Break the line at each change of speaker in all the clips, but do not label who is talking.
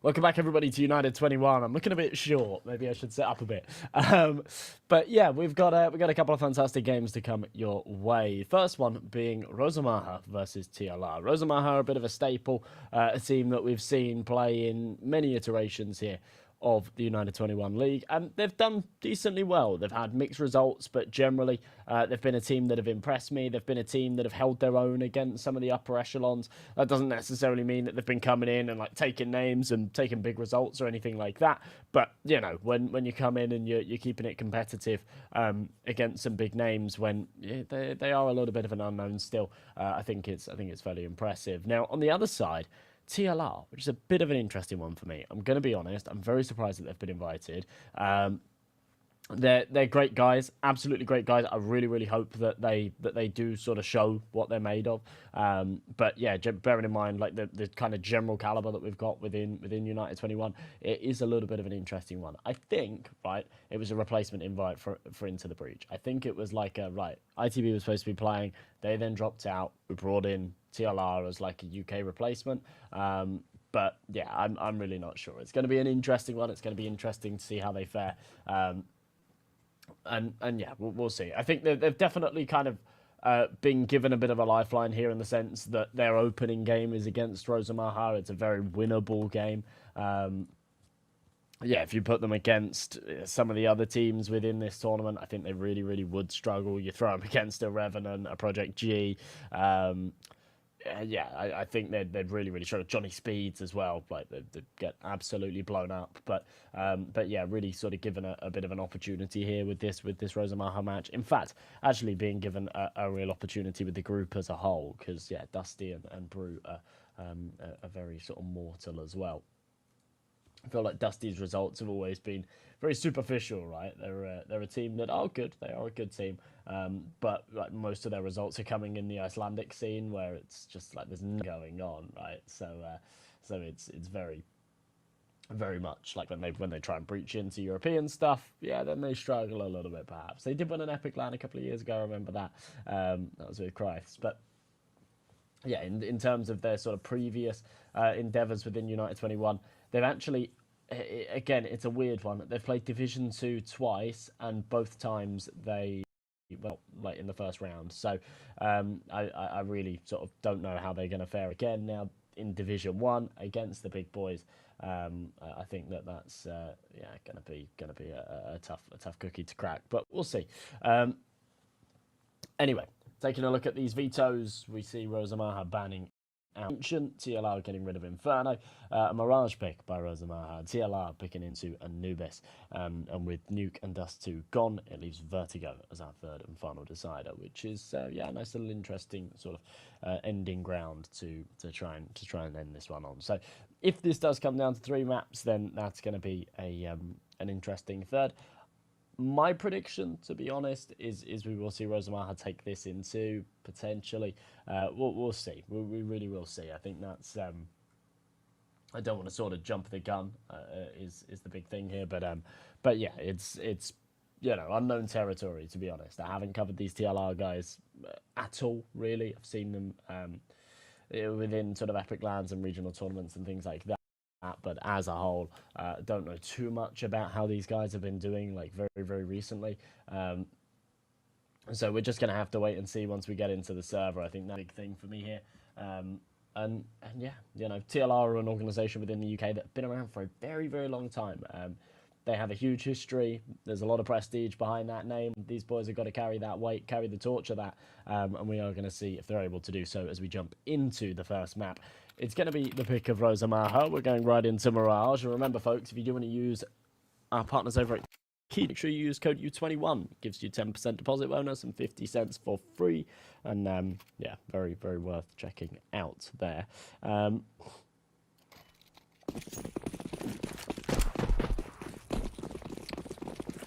Welcome back, everybody, to United21. I'm looking a bit short. Maybe I should sit up a bit. But yeah, we've got a couple of fantastic games to come your way. First one being Rosomaha versus TLR. Rosomaha are a bit of a staple, a team that we've seen play in many iterations here of the United21 league, and they've done decently well. They've had mixed results, but generally they've been a team that have impressed me. They've been a team that have held their own against some of the upper echelons. That doesn't necessarily mean that they've been coming in and like taking names and taking big results or anything like that, but you know, when you come in and you're keeping it competitive against some big names, when they are a little bit of an unknown still, I think it's fairly impressive. Now on the other side, TLR, which is a bit of an interesting one for me. I'm going to be honest, I'm very surprised that they've been invited. They're great guys, absolutely great guys. I really hope that they do sort of show what they're made of. But yeah, bearing in mind like the kind of general caliber that we've got within United21, it is a little bit of an interesting one. I think, right, it was a replacement invite for Into the Breach. I think it was like ITB was supposed to be playing, they then dropped out. We brought in TLR as like a UK replacement. But yeah, I'm really not sure. It's going to be an interesting one. It's going to be interesting to see how they fare. And yeah, we'll see. I think they've definitely kind of been given a bit of a lifeline here in the sense that their opening game is against Rosomaha. It's a very winnable game. Yeah, if you put them against some of the other teams within this tournament, I think they really would struggle. You throw them against a Revenant, a Project G. Yeah, I think they'd really struggle. Johnny Speeds as well, like they'd get absolutely blown up. But yeah, really sort of given a bit of an opportunity here with this Rosomaha match. In fact, actually being given a real opportunity with the group as a whole, because yeah, Dusty and Brew are very sort of mortal as well. I feel like Dusty's results have always been very superficial, right? They're a team that are good. They are a good team, but like most of their results are coming in the Icelandic scene, where it's just like there's nothing going on, right? So it's very much like when they try and breach into European stuff, yeah, then they struggle a little bit. Perhaps they did win an Epic LAN a couple of years ago. I remember that. That was with Christ, but. Yeah, in terms of their sort of previous endeavours within United21, they've actually, again, it's a weird one. They've played Division 2 twice, and both times like in the first round. So I really sort of don't know how they're going to fare again now in Division 1 against the big boys. I think that's going to be a tough cookie to crack, but we'll see. Anyway. Taking a look at these vetoes, we see Rosomaha banning Ancient, TLR getting rid of Inferno, a Mirage pick by Rosomaha, TLR picking into Anubis, and with Nuke and Dust 2 gone, it leaves Vertigo as our third and final decider, which is yeah, a nice little interesting sort of ending ground to try and end this one on. So if this does come down to 3 maps, then that's going to be an interesting third. My prediction, to be honest, is we will see Rosomaha take this into potentially. We'll see. We really will see. I think that's. I don't want to sort of jump the gun. Is the big thing here, but yeah, it's you know, unknown territory. To be honest, I haven't covered these TLR guys at all. Really, I've seen them within sort of Epic LANs and regional tournaments and things like that. But as a whole, don't know too much about how these guys have been doing, like very recently. So we're just going to have to wait and see once we get into the server. I think that's a big thing for me here. And yeah, you know, TLR are an organisation within the UK that's been around for a very long time. They have a huge history. There's a lot of prestige behind that name. These boys have got to carry that weight, carry the torch of that. And we are going to see if they're able to do so as we jump into the first map. It's going to be the pick of Rosomaha. We're going right into Mirage. And remember, folks, if you do want to use our partners over at Key, make sure you use code U21. It gives you 10% deposit bonus and 50 cents for free. And yeah, very worth checking out there.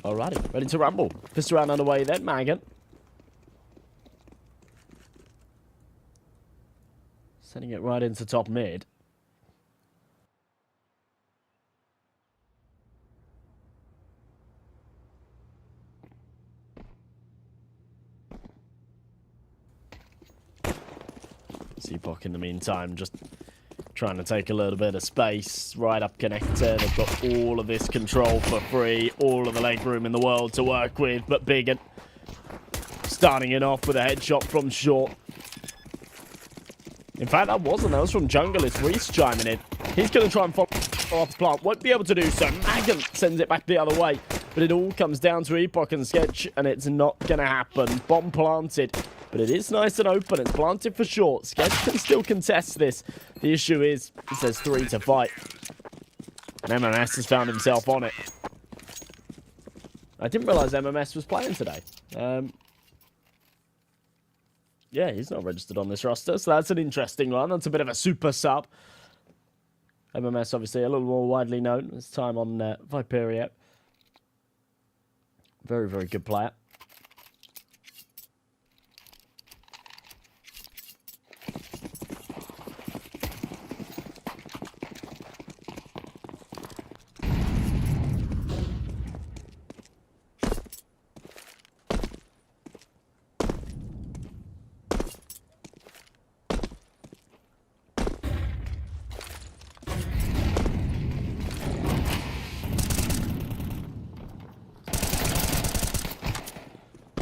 Alrighty, ready to rumble. First round underway then, Magan. Sending it right into top mid. Seapock in the meantime, just trying to take a little bit of space. Right up connector. They've got all of this control for free. All of the leg room in the world to work with. But Biggin starting it off with a headshot from short. In fact, that wasn't. That was from Jungle. It's Reese chiming in. He's going to try and follow off the plant. Won't be able to do so. Magan sends it back the other way. But it all comes down to Epoch and Sketch, and it's not going to happen. Bomb planted. But it is nice and open. It's planted for short. Sketch can still contest this. The issue is, he says 3 to fight. And MMS has found himself on it. I didn't realise MMS was playing today. Yeah, he's not registered on this roster, so that's an interesting one. That's a bit of a super sub. MMS, obviously, a little more widely known. This time on Viperia. Very, very good player.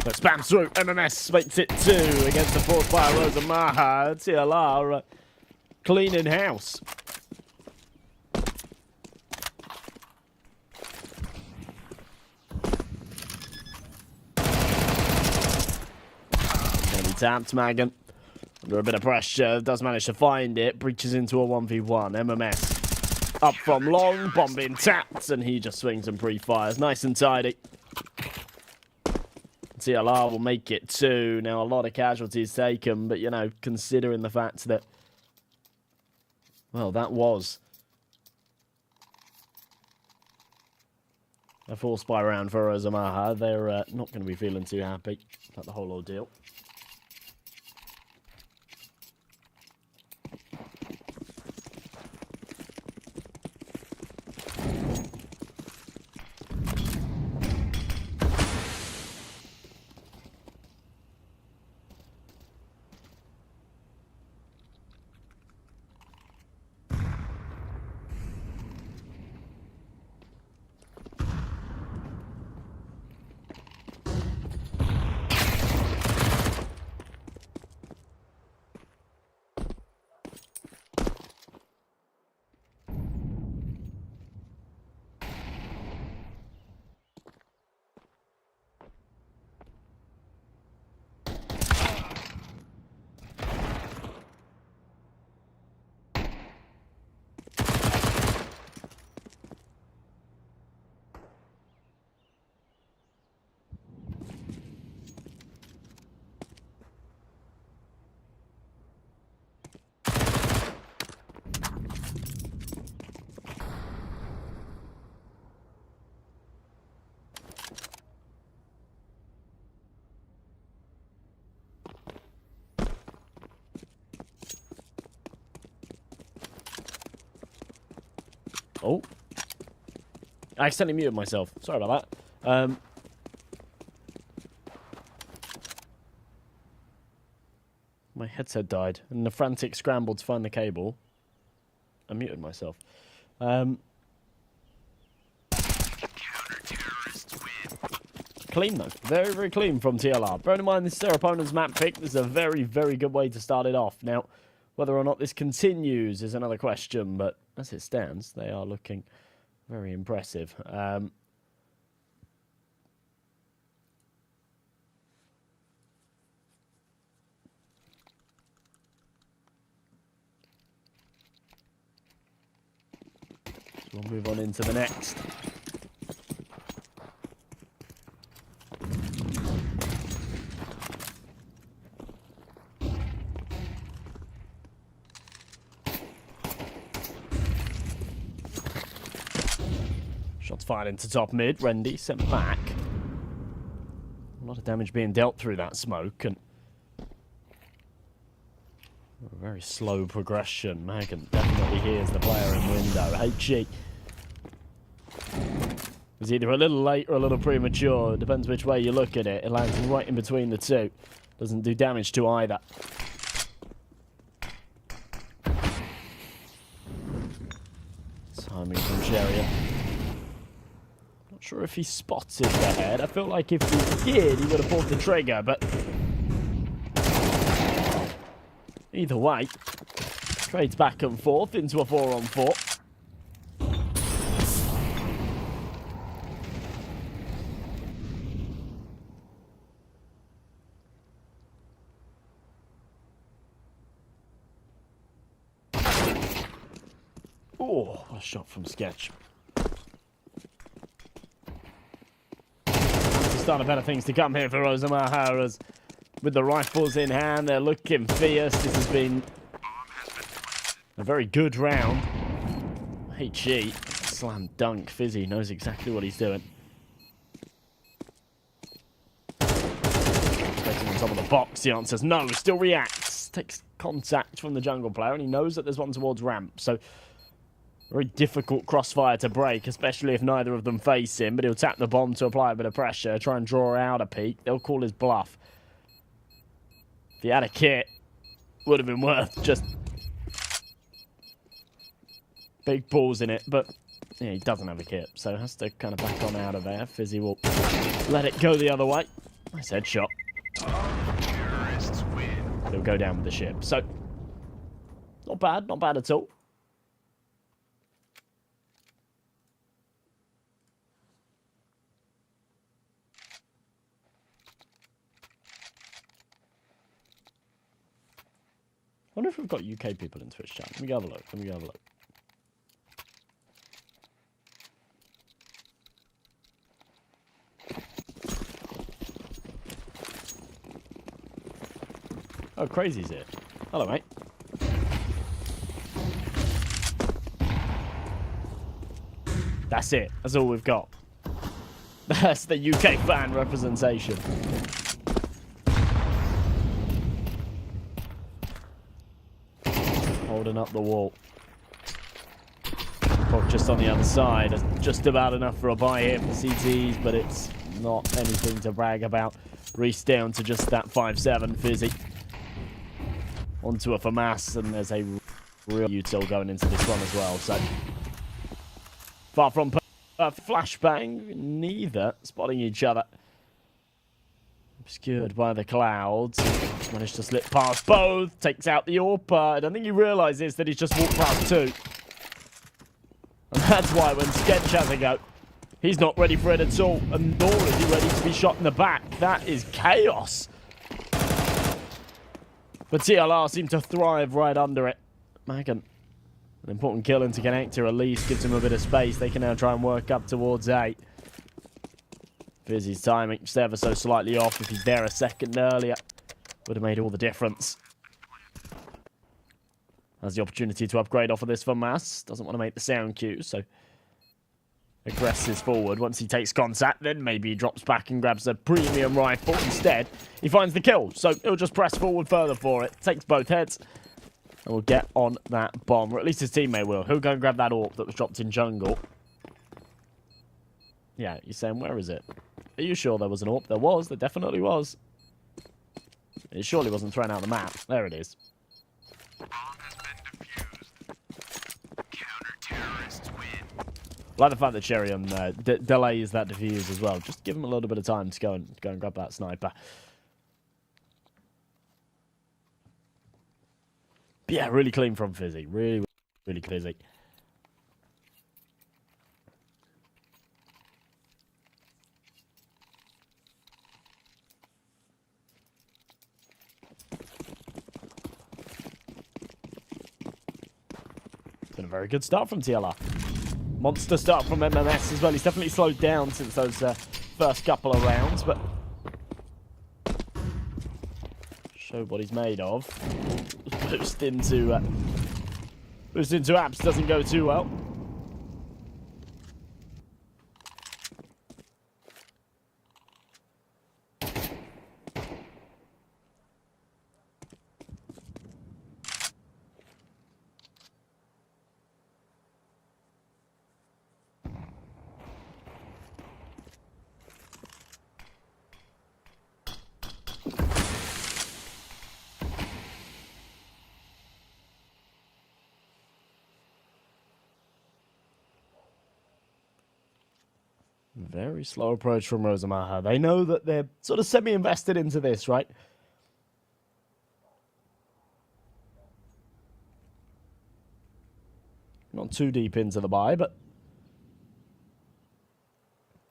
Spams through. MMS makes it 2 against the force by Rosomaha. TLR cleaning house. Gonna be tapped, Magan. Under a bit of pressure, does manage to find it. Breaches into a 1v1. MMS up from long, bomb being tapped, and he just swings and pre-fires. Nice and tidy. TLR will make it 2. Now, a lot of casualties taken, but, you know, considering the fact that, well, that was a 4-spy round for Rosomaha. They're not going to be feeling too happy about the whole ordeal. Oh. I accidentally muted myself. Sorry about that. My headset died. In a frantic scramble to find the cable, I muted myself. Clean, though. Very, very clean from TLR. Bear in mind, this is their opponent's map pick. This is a very, very good way to start it off. Now, whether or not this continues is another question, but as it stands, they are looking very impressive. We'll move on into the next. Shots fired into top mid. Rendy sent back. A lot of damage being dealt through that smoke, and a very slow progression. Magan definitely hears the player in window. HG was either a little late or a little premature. It depends which way you look at it. It lands right in between the two. Doesn't do damage to either. Timing from Chariot. Not sure if he spotted the head. I feel like if he did, he would have pulled the trigger, but either way, trades back and forth into a 4-on-4. Oh, what a shot from Sketch. Start of better things to come here for Rosomaha, as with the rifles in hand, they're looking fierce. This has been a very good round. HG, slam dunk. Fizzy knows exactly what he's doing. Expecting on top of the box, the answer's no, still reacts. Takes contact from the jungle player, and he knows that there's one towards ramp, so very difficult crossfire to break, especially if neither of them face him, but he'll tap the bomb to apply a bit of pressure, try and draw out a peek. They'll call his bluff. If he had a kit, would have been worth just big balls in it, but yeah, he doesn't have a kit, so has to kind of back on out of there. Fizzy will let it go the other way. Nice headshot. He'll go down with the ship, so not bad at all. I wonder if we've got UK people in Twitch chat. Let me go have a look. Oh, Crazy's here. Hello, mate. That's it. That's all we've got. That's the UK fan representation. Holding up the wall. Just on the other side. Just about enough for a buy here for CTs, but it's not anything to brag about. Reese down to just that 5-7 Fizzy. Onto a FAMAS, and there's a real util going into this one as well. So far from flashbang, neither spotting each other. Obscured by the clouds. Managed to slip past both. Takes out the AWP. I don't think he realises that he's just walked past two. And that's why when Sketch has a go, he's not ready for it at all. And nor is he ready to be shot in the back. That is chaos. But TLR seem to thrive right under it. Magan, an important kill into Connector at least. Gives him a bit of space. They can now try and work up towards A. Fizzy's timing just ever so slightly off. If he's there a second earlier, would have made all the difference. Has the opportunity to upgrade off of this FAMAS. Doesn't want to make the sound cue, so aggresses forward. Once he takes contact, then maybe he drops back and grabs a premium rifle. Instead, he finds the kill, so he'll just press forward further for it. Takes both heads, and will get on that bomb. Or at least his teammate will. He'll go and grab that AWP that was dropped in jungle. Yeah, you're saying, where is it? Are you sure there was an AWP? There was. There definitely was. It surely wasn't thrown out the map. There it is. Bomb has been defused. Counter-terrorists win. I like the fact that Cherion delays that defuse as well. Just give him a little bit of time to go and grab that sniper. But yeah, really clean from Fizzy. Really Fizzy. It's been a very good start from TLR. Monster start from MMS as well. He's definitely slowed down since those first couple of rounds, but show what he's made of. Boost into apps doesn't go too well. Very slow approach from Rosomaha. They know that they're sort of semi-invested into this, right? Not too deep into the buy, but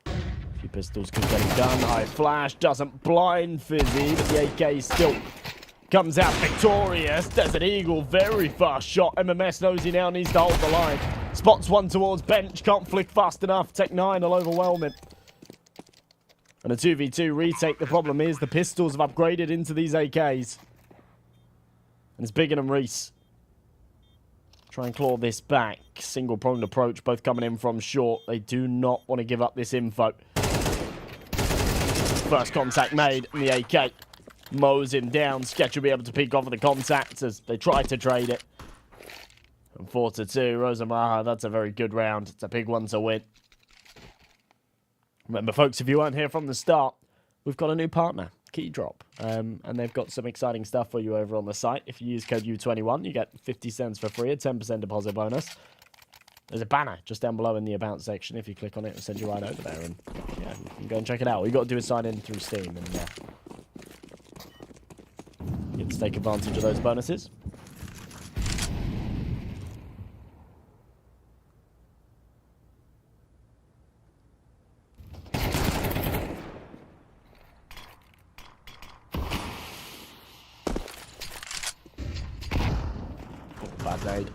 a few pistols can get it done. High flash doesn't blind Fizzy, but the AK still comes out victorious. Desert Eagle, very fast shot. MMS knows he now needs to hold the line. Spots one towards bench, can't flick fast enough. Tech 9 will overwhelm him. And a 2v2 retake. The problem is the pistols have upgraded into these AKs. And it's Biggin and Reese. Try and claw this back. Single-pronged approach, both coming in from short. They do not want to give up this info. First contact made, and the AK mows him down. Sketch will be able to peek off of the contact as they try to trade it. And 4-2, Rosomaha, that's a very good round. It's a big one to win. Remember, folks, if you weren't here from the start, we've got a new partner, Keydrop. And they've got some exciting stuff for you over on the site. If you use code U21, you get 50 cents for free, a 10% deposit bonus. There's a banner just down below in the About section. If you click on it, it'll send you right over there. And yeah, you can go and check it out. All you got to do is sign in through Steam. And get to take advantage of those bonuses. Bad nade.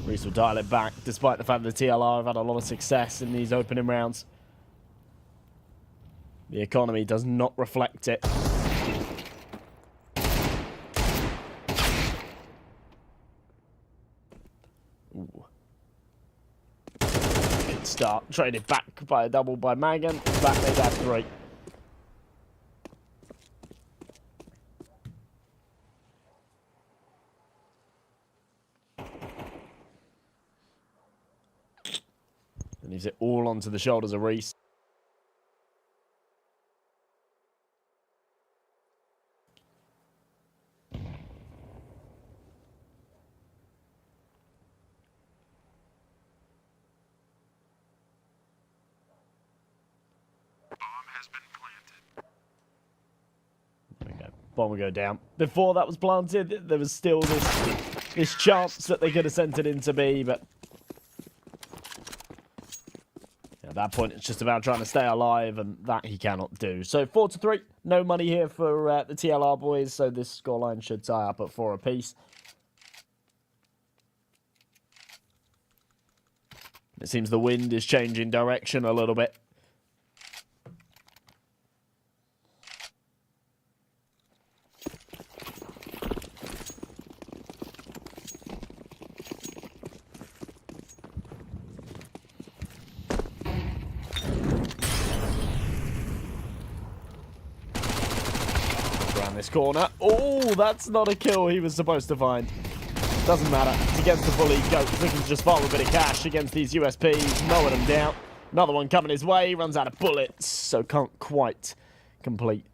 Reese will dial it back, despite the fact that the TLR have had a lot of success in these opening rounds. The economy does not reflect it. Ooh. Good start. Traded back by a double by Magan. Back made that 3. And leaves it all onto the shoulders of Reese. Bomb will go down. Before that was planted, there was still this chance that they could have sent it into B, but at that point, it's just about trying to stay alive, and that he cannot do. So 4-3, no money here for the TLR boys, so this scoreline should tie up at 4 apiece. It seems the wind is changing direction a little bit. This corner. Oh, that's not a kill he was supposed to find. Doesn't matter. It's against the bully. Goat's looking to just farm a bit of cash against these USPs. Mowing them down. Another one coming his way. He runs out of bullets, so can't quite complete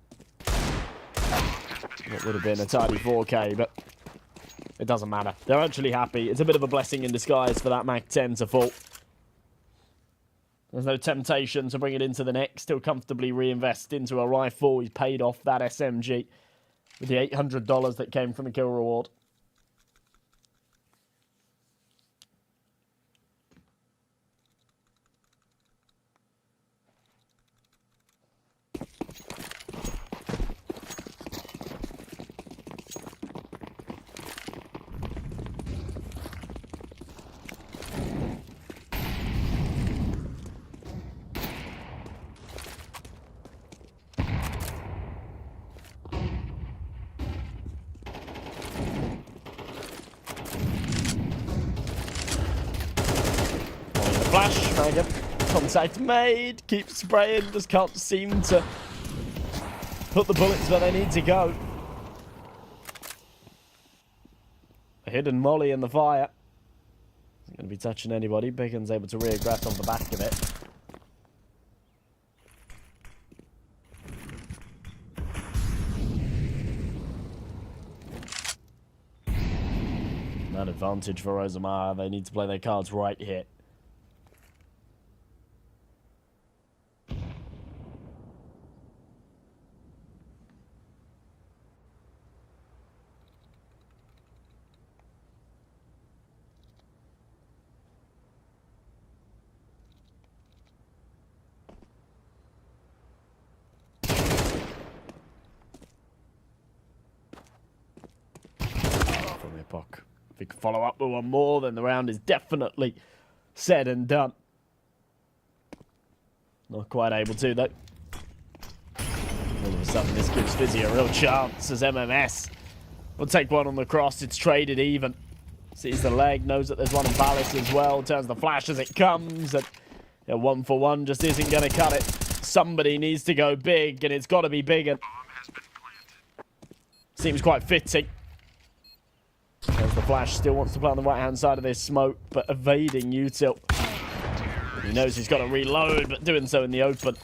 what would have been a tidy 4K, but it doesn't matter. They're actually happy. It's a bit of a blessing in disguise for that Mac 10 to fall. There's no temptation to bring it into the neck. Still comfortably reinvest into a rifle. He's paid off that SMG with the $800 that came from the kill reward. Flash, Magan. Contact made. Keep spraying. Just can't seem to put the bullets where they need to go. A hidden molly in the fire. Isn't going to be touching anybody. Biggin's able to reaggress on the back of it. An advantage for Rosomaha. They need to play their cards right here. Epoch. If he can follow up with one more, then the round is definitely said and done. Not quite able to, though. All of a sudden, this gives Fizzy a real chance as MMS will take one on the cross. It's traded even. Sees the leg, knows that there's one in Palace as well. Turns the flash as it comes. And 1 for 1 just isn't going to cut it. Somebody needs to go big, and it's got to be bigger. Seems quite fitting. There's the flash. Still wants to play on the right-hand side of this smoke, but evading Util. He knows he's got to reload, but doing so in the open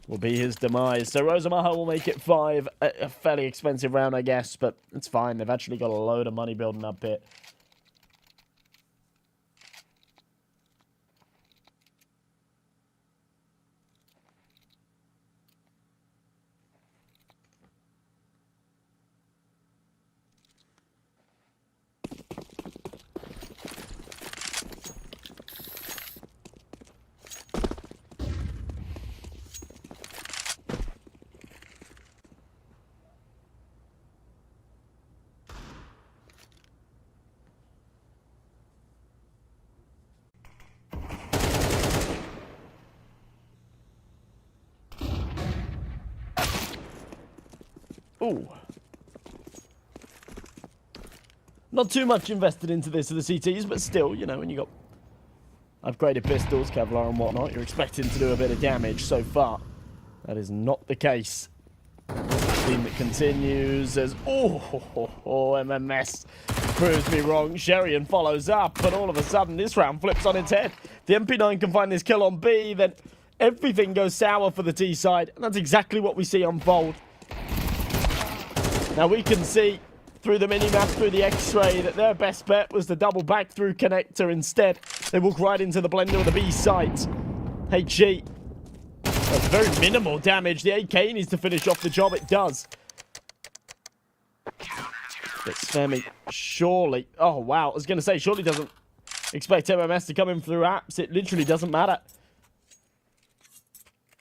will be his demise. So Rosomaha will make it 5. A fairly expensive round, I guess, but it's fine. They've actually got a load of money building up here. Ooh. Not too much invested into this of the CTs, but still, you know, when you got upgraded pistols, Kevlar and whatnot, you're expecting to do a bit of damage. So far, that is not the case. Team that continues as... MMS proves me wrong. Sherian follows up, but all of a sudden, this round flips on its head. The MP9 can find this kill on B, then everything goes sour for the T side, and that's exactly what we see unfold. Now we can see through the mini-map, through the X-ray, that their best bet was the double back through connector. Instead, they walk right into the blender of the B site. HG. That's very minimal damage. The AK needs to finish off the job. It does. But Svemi, surely... Oh, wow. I was going to say, surely doesn't expect MMS to come in through apps. It literally doesn't matter.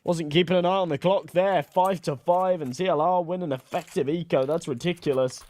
Wasn't keeping an eye on the clock there. 5 to 5, and CLR win an effective eco. That's ridiculous.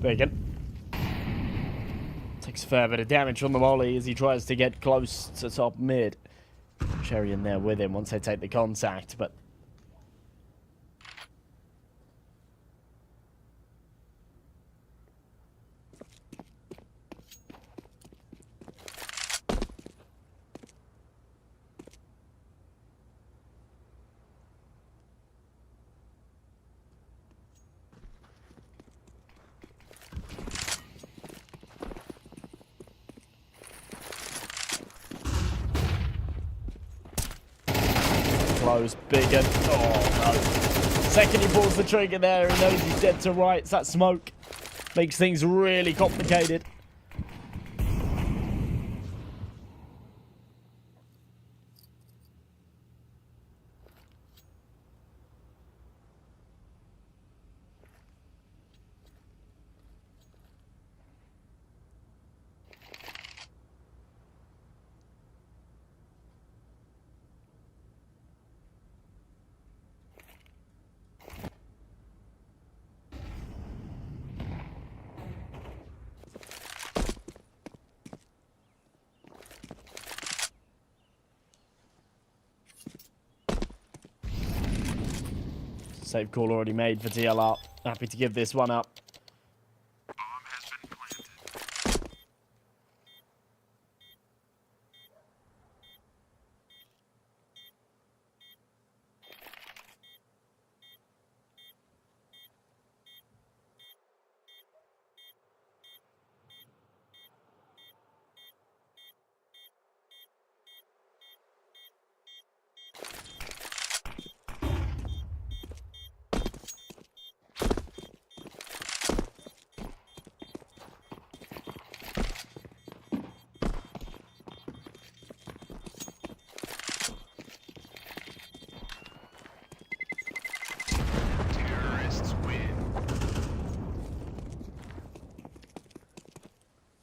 Bacon. Takes a fair bit of damage from the molly as he tries to get close to top mid. Cherry in there with him once they take the contact, but... close, big and... Oh, no. Second he pulls the trigger there, he knows he's dead to rights. That smoke makes things really complicated. Save call already made for TLR. Happy to give this one up.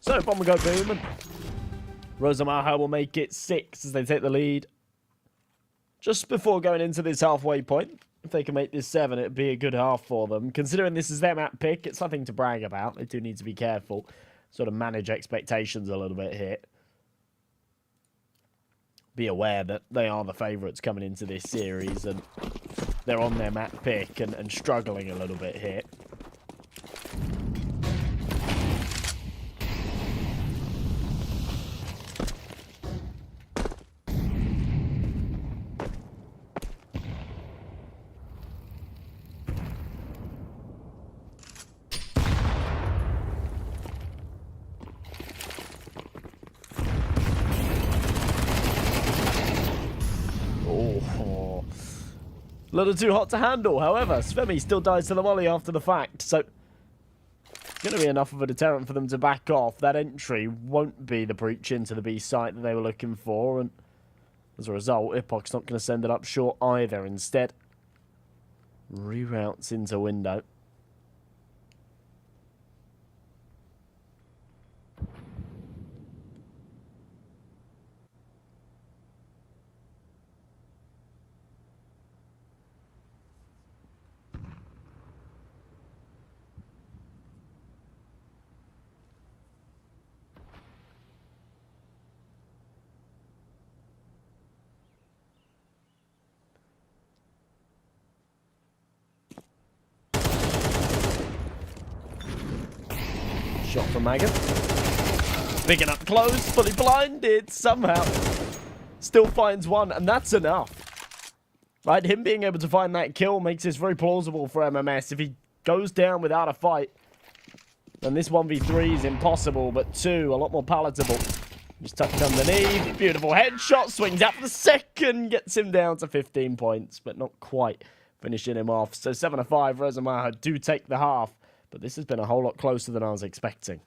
So, bomb will go boom, and Rosomaha will make it 6 as they take the lead. Just before going into this halfway point, if they can make this 7, it'd be a good half for them. Considering this is their map pick, it's nothing to brag about. They do need to be careful, sort of manage expectations a little bit here. Be aware that they are the favourites coming into this series, and they're on their map pick and struggling a little bit here. A little too hot to handle. However, Svemi still dies to the volley after the fact, so it's going to be enough of a deterrent for them to back off. That entry won't be the breach into the B site that they were looking for, and as a result, Ipok's not going to send it up short either. Instead, reroutes into window. Shot from Magan. Big enough close, fully blinded somehow. Still finds one, and that's enough. Right, him being able to find that kill makes this very plausible for MMS. If he goes down without a fight, then this 1v3 is impossible, but 2, a lot more palatable. Just tucked underneath, beautiful headshot, swings out for the second, gets him down to 15 points, but not quite finishing him off. So 7-5, Rosomaha do take the half. But this has been a whole lot closer than I was expecting.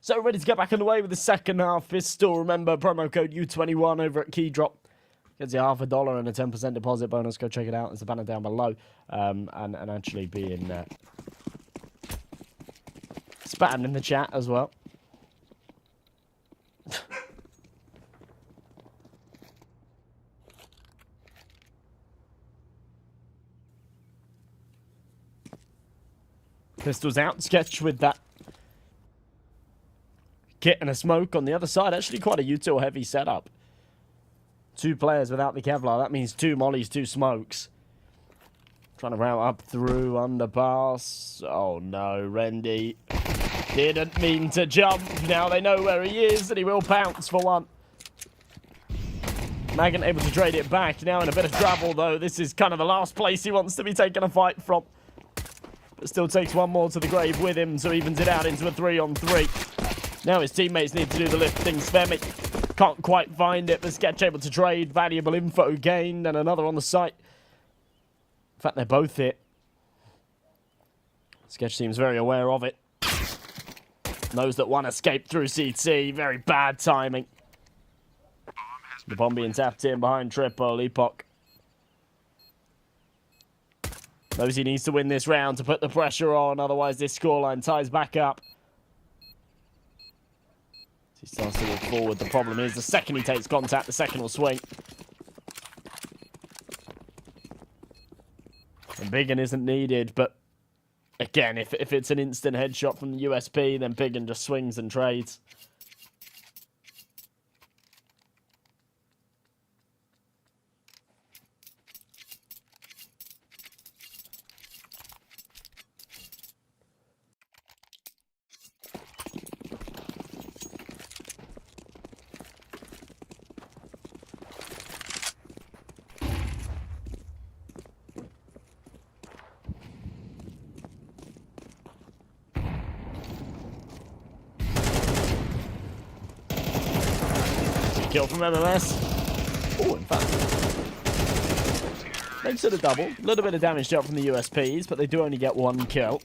So ready to get back underway with the second half. Is still, remember, promo code U21 over at Keydrop. Gets you $50 and a 10% deposit bonus. Go check it out. There's a banner down below. And actually being spammed in the chat as well. Pistols out. Sketch with that kit and a smoke on the other side. Actually quite a util heavy setup. 2 players without the Kevlar. That means 2 mollies, 2 smokes. Trying to route up through underpass. Oh no, Rendy didn't mean to jump. Now they know where he is and he will pounce for one. Magan able to trade it back. Now in a bit of trouble though. This is kind of the last place he wants to be taking a fight from. But still takes one more to the grave with him, so evens it out into a 3-on-3. Now his teammates need to do the lifting. Svemi can't quite find it, but Sketch able to trade. Valuable info gained, and another on the site. In fact, they're both hit. Sketch seems very aware of it. Knows that one escaped through CT. Very bad timing. The bomb being tapped in behind Triple. Epoch knows he needs to win this round to put the pressure on, otherwise this scoreline ties back up. He starts to walk forward. The problem is the second he takes contact, the second will swing. And Biggin isn't needed, but again, if it's an instant headshot from the USP, then Biggin just swings and trades. Kill from MMS. Oh, in fact, makes it a double. A little bit of damage dealt from the USPs, but they do only get 1 kill.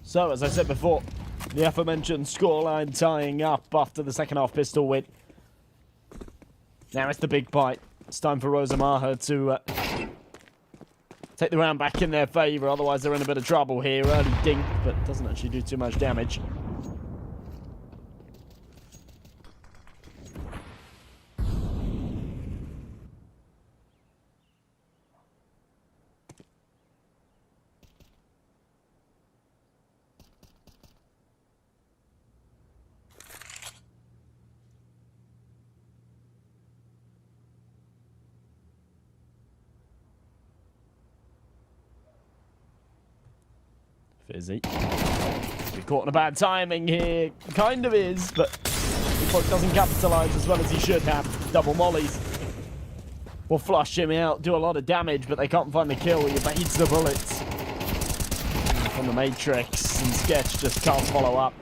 So, as I said before, the aforementioned scoreline tying up after the second half pistol win. Now it's the big bite. It's time for Rosomaha to take the round back in their favour, otherwise they're in a bit of trouble here. Early dink, but doesn't actually do too much damage. Fizzy. We're caught in a bad timing here. Kind of is, but Epoch doesn't capitalise as well as he should have. Double mollies will flush him out, do a lot of damage, but they can't find the kill. He evades the bullets from the Matrix, and Sketch just can't follow up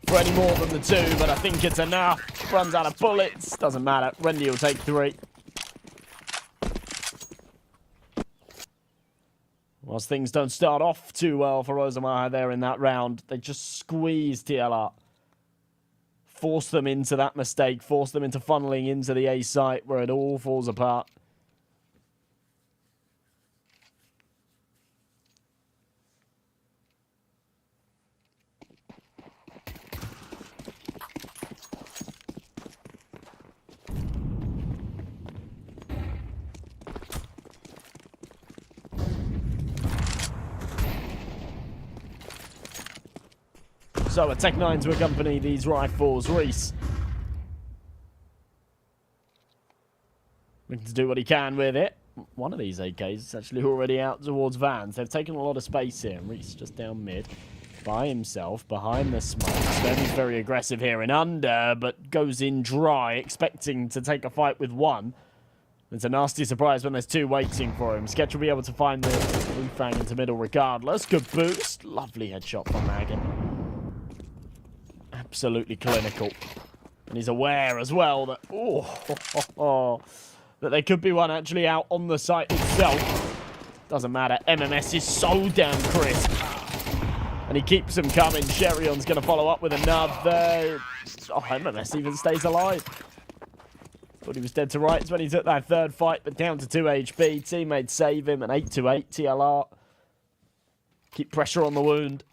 for any more than the 2, but I think it's enough. Runs out of bullets. Doesn't matter. Rendy will take 3. Whilst things don't start off too well for Rosomaha there in that round, they just squeeze TLR. Force them into that mistake, force them into funneling into the A site where it all falls apart. So, a Tech 9 to accompany these rifles. Reese looking to do what he can with it. One of these AKs is actually already out towards Vans. They've taken a lot of space here. Reese just down mid by himself behind the smoke. Sven's very aggressive here in under, but goes in dry, expecting to take a fight with 1. It's a nasty surprise when there's 2 waiting for him. Sketch will be able to find the refang into middle regardless. Good boost. Lovely headshot from Magan. Absolutely clinical. And he's aware as well that, that there could be one actually out on the site itself. Doesn't matter. MMS is so damn crisp. And he keeps them coming. Sherion's going to follow up with another. Oh, MMS even stays alive. Thought he was dead to rights when he took that third fight, but down to 2 HP. Teammates save him, an 8-8 TLR. Keep pressure on the wound.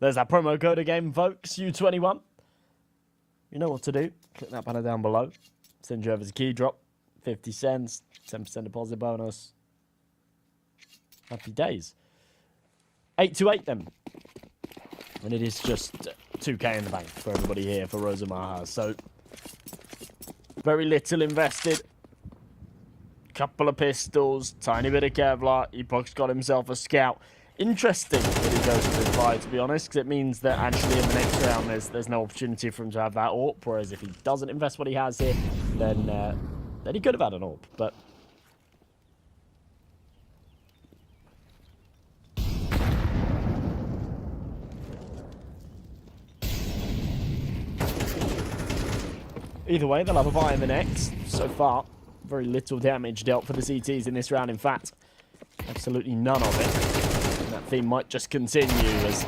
There's that promo code again, folks. U21. You know what to do. Click that banner down below. Send you over the key drop. 50 cents. 10% deposit bonus. Happy days. 8-8 then. And it is just 2k in the bank for everybody here for Rosomaha. So, very little invested. Couple of pistols. Tiny bit of Kevlar. Epoch's got himself a scout. Interesting that he goes for this buy, to be honest, because it means that actually in the next round there's no opportunity for him to have that AWP, whereas if he doesn't invest what he has here, then he could have had an AWP, but... Either way, they'll have a buy in the next. So far, very little damage dealt for the CTs in this round, in fact, absolutely none of it. That theme might just continue as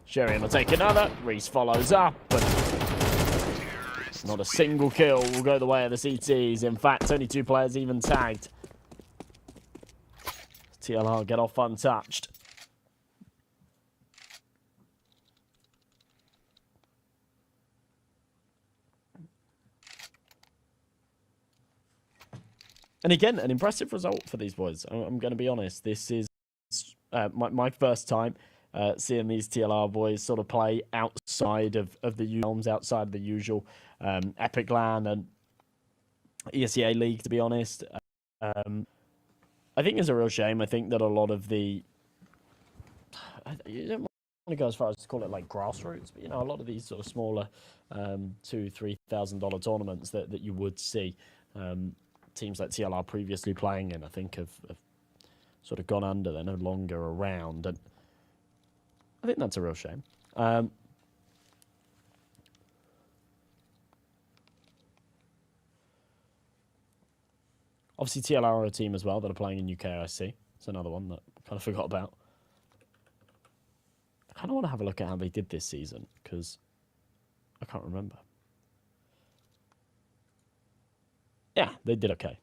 Sherian will take another. Reese follows up, but not a single kill will go the way of the CTs. In fact, only 2 players even tagged. TLR get off untouched. And again, an impressive result for these boys. I'm going to be honest. This is my first time seeing these TLR boys sort of play outside of the realms, outside of the usual Epic LAN and ESEA League, to be honest. I think it's a real shame. I think that a lot of the... You don't want to go as far as to call it like grassroots, but, you know, a lot of these sort of smaller $2,000-3,000 tournaments that you would see teams like TLR previously playing in, I think have sort of gone under. They're no longer around, and I think that's a real shame. Obviously, TLR are a team as well that are playing in UKIC. It's another one that I kind of forgot about. I kind of want to have a look at how they did this season, because I can't remember. Yeah, they did okay.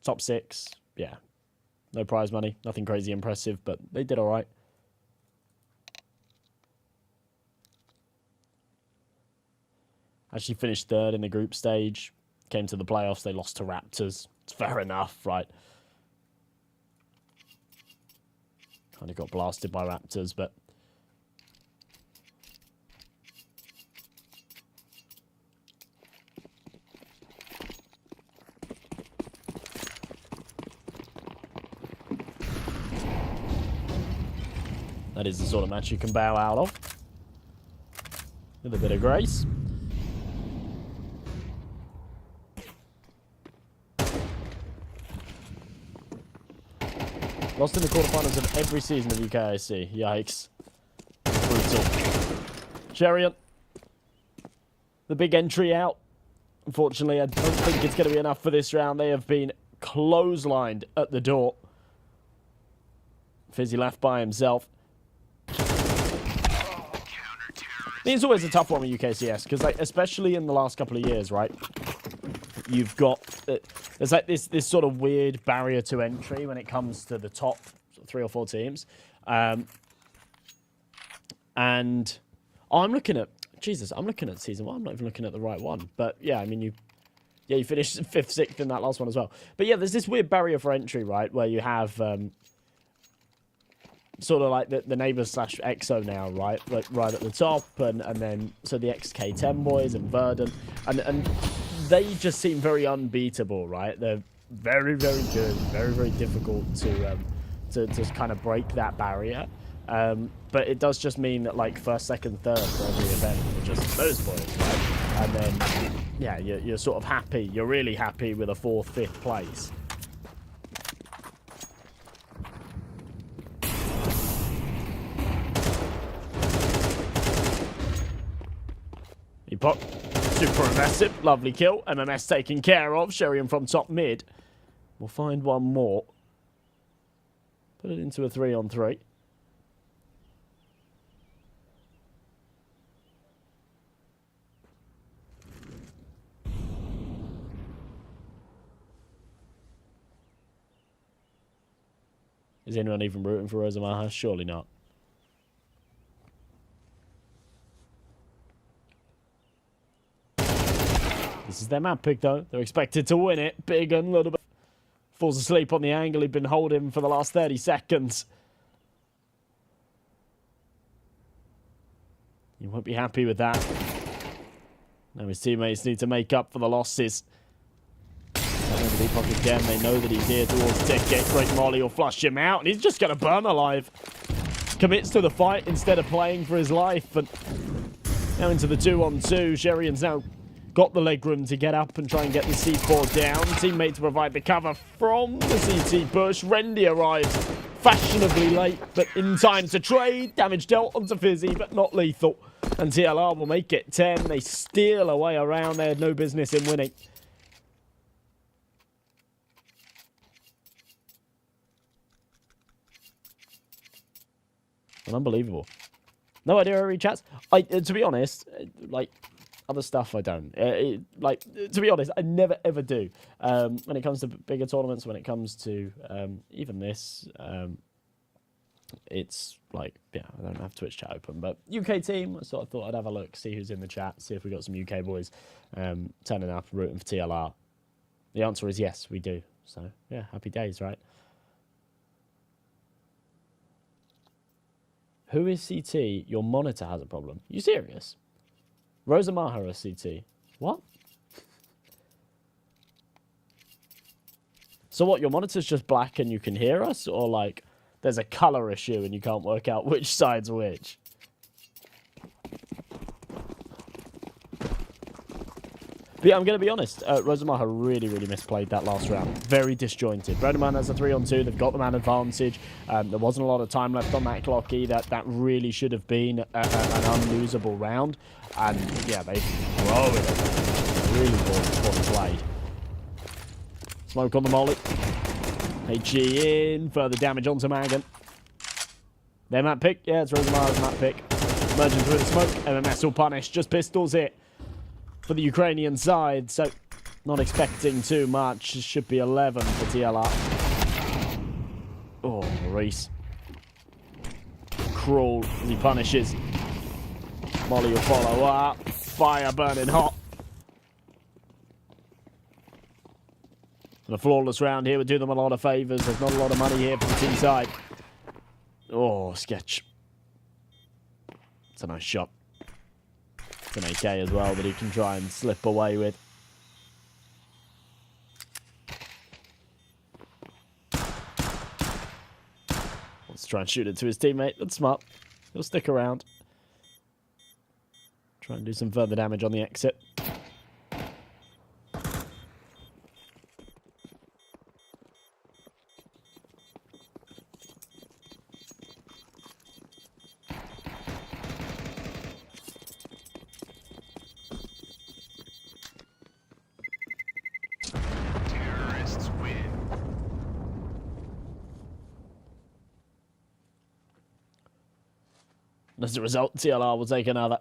Top 6, yeah. No prize money, nothing crazy impressive, but they did all right. Actually finished 3rd in the group stage. Came to the playoffs, they lost to Raptors. It's fair enough, right? Kind of got blasted by Raptors, but... that is the sort of match you can bow out of. With a bit of grace. Lost in the quarterfinals of every season of UKIC. Yikes. Brutal. Chariot. The big entry out. Unfortunately, I don't think it's going to be enough for this round. They have been clotheslined at the door. Fizzy left by himself. It's always a tough one with UKCS, because like, especially in the last couple of years, right? You've got... there's like this sort of weird barrier to entry when it comes to the top 3 or 4 teams. And I'm looking at Jesus, I'm looking at season 1. I'm not even looking at the right one. But yeah, I mean, you finished 5th, 6th in that last one as well. But yeah, there's this weird barrier for entry, right, where you have sort of like the neighbours / EXO now, right, like right at the top, and then so the XK10 boys and Verdant, and they just seem very unbeatable, right? They're very, very good, very, very difficult to kind of break that barrier. But it does just mean that like 1st, 2nd, 3rd for every event are just those boys, right? And then yeah, you're sort of happy. You're really happy with a 4th, 5th place. He popped. Super aggressive. Lovely kill. MMS taken care of. Sherian from top mid. We'll find one more. Put it into a 3-on-3. Is anyone even rooting for Rosomaha? Surely not. This is their map pick, though. They're expected to win it. Big and a little bit. Falls asleep on the angle he'd been holding for the last 30 seconds. You won't be happy with that. Now his teammates need to make up for the losses. Again, they know that he's here towards ticket. Great Molly will flush him out, and he's just going to burn alive. Commits to the fight instead of playing for his life. And now into the 2-on-2. Sherian's now got the leg room to get up and try and get the C4 down. Teammate to provide the cover from the CT push. Rendy arrives fashionably late, but in time to trade. Damage dealt onto Fizzy, but not lethal. And TLR will make it 10. They steal away around. They had no business in winning. Unbelievable. No idea where he chats. To be honest, like, other stuff I don't. To be honest, I never ever do. When it comes to bigger tournaments, when it comes to even this, it's like, yeah, I don't have Twitch chat open. But UK team, so I thought I'd have a look, see who's in the chat, see if we got some UK boys turning up, rooting for TLR. The answer is yes, we do. So, yeah, happy days, right? Who is CT? Your monitor has a problem. You serious? Rosomaha is CT. What? So what, your monitor's just black and you can hear us? Or like, there's a color issue and you can't work out which side's which? But yeah, I'm going to be honest. Rosomaha really, really misplayed that last round. Very disjointed. Rodoman has a 3-on-2. They've got the man advantage. There wasn't a lot of time left on that clock either. That really should have been an unlosable round. And yeah, they throw it. Really poorly played. Smoke on the molly. HG in. Further damage onto Magan. Their map pick. Yeah, it's Rosomaha's map pick. Emerging through the smoke. MMS will punish. Just pistols it for the Ukrainian side, so not expecting too much. It should be 11 for TLR. Oh, Reese. Cruel as he punishes. Molly will follow up. Fire burning hot. And a flawless round here would do them a lot of favours. There's not a lot of money here for the team side. Oh, sketch. It's a nice shot. It's an AK as well that he can try and slip away with. Let's try and shoot it to his teammate. That's smart. He'll stick around. Try and do some further damage on the exit. As a result, TLR will take another.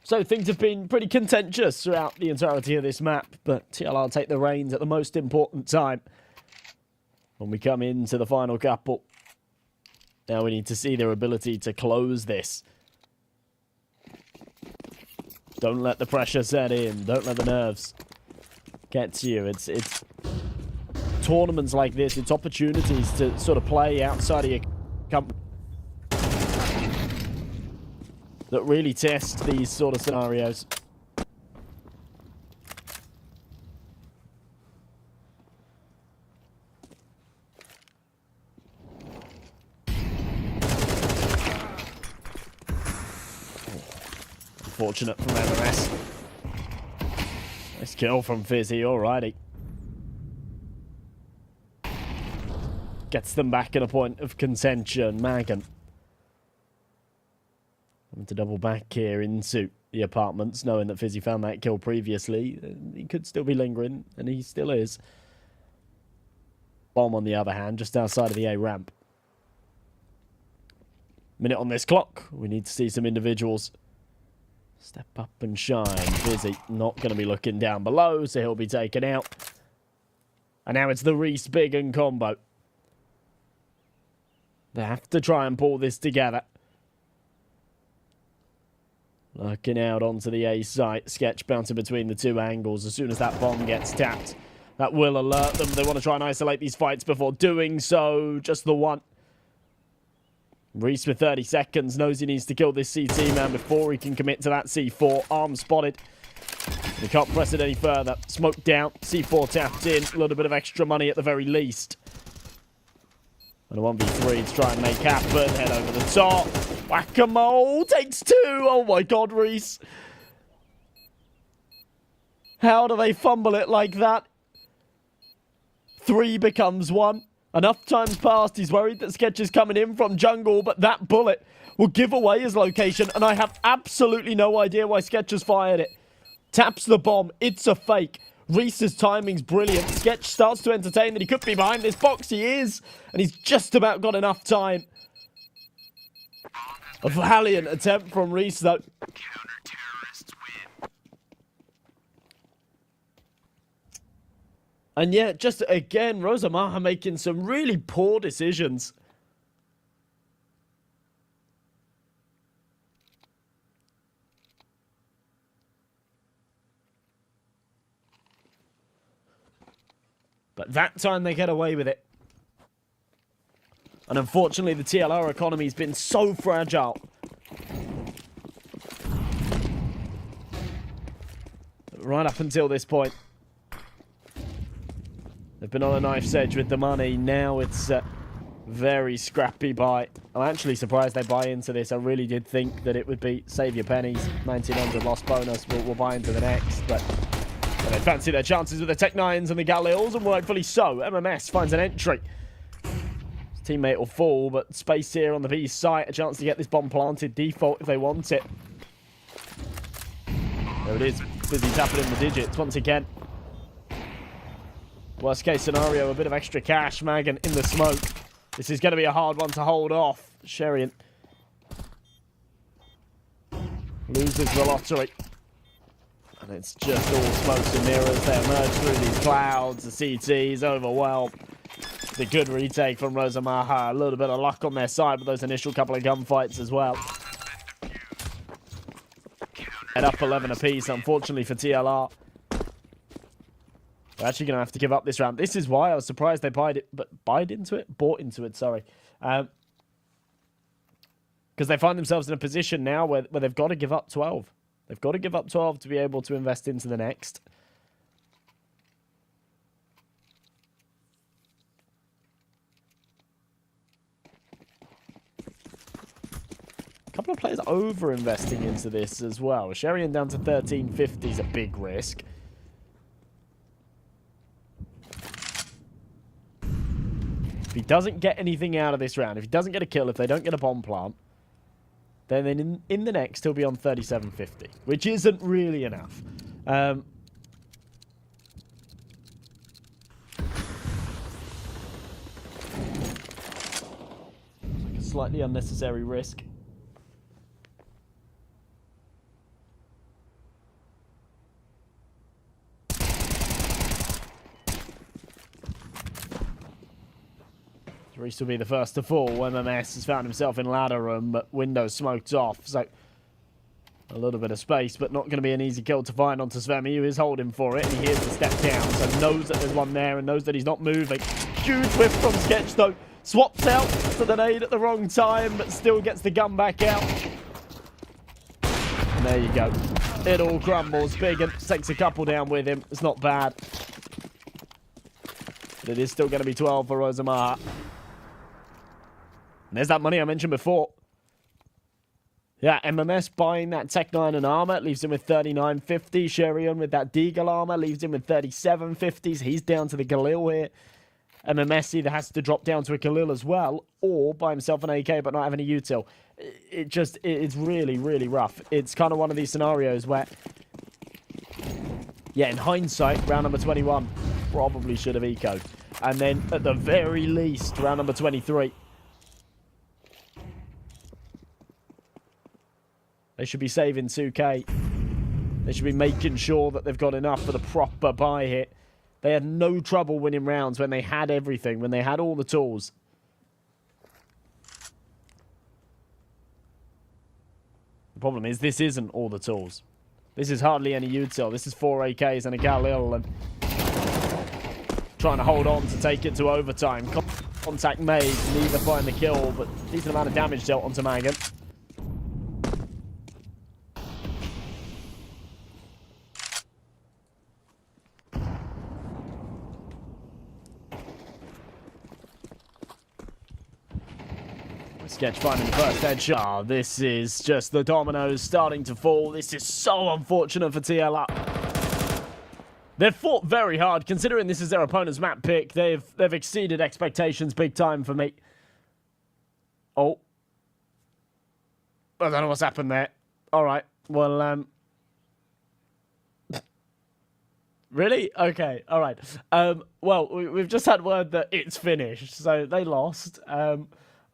So things have been pretty contentious throughout the entirety of this map, but TLR take the reins at the most important time. When we come into the final couple, Now we need to see their ability to close this. Don't let the pressure set in. Don't let the nerves get to you. It's tournaments like this. It's opportunities to sort of play outside of your company that really test these sort of scenarios. Unfortunate from MMS. Nice kill from Fizzy, alrighty. Gets them back in a point of contention. Magan having to double back here into the apartments, knowing that Fizzy found that kill previously. He could still be lingering, and he still is. Bomb, on the other hand, just outside of the A ramp. Minute on this clock. We need to see some individuals step up and shine. Fizzy not going to be looking down below, so he'll be taken out. And now it's the Reese Big and combo. They have to try and pull this together. Looking out onto the A site. Sketch bouncing between the two angles. As soon as that bomb gets tapped, that will alert them. They want to try and isolate these fights before doing so. Just the one. Reese with 30 seconds knows he needs to kill this CT man before he can commit to that C4. Arm spotted. He can't press it any further. Smoke down. C4 tapped in. A little bit of extra money at the very least. And a 1v3 to try and make happen. Head over the top. Whack-a-mole. Takes two. Oh my god, Reese. How do they fumble it like that? 3 becomes 1. Enough time's passed. He's worried that Sketch is coming in from jungle, but that bullet will give away his location, and I have absolutely no idea why Sketch has fired it. Taps the bomb. It's a fake. Reese's timing's brilliant. Sketch starts to entertain that he could be behind this box. He is, and he's just about got enough time. A valiant attempt from Reese, though. And yeah, just again, Rosomaha making some really poor decisions. But that time they get away with it. And unfortunately, the TLR economy has been so fragile. Right up until this point. They've been on a knife's edge with the money. Now it's a very scrappy buy. I'm actually surprised they buy into this. I really did think that it would be save your pennies. 1900 lost bonus. We'll buy into the next. But they fancy their chances with the Tech 9s and the Galeals, and rightfully so. MMS finds an entry. His teammate will fall, but space here on the B site. A chance to get this bomb planted. Default if they want it. There it is. Busy tapping in the digits once again. Worst case scenario, a bit of extra cash. Magan in the smoke. This is going to be a hard one to hold off. Sherian loses the lottery. And it's just all smokes and mirrors. They emerge through these clouds. The CT's overwhelmed. It's a good retake from Rosomaha. A little bit of luck on their side with those initial couple of gunfights as well. Head up 11 apiece, unfortunately for TLR. They're actually going to have to give up this round. This is why I was surprised they bought into it, sorry. Because they find themselves in a position now where they've got to give up 12. They've got to give up 12 to be able to invest into the next. A couple of players over-investing into this as well. Sherian down to 1350 is a big risk. If he doesn't get anything out of this round, if he doesn't get a kill, if they don't get a bomb plant, then in the next he'll be on 3750, which isn't really enough. Like a slightly unnecessary risk. Reese will be the first to fall. MMS has found himself in ladder room, but window smoked off. So a little bit of space, but not going to be an easy kill to find onto Svemi, who is holding for it. And he hears the step down, so knows that there's one there and knows that he's not moving. Huge whiff from Sketch, though. Swaps out to the nade at the wrong time, but still gets the gun back out. And there you go. It all crumbles. Big takes a couple down with him. It's not bad. But it is still going to be 12 for Rosomaha. And there's that money I mentioned before. Yeah, MMS buying that Tech 9 and armor leaves him with 39.50. Sherion with that Deagle armor leaves him with 37.50s. He's down to the Galil here. MMS either has to drop down to a Galil as well, or buy himself an AK but not have any util. It's really, really rough. It's kind of one of these scenarios where, yeah, in hindsight, round number 21 probably should have ecoed. And then, at the very least, round number 23. They should be saving 2k. They should be making sure that they've got enough for the proper buy hit. They had no trouble winning rounds when they had everything, when they had all the tools. The problem is, this isn't all the tools. This is hardly any util. This is 4 AKs and a Galil, and trying to hold on to take it to overtime. Contact made, neither find the kill, but decent amount of damage dealt onto Magan. Sketch finding the first headshot. Oh, this is just the dominoes starting to fall. This is so unfortunate for TLR. They've fought very hard, considering this is their opponent's map pick. They've exceeded expectations big time for me. Oh. I don't know what's happened there. All right. Well, really? Okay. All right. Well, we've just had word that it's finished, so they lost.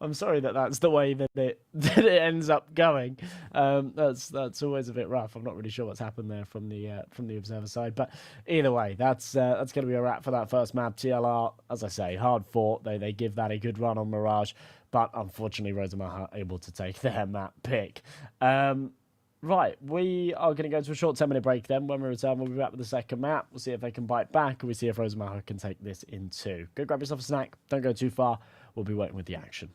I'm sorry that that's the way that it ends up going. That's always a bit rough. I'm not really sure what's happened there from the observer side, but either way, that's going to be a wrap for that first map. TLR, as I say, hard fought. They give that a good run on Mirage, but unfortunately, Rosomaha able to take their map pick. Right, we are going to go to a short 10-minute break then. When we return, we'll be back with the second map. We'll see if they can bite back, and we'll see if Rosomaha can take this in two. Go grab yourself a snack. Don't go too far. We'll be waiting with the action.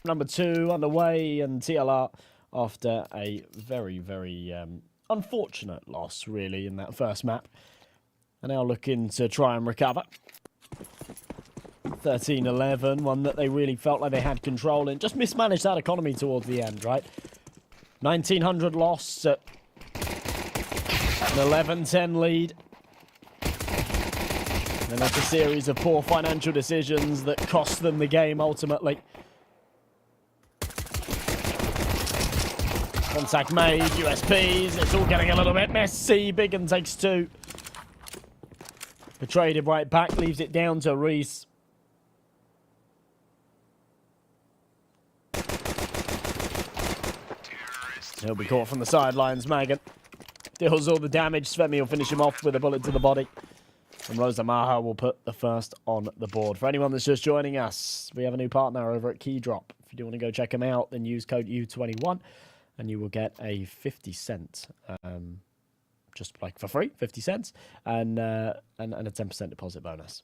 Number 2 underway, and TLR, after a very, very unfortunate loss, really, in that first map, are now looking to try and recover. 13-11, one that they really felt like they had control in. Just mismanaged that economy towards the end, right? 1900 loss at an 11-10 lead. And that's a series of poor financial decisions that cost them the game ultimately. Contact made, USPs, it's all getting a little bit messy. Biggin takes 2. Betrayed it right back, leaves it down to Reese. He'll be caught from the sidelines, Magan. Deals all the damage. Svemi will finish him off with a bullet to the body. And Rosomaha will put the first on the board. For anyone that's just joining us, we have a new partner over at Keydrop. If you do want to go check them out, then use code U21 and you will get a 50 cent, just like for free, 50 cents, and a 10% deposit bonus.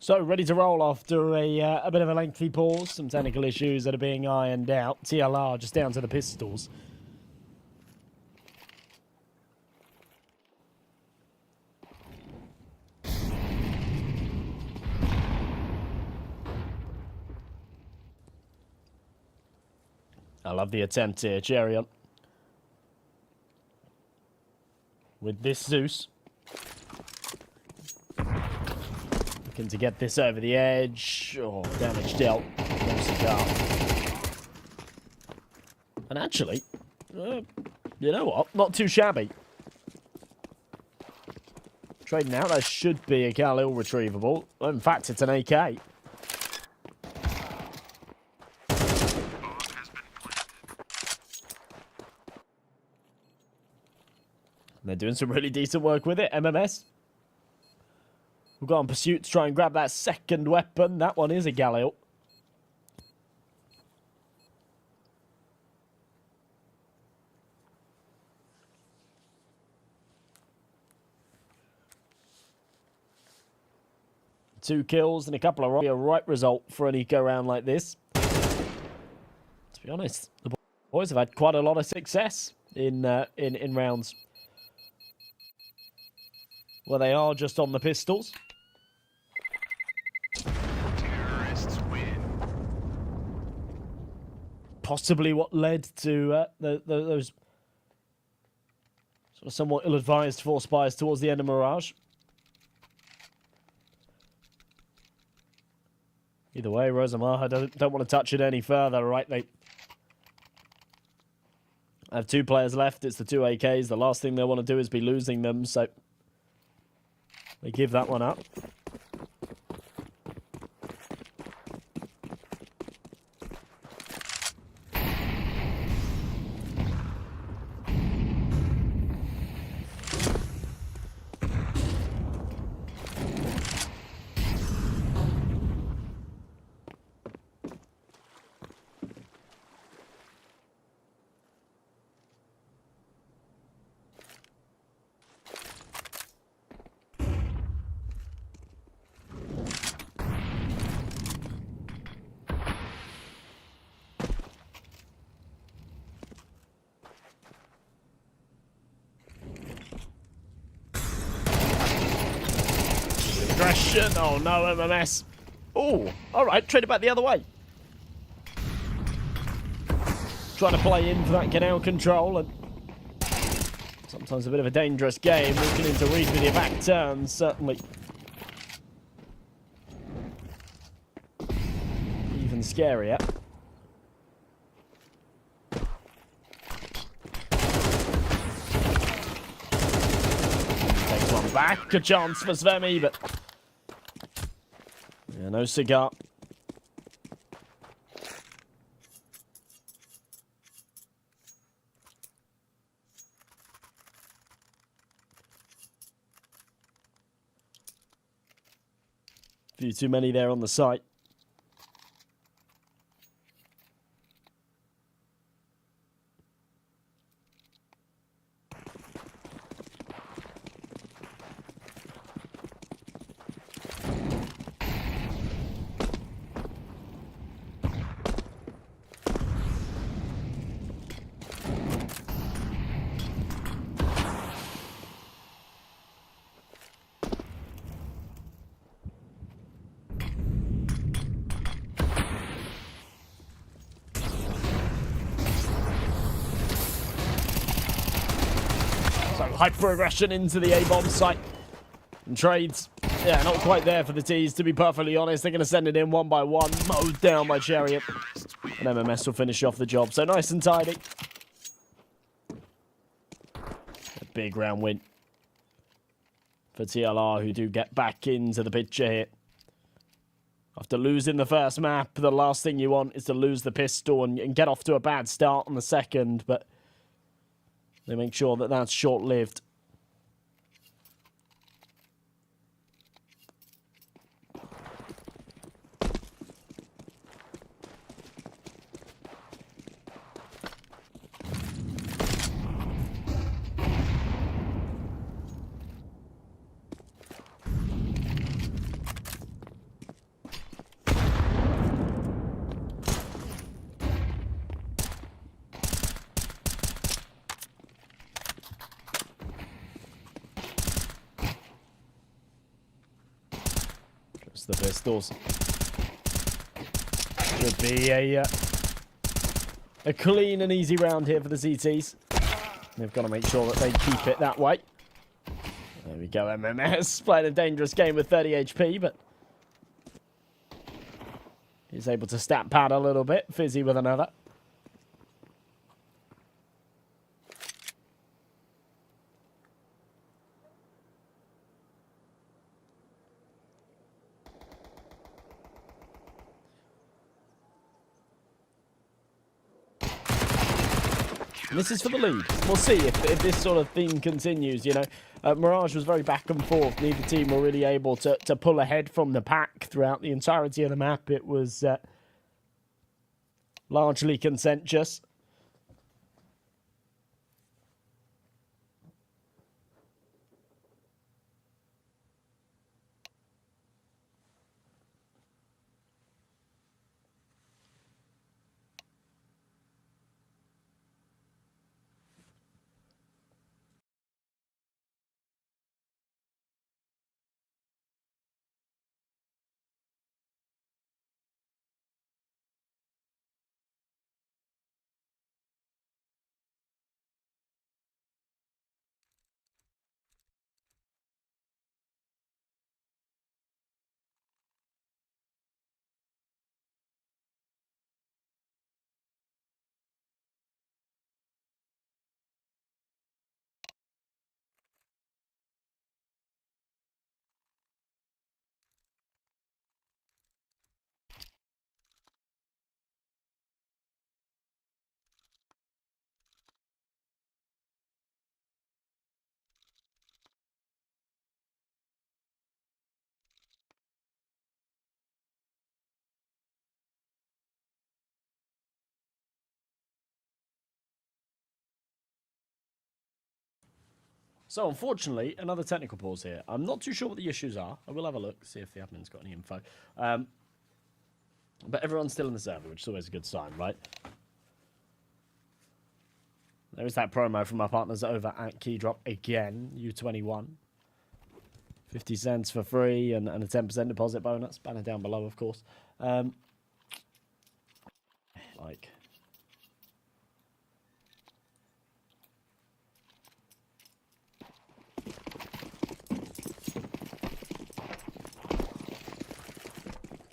So, ready to roll after a bit of a lengthy pause. Some technical issues that are being ironed out. TLR just down to the pistols. I love the attempt here, Cherion. With this Zeus. Looking to get this over the edge. Oh, damage dealt. No cigar. And actually, you know what? Not too shabby. Trading out, that should be a Khalil retrievable. In fact, it's an AK. They're doing some really decent work with it, MMS. We've got on pursuit to try and grab that second weapon. That one is a Galil. Two kills and a couple of a right result for an eco round like this. To be honest, the boys have had quite a lot of success in rounds where they are just on the pistols. possibly what led to those sort of somewhat ill-advised force fires towards the end of Mirage. Either way, Rosomaha don't want to touch it any further, right? They have 2 players left. It's the 2 AKs. The last thing they want to do is be losing them, so they give that one up. Aggression. Oh no, MMS. Oh, alright, trade it back the other way. Trying to play in for that get out control, and sometimes a bit of a dangerous game. Walking into Reese with your back turns, certainly. Even scarier. Takes one back. A chance for Svemi, but yeah, no cigar. Few too many there on the site. Hyper-aggression into the A-bomb site. And trades, yeah, not quite there for the T's, to be perfectly honest. They're going to send it in one by one, mowed down by Chariot. And MMS will finish off the job. So nice and tidy. A big round win for TLR, who do get back into the picture here. After losing the first map, the last thing you want is to lose the pistol and get off to a bad start on the second, but they make sure that that's short-lived. The pistols. Should be a clean and easy round here for the CTs. They've got to make sure that they keep it that way. There we go, MMS playing a dangerous game with 30 HP, but he's able to stat pad a little bit. Fizzy with another. And this is for the lead. We'll see if this sort of theme continues, you know. Mirage was very back and forth. Neither team were really able to pull ahead from the pack throughout the entirety of the map. It was largely contentious. So, unfortunately, another technical pause here. I'm not too sure what the issues are. I will have a look, see if the admin's got any info. But everyone's still in the server, which is always a good sign, right? There is that promo from our partners over at Keydrop again, U21. 50 cents for free and a 10% deposit bonus. Banner down below, of course.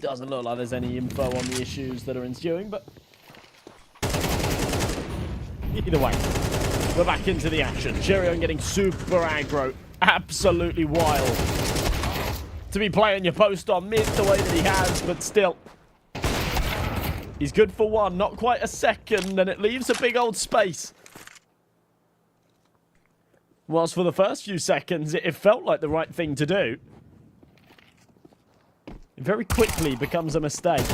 Doesn't look like there's any info on the issues that are ensuing, but either way, we're back into the action. Cherion getting super aggro, absolutely wild. To be playing your post on mid the way that he has, but still. He's good for one, not quite a second, and it leaves a big old space. Whilst for the first few seconds, it felt like the right thing to do. It very quickly becomes a mistake.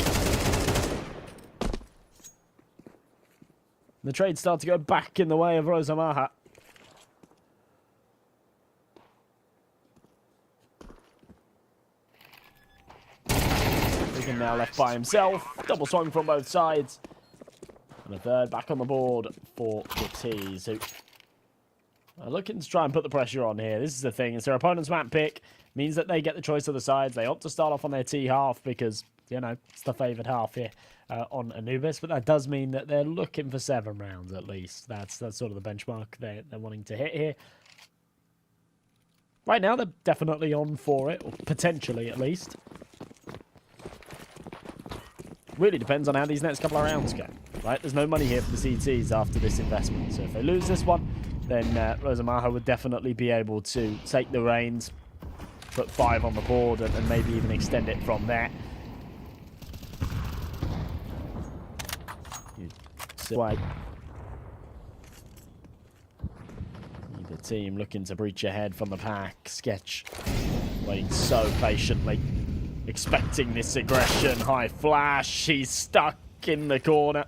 The trades start to go back in the way of Rosomaha. Wigan now left by himself. Double swung from both sides. And a third back on the board for the T's, who are looking to try and put the pressure on here. This is the thing. It's their opponent's map pick. Means that they get the choice of the sides. They opt to start off on their T half because, you know, it's the favoured half here on Anubis. But that does mean that they're looking for 7 rounds at least. That's sort of the benchmark they're wanting to hit here. Right now, they're definitely on for it, or potentially at least. Really depends on how these next couple of rounds go, right? There's no money here for the CTs after this investment. So if they lose this one, then Rosomaha would definitely be able to take the reins, put 5 on the board, and maybe even extend it from there. The team looking to breach ahead from the pack. Sketch waiting so patiently, expecting this aggression. High flash, he's stuck in the corner.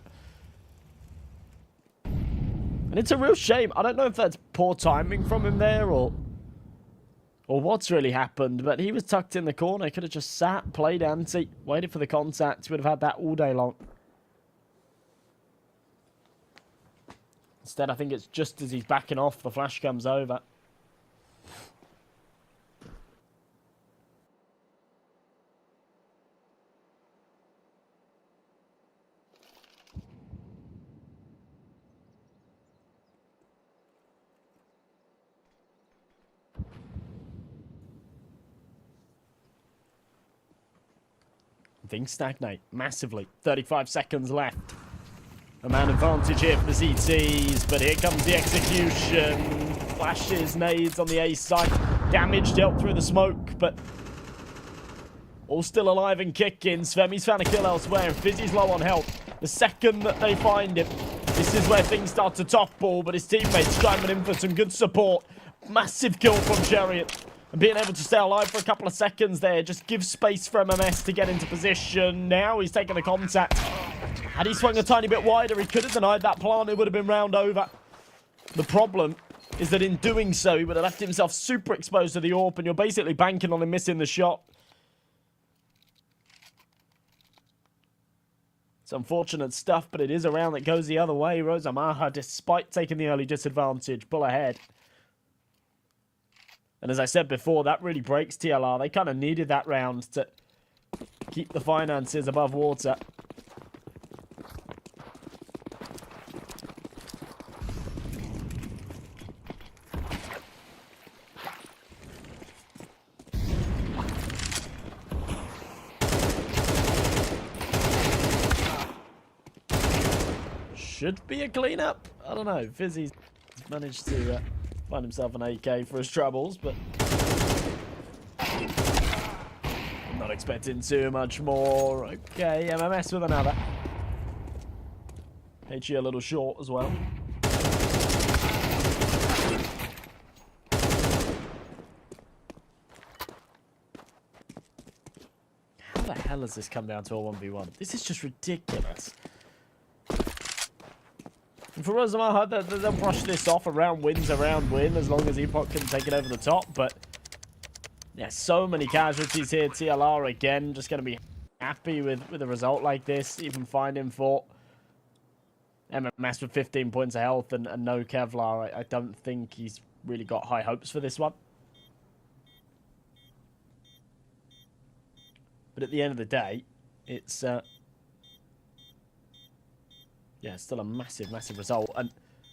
And it's a real shame. I don't know if that's poor timing from him there or what's really happened, but he was tucked in the corner. He could have just sat, played anti, waited for the contact. He would have had that all day long. Instead, I think it's just as he's backing off, the flash comes over. Things stagnate massively. 35 seconds left. A man advantage here for the CTs, but here comes the execution. Flashes, nades on the A side. Damage dealt through the smoke, but all still alive and kicking. Svemi's found a kill elsewhere, and Fizzy's low on health. The second that they find him, this is where things start to topple, but his teammates chiming in for some good support. Massive kill from Chariot. And being able to stay alive for a couple of seconds there just gives space for MMS to get into position. Now he's taking the contact. Had he swung a tiny bit wider, he could have denied that plant. It would have been round over. The problem is that in doing so, he would have left himself super exposed to the AWP, and you're basically banking on him missing the shot. It's unfortunate stuff, but it is a round that goes the other way. Rosomaha, despite taking the early disadvantage, pull ahead. And as I said before, that really breaks TLR. They kind of needed that round to keep the finances above water. Should be a cleanup. I don't know. Fizzy's managed to find himself an AK for his troubles, but I'm not expecting too much more. Okay, MMS with another. HE a little short as well. How the hell has this come down to a 1v1? This is just ridiculous. And for Rosomaha, they'll brush this off. A round win's a round win, as long as Epoch can take it over the top. But, yeah, so many casualties here. TLR, again, just going to be happy with a result like this. Even finding for MMS with 15 points of health and no Kevlar. I don't think he's really got high hopes for this one. But at the end of the day, it's yeah, still a massive, massive result. And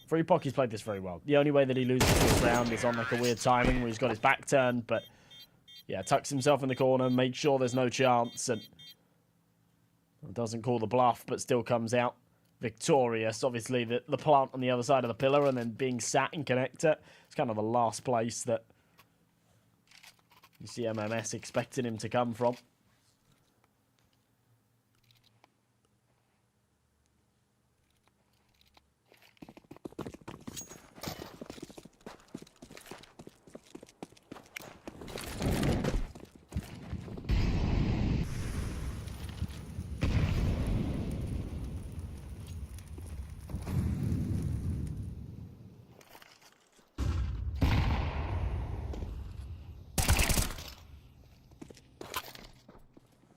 for Epoch, he's played this very well. The only way that he loses this round is on like a weird timing where he's got his back turned, but yeah, tucks himself in the corner, makes sure there's no chance, and doesn't call the bluff, but still comes out victorious. Obviously, the plant on the other side of the pillar and then being sat in connector, it's kind of the last place that you see MMS expecting him to come from.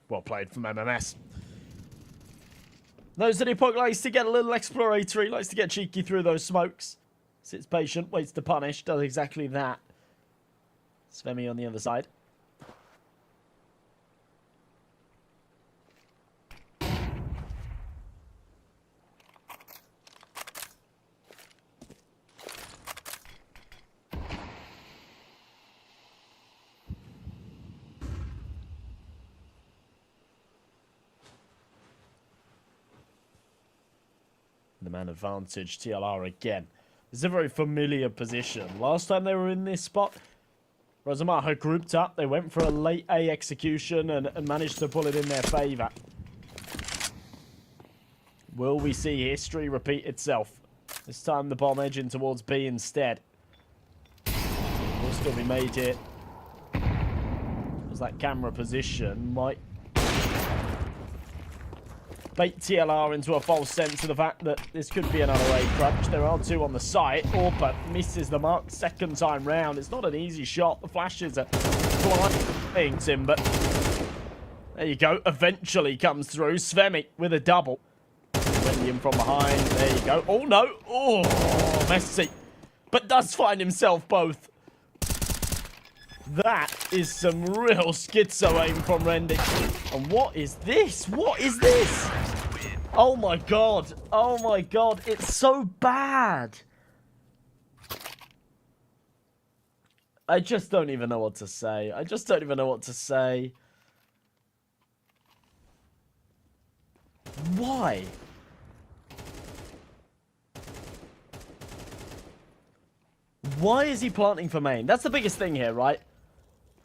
Well played from MMS. Knows that Epoch likes to get a little exploratory, likes to get cheeky through those smokes. Sits patient, waits to punish, does exactly that. Svemi on the other side. The man advantage, TLR again. This is a very familiar position. Last time they were in this spot, Rosomaha grouped up. They went for a late A execution and managed to pull it in their favour. Will we see history repeat itself? This time the bomb edging towards B instead. Will still be made here. As that camera position might bait TLR into a false sense of the fact that this could be another A crunch. There are two on the site. Orpa misses the mark second time round. It's not an easy shot. The flashes are flying him, but there you go. Eventually comes through. Svemi with a double. Wendium from behind. There you go. Oh, no. Oh, messy. But does find himself both. That is some real schizo aim from Rendy. And what is this? What is this? Oh my god. Oh my god. It's so bad. I just don't even know what to say. I just don't even know what to say. Why? Why is he planting for main? That's the biggest thing here, right?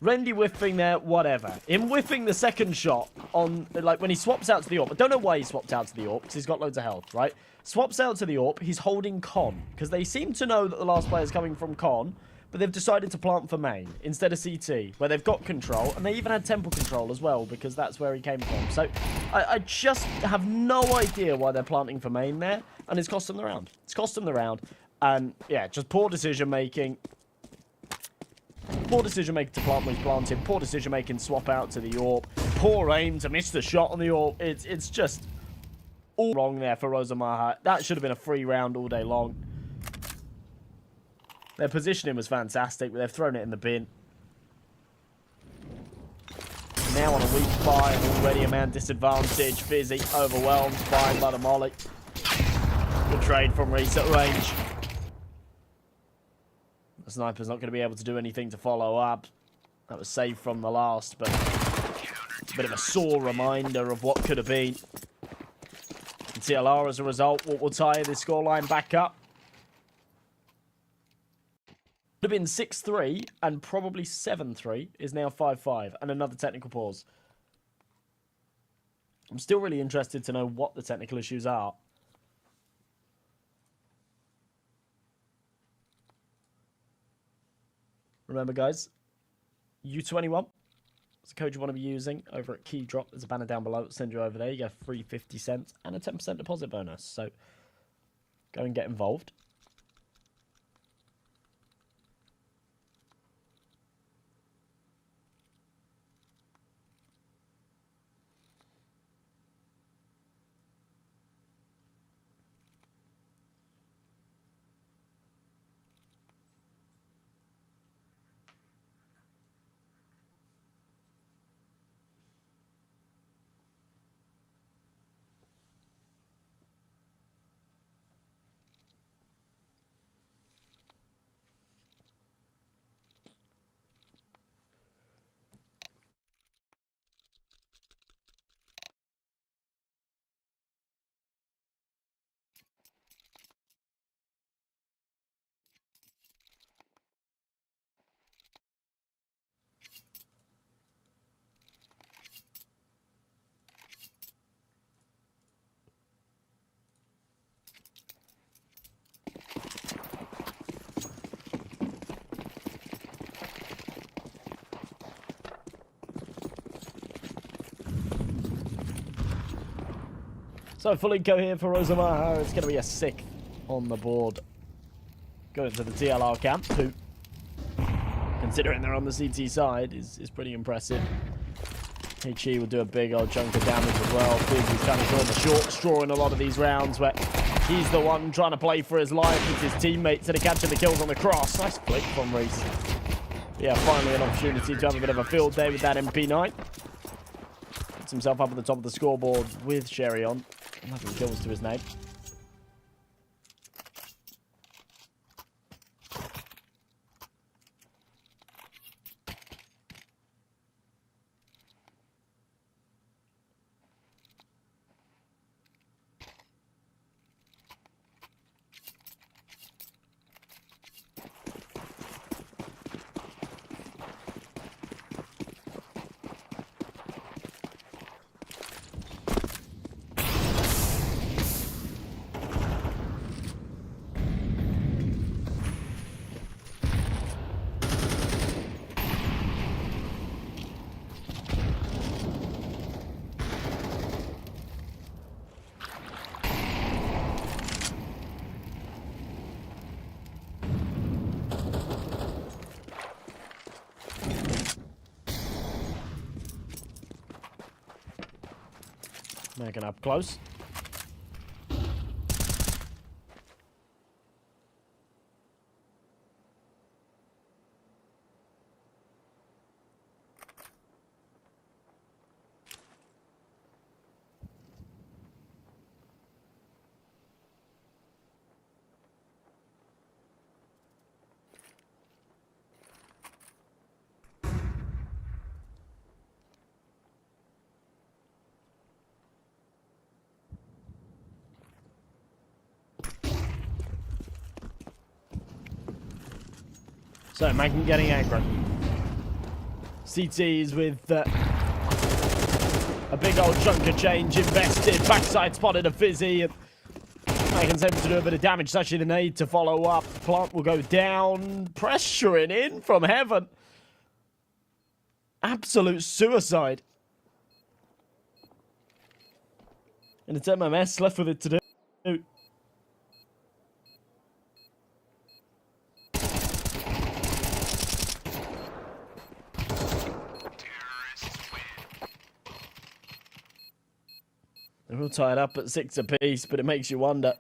Rendy whiffing there, whatever. Him whiffing the second shot on, like, when he swaps out to the AWP. I don't know why he swapped out to the AWP, because he's got loads of health, right? Swaps out to the AWP, he's holding con, because they seem to know that the last player is coming from con, but they've decided to plant for main instead of CT, where they've got control, and they even had temple control as well, because that's where he came from. So, I just have no idea why they're planting for main there, and it's cost them the round. It's cost them the round, and, yeah, just poor decision-making. Poor decision-making to plant when he's planted. Poor decision-making swap out to the AWP. Poor aim to miss the shot on the AWP. It's just all wrong there for Rosomaha. That should have been a free round all day long. Their positioning was fantastic, but they've thrown it in the bin. Now on a weak buy, already a man disadvantaged. Fizzy overwhelmed by the molly. Good trade from reset range. The sniper's not going to be able to do anything to follow up. That was saved from the last, but it's a bit of a sore reminder of what could have been. And TLR, as a result, will tie this scoreline back up. Would have been 6-3 and probably 7-3, is now 5-5, and another technical pause. I'm still really interested to know what the technical issues are. Remember, guys, U21 is the code you want to be using over at Keydrop. There's a banner down below. It'll send you over there. You get free 50 cents and a 10% deposit bonus. So go and get involved. So fully go here for Rosomaha. It's going to be a 6th on the board. Going to the TLR camp, who, considering they're on the CT side, is pretty impressive. HE will do a big old chunk of damage as well. Fizzy's kind of drawing the short straw in a lot of these rounds, where he's the one trying to play for his life with his teammates that are catching the kills on the cross. Nice flick from Reese. Yeah, finally an opportunity to have a bit of a field day with that MP9. Puts himself up at the top of the scoreboard with Sherry on. 11 kills to his name. Making up close. So, Magnum getting aggro. CT's with a big old chunk of change invested. Backside spotted a Fizzy. Magnum's able to do a bit of damage. It's actually the nade to follow up. Plant will go down. Pressuring in from heaven. Absolute suicide. And it's MMS left with it to do. They're all tied up at 6 apiece, but it makes you wonder,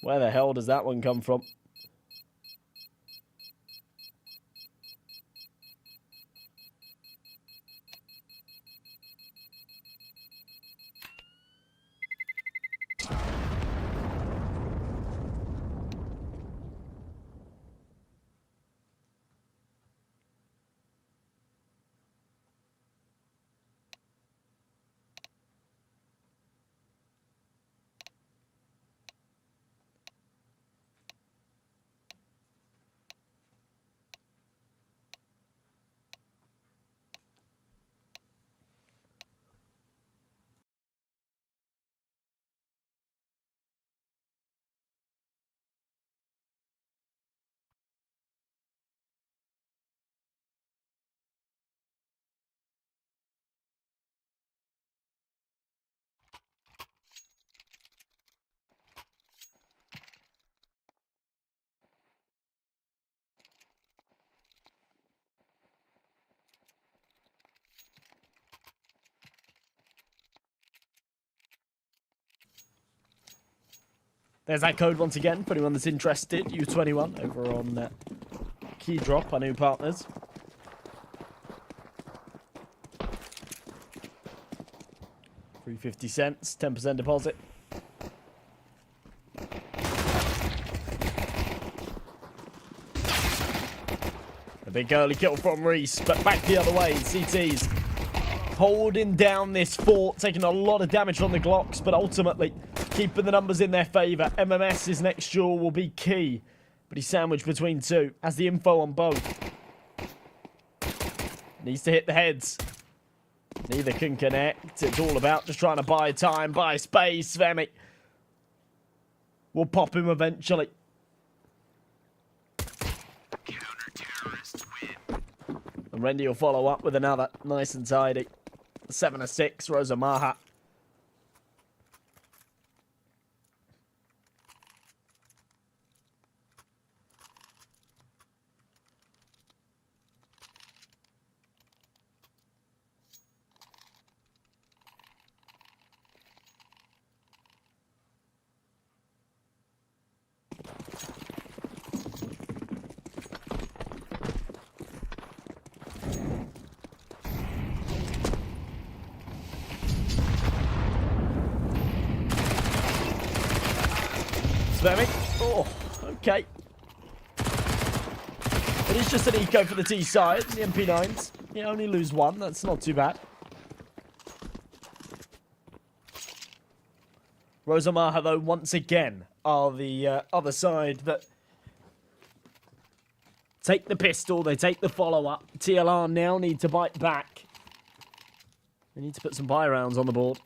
where the hell does that one come from? There's that code once again for anyone that's interested. U21 over on Key Drop, our new partners. $3.50, 10% deposit. A big early kill from Reese, but back the other way. CT's holding down this fort, taking a lot of damage from the Glocks, but ultimately keeping the numbers in their favour. MMS's next duel will be key, but he's sandwiched between two. Has the info on both. Needs to hit the heads. Neither can connect. It's all about just trying to buy time, buy space. Femi will pop him eventually. And Randy will follow up with another nice and tidy. 7-6, Rosomaha. Oh, okay. It is just an eco for the T side. The MP9s. You only lose one. That's not too bad. Rosomaha, though, once again, are the other side that take the pistol. They take the follow-up. TLR now need to bite back. They need to put some buy rounds on the board.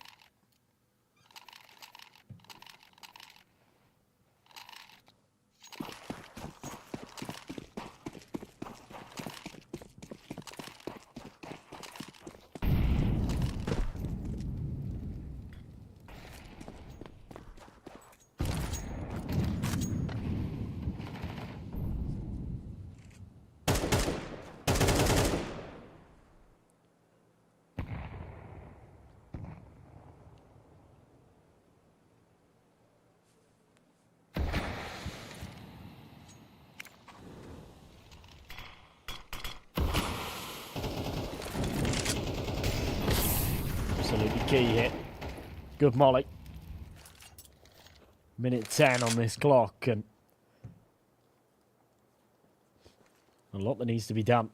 Absolutely key hit. Good molly. Minute 10 on this clock, and a lot that needs to be done.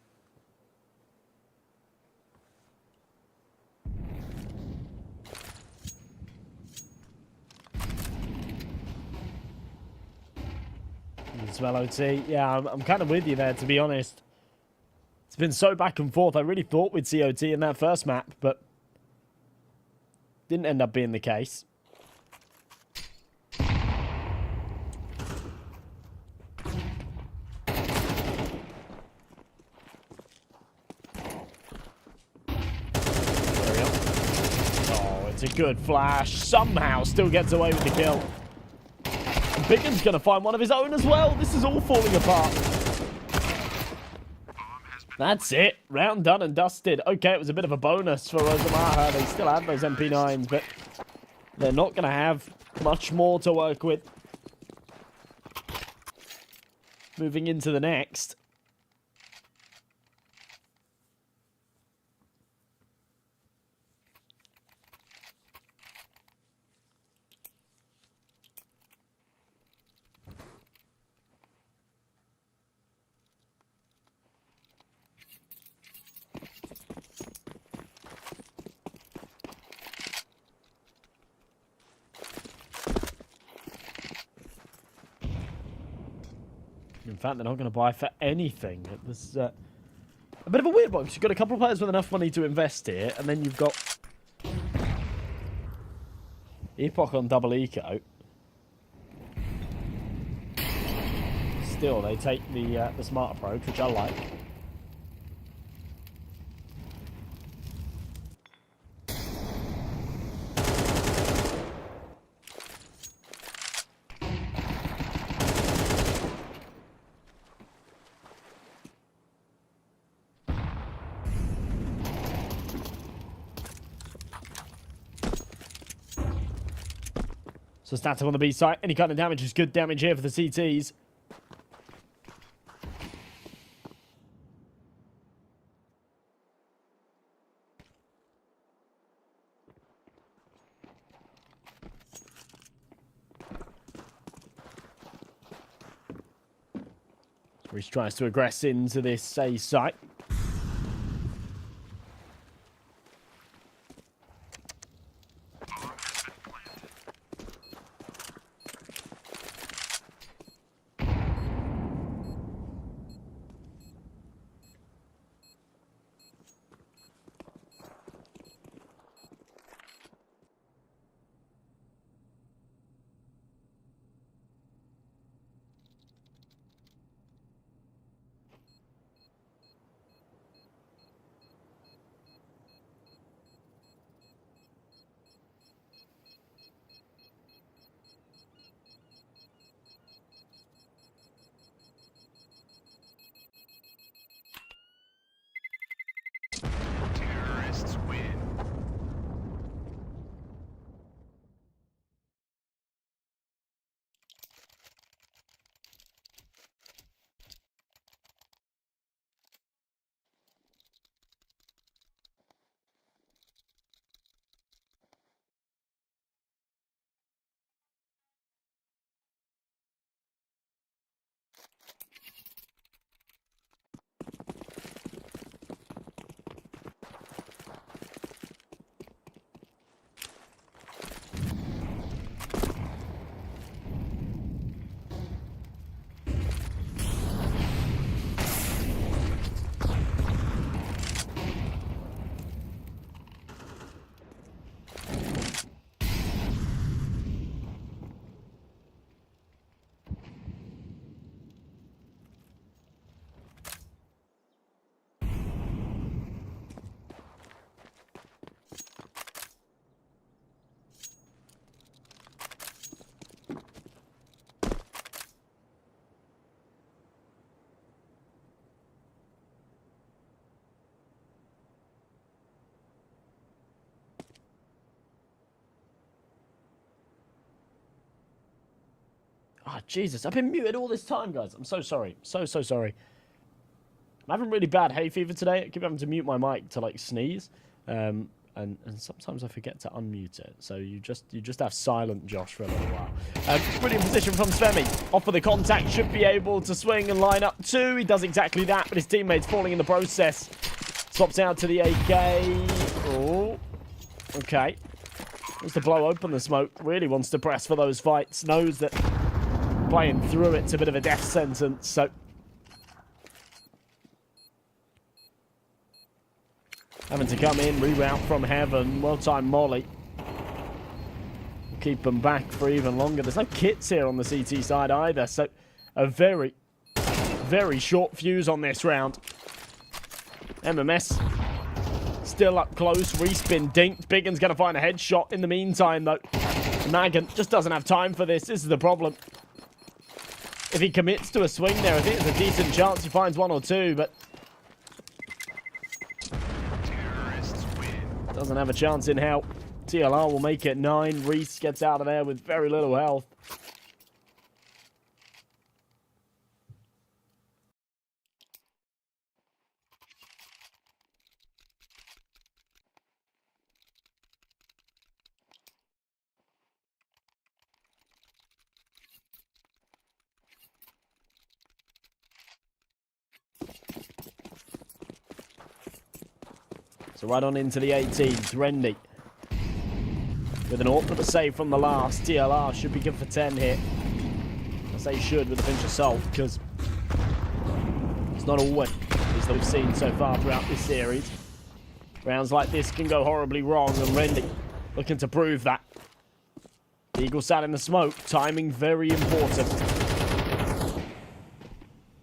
Smell OT. Yeah, I'm kind of with you there, to be honest. It's been so back and forth. I really thought we'd see OT in that first map, but didn't end up being the case. It's a good flash. Somehow still gets away with the kill. And Biggin's going to find one of his own as well. This is all falling apart. That's it. Round done and dusted. Okay, it was a bit of a bonus for Rosomaha. They still have those MP9s, but they're not going to have much more to work with. Moving into the next. In fact, they're not going to buy for anything. It was a bit of a weird one, because you've got a couple of players with enough money to invest here, and then you've got Epoch on double eco. Still, they take the smart approach, which I like. So static on the B side. Any kind of damage is good damage here for the CTs. Reese tries to aggress into this A site.
Terrorists win.
Oh, Jesus. I've been muted all this time, guys. I'm so sorry. So sorry. I'm having really bad hay fever today. I keep having to mute my mic to, like, sneeze. And sometimes I forget to unmute it. So you just have silent Josh for a little while. Brilliant position from Svemi. Off of the contact. Should be able to swing and line up two. He does exactly that, but his teammate's falling in the process. Swaps out to the AK. Oh. Okay. Wants to blow open the smoke. Really wants to press for those fights. Knows that playing through it's a bit of a death sentence, so having to come in, reroute from heaven. Well-timed molly. Keep them back for even longer. There's no kits here on the CT side either, so a very, very short fuse on this round. MMS still up close. Reese been dinked. Biggin's going to find a headshot in the meantime, though. Magan just doesn't have time for this. This is the problem. If he commits to a swing there, I think there's a decent chance he finds one or two, but doesn't have a chance in hell. TLR will make it 9. Reese gets out of there with very little health. So right on into the 18th. Rendy with an AWP, but the save from the last. TLR should be good for 10 here. I say should with a pinch of salt, because it's not always that we've seen so far throughout this series. Rounds like this can go horribly wrong, and Rendy looking to prove that. Eagle sat in the smoke. Timing very important.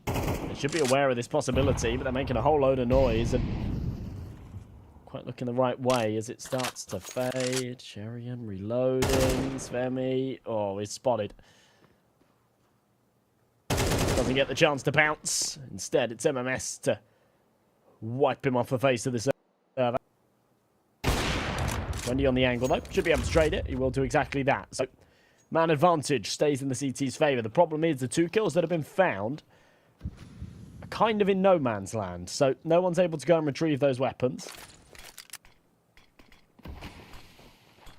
They should be aware of this possibility, but they're making a whole load of noise, and quite looking the right way as it starts to fade. Sherian reloading. Svemi. Oh, he's spotted. Doesn't get the chance to bounce. Instead, it's MMS to wipe him off the face of the server. Wendy on the angle, though. Should be able to trade it. He will do exactly that. So Man advantage stays in the CT's favour. The problem is the 2 kills that have been found are kind of in no man's land. So no one's able to go and retrieve those weapons.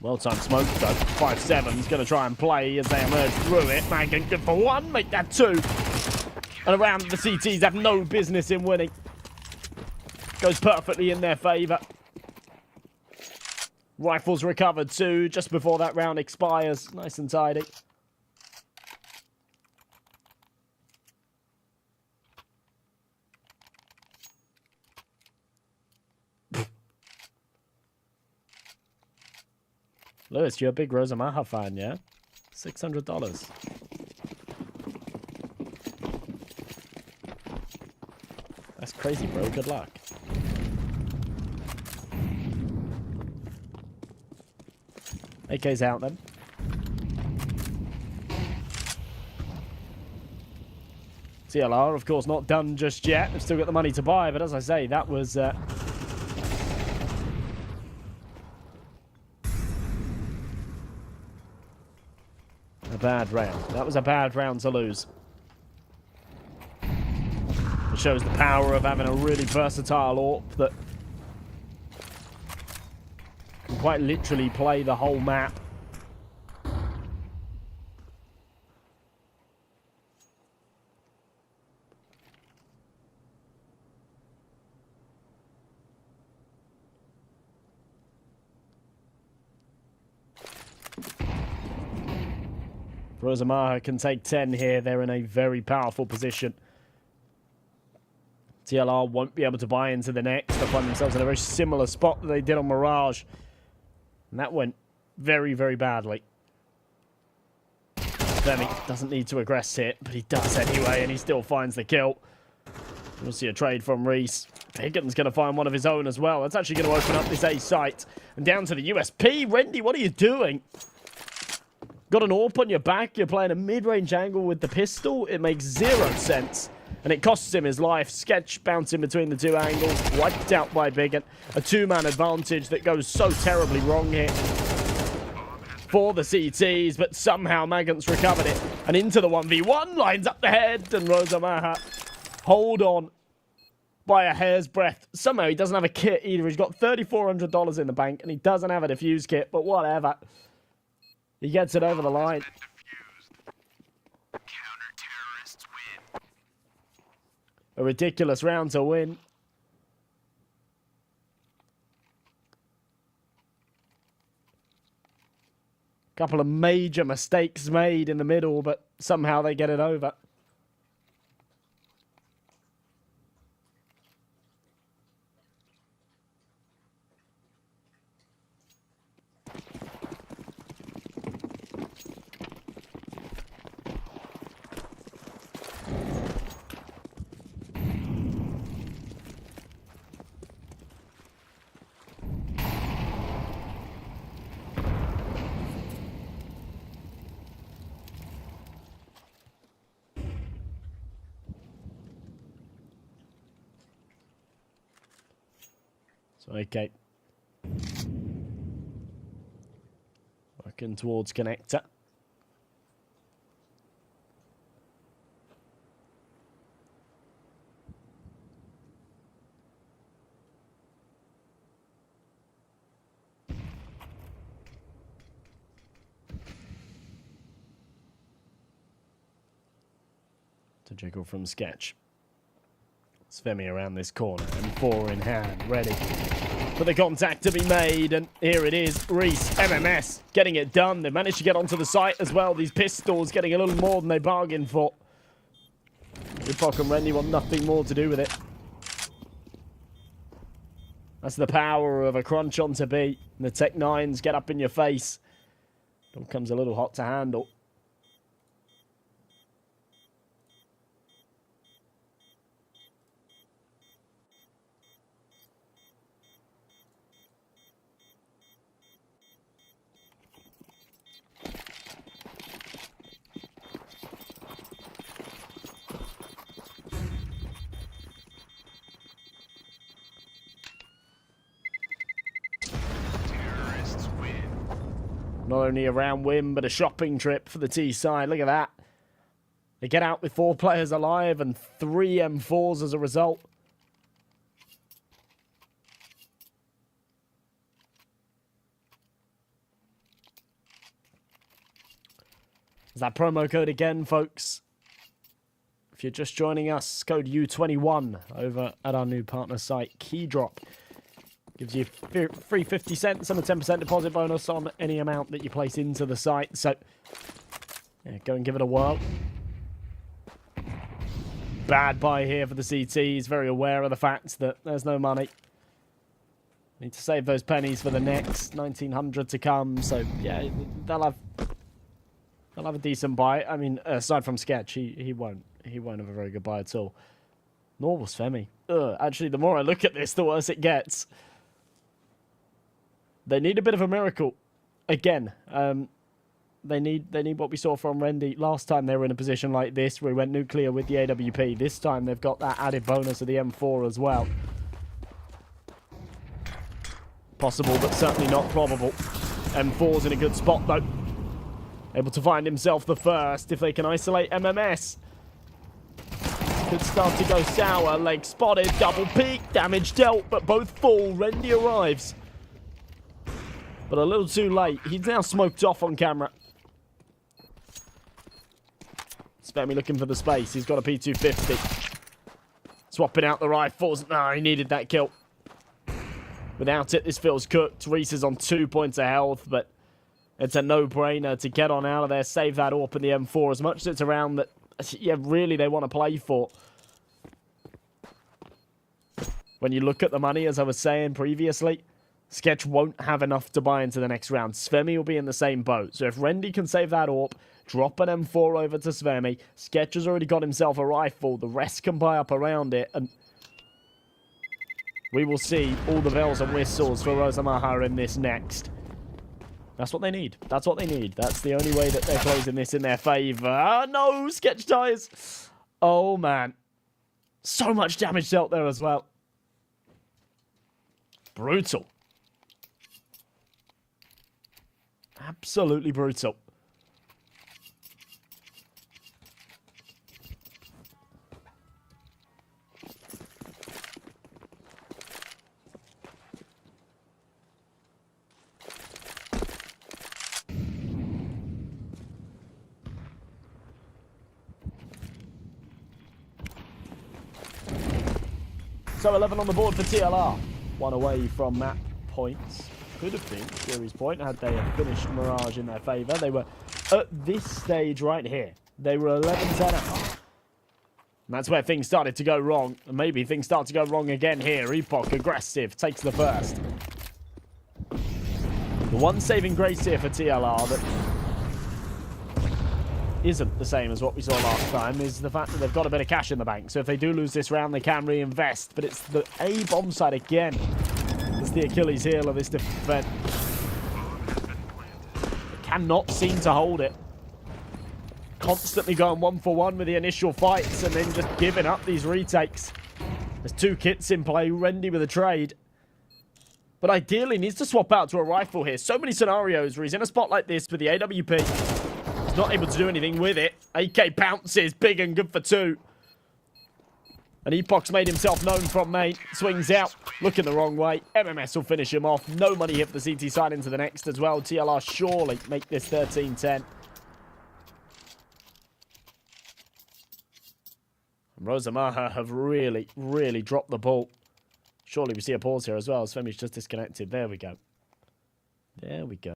Well-timed smoke, though. 5-7's going to try and play as they emerge through it. Magan good for 1, make that 2. And around the CTs have no business in winning. Goes perfectly in their favour. Rifles recovered too, just before that round expires. Nice and tidy. Lewis, you're a big Rosomaha fan, yeah? $600. That's crazy, bro. Good luck. AK's out then. CLR, of course, not done just yet. They've still got the money to buy, but as I say, that was... a bad round. That was a bad round to lose. It shows the power of having a really versatile AWP that can quite literally play the whole map. Rosomaha can take 10 here. They're in a very powerful position. TLR won't be able to buy into the next. They'll find themselves in a very similar spot that they did on Mirage. And that went very, very badly. Femi doesn't need to aggress here, but he does anyway, and he still finds the kill. We'll see a trade from Reese. Higgin's going to find one of his own as well. That's actually going to open up this A site. And down to the USP. Rendy, what are you doing? Got an AWP on your back, you're playing a mid-range angle with the pistol. It makes 0 sense. And it costs him his life. Sketch bouncing between the 2 angles. Wiped out by Biggin. A 2-man advantage that goes so terribly wrong here for the CTs. But somehow Magant's recovered it. And into the 1v1. Lines up the head. And Rosomaha hold on by a hair's breadth. Somehow he doesn't have a kit either. He's got $3,400 in the bank. And he doesn't have a defuse kit. But whatever. He gets it over the line. A ridiculous round to win. Couple of major mistakes made in the middle, but somehow they get it over. Okay. Working towards connector. To jiggle from Sketch. Svemi around this corner and 4 in hand, ready for the contact to be made. And here it is, Reese, MMS, getting it done. They managed to get onto the site as well. These pistols getting a little more than they bargained for. Ipok and Rendy want nothing more to do with it. That's the power of a crunch on to B. And the Tech 9s get up in your face. It comes a little hot to handle. Not only a round win, but a shopping trip for the T side. Look at that. They get out with 4 players alive and 3 M4s as a result. Is that promo code again, folks? If you're just joining us, code U21 over at our new partner site, Keydrop. Gives you free 50 cents and a 10% deposit bonus on any amount that you place into the site. So, yeah, go and give it a whirl. Bad buy here for the CTs. Very aware of the fact that there's no money. Need to save those pennies for the next 1900 to come. So, yeah, they'll have a decent buy. I mean, aside from Sketch, he won't have a very good buy at all. Nor was Femi. Actually, the more I look at this, the worse it gets. They need a bit of a miracle. Again, they need what we saw from Rendy. Last time they were in a position like this, where we went nuclear with the AWP. This time they've got that added bonus of the M4 as well. Possible, but certainly not probable. M4's in a good spot, though. Able to find himself the first. If they can isolate MMS. Could start to go sour. Leg spotted. Double peak. Damage dealt, but both fall. Rendy arrives. But a little too late. He's now smoked off on camera. Spammy looking for the space. He's got a P250. Swapping out the rifles. No, he needed that kill. Without it, this feels cooked. Reese is on 2 points of health, but it's a no-brainer to get on out of there, save that AWP and the M4. As much as it's around that, yeah, really they want to play for. When you look at the money, as I was saying previously, Sketch won't have enough to buy into the next round. Svemi will be in the same boat. So if Rendy can save that AWP, drop an M4 over to Svemi, Sketch has already got himself a rifle. The rest can buy up around it, and we will see all the bells and whistles for Rosomaha in this next. That's what they need. That's what they need. That's the only way that they're closing this in their favour. Ah, no! Sketch dies! Oh, man. So much damage dealt there as well. Brutal. Absolutely brutal. So 11 on the board for TLR. 1 away from map points. Could have been series point had they finished Mirage in their favour. They were at this stage right here. They were 11-10 up. And that's where things started to go wrong. And maybe things start to go wrong again here. Epoch, aggressive, takes the first. The one saving grace here for TLR that isn't the same as what we saw last time is the fact that they've got a bit of cash in the bank. So if they do lose this round, they can reinvest. But it's the A bomb side again. It's the Achilles heel of this defense. They cannot seem to hold it. Constantly going 1-for-1 with the initial fights and then just giving up these retakes. There's 2 kits in play. Rendy with a trade. But ideally needs to swap out to a rifle here. So many scenarios where he's in a spot like this with the AWP. He's not able to do anything with it. AK bounces, big and good for 2. And Epoch's made himself known from main. Swings out, looking the wrong way. MMS will finish him off. No money hit for the CT side into the next as well. TLR surely make this 13-10. Rosomaha have really, really dropped the ball. Surely we see a pause here as well. Svemi's just disconnected. There we go. There we go.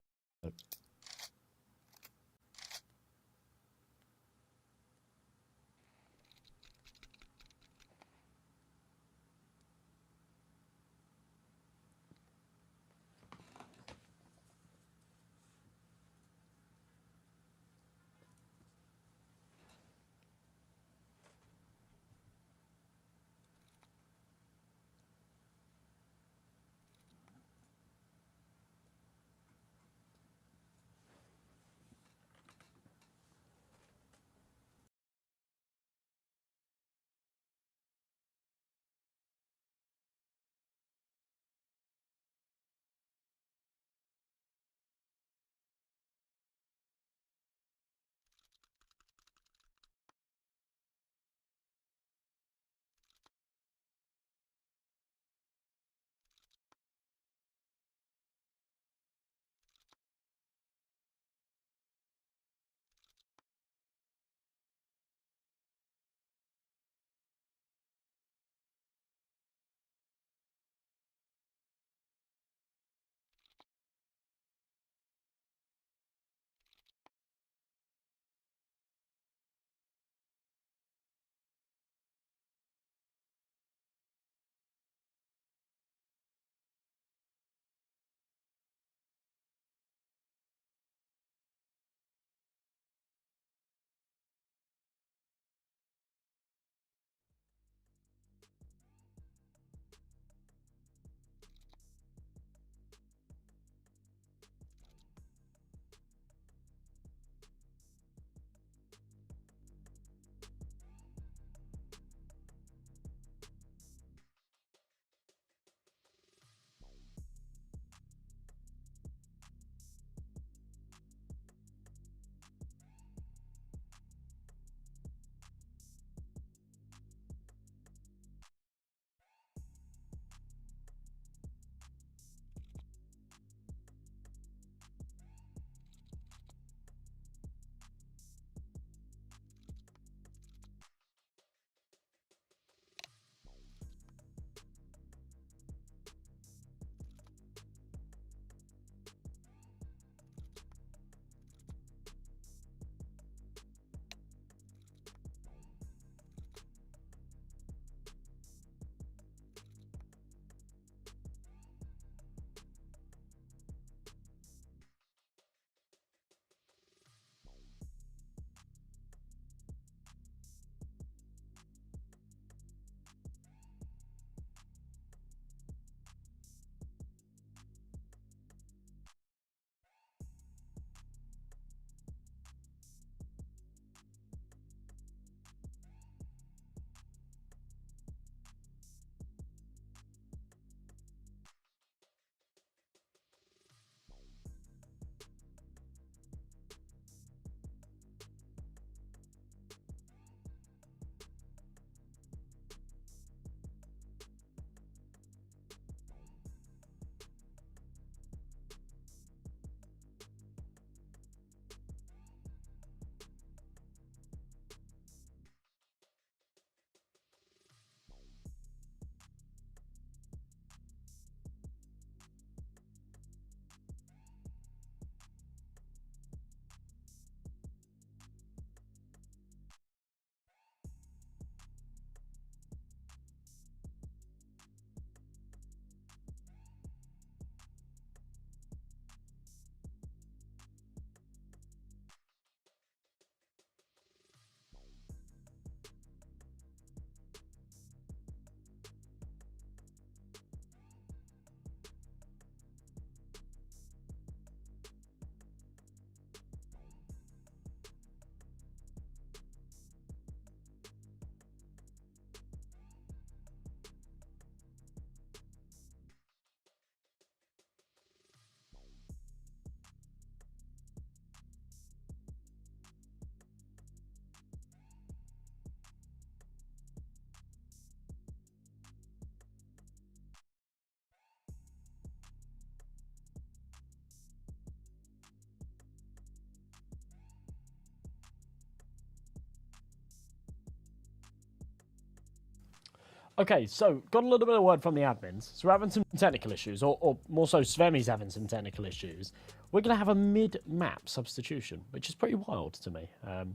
Okay, so got a little bit of word from the admins. So we're having some technical issues, or more so Svemi's having some technical issues. We're going to have a mid-map substitution, which is pretty wild to me. I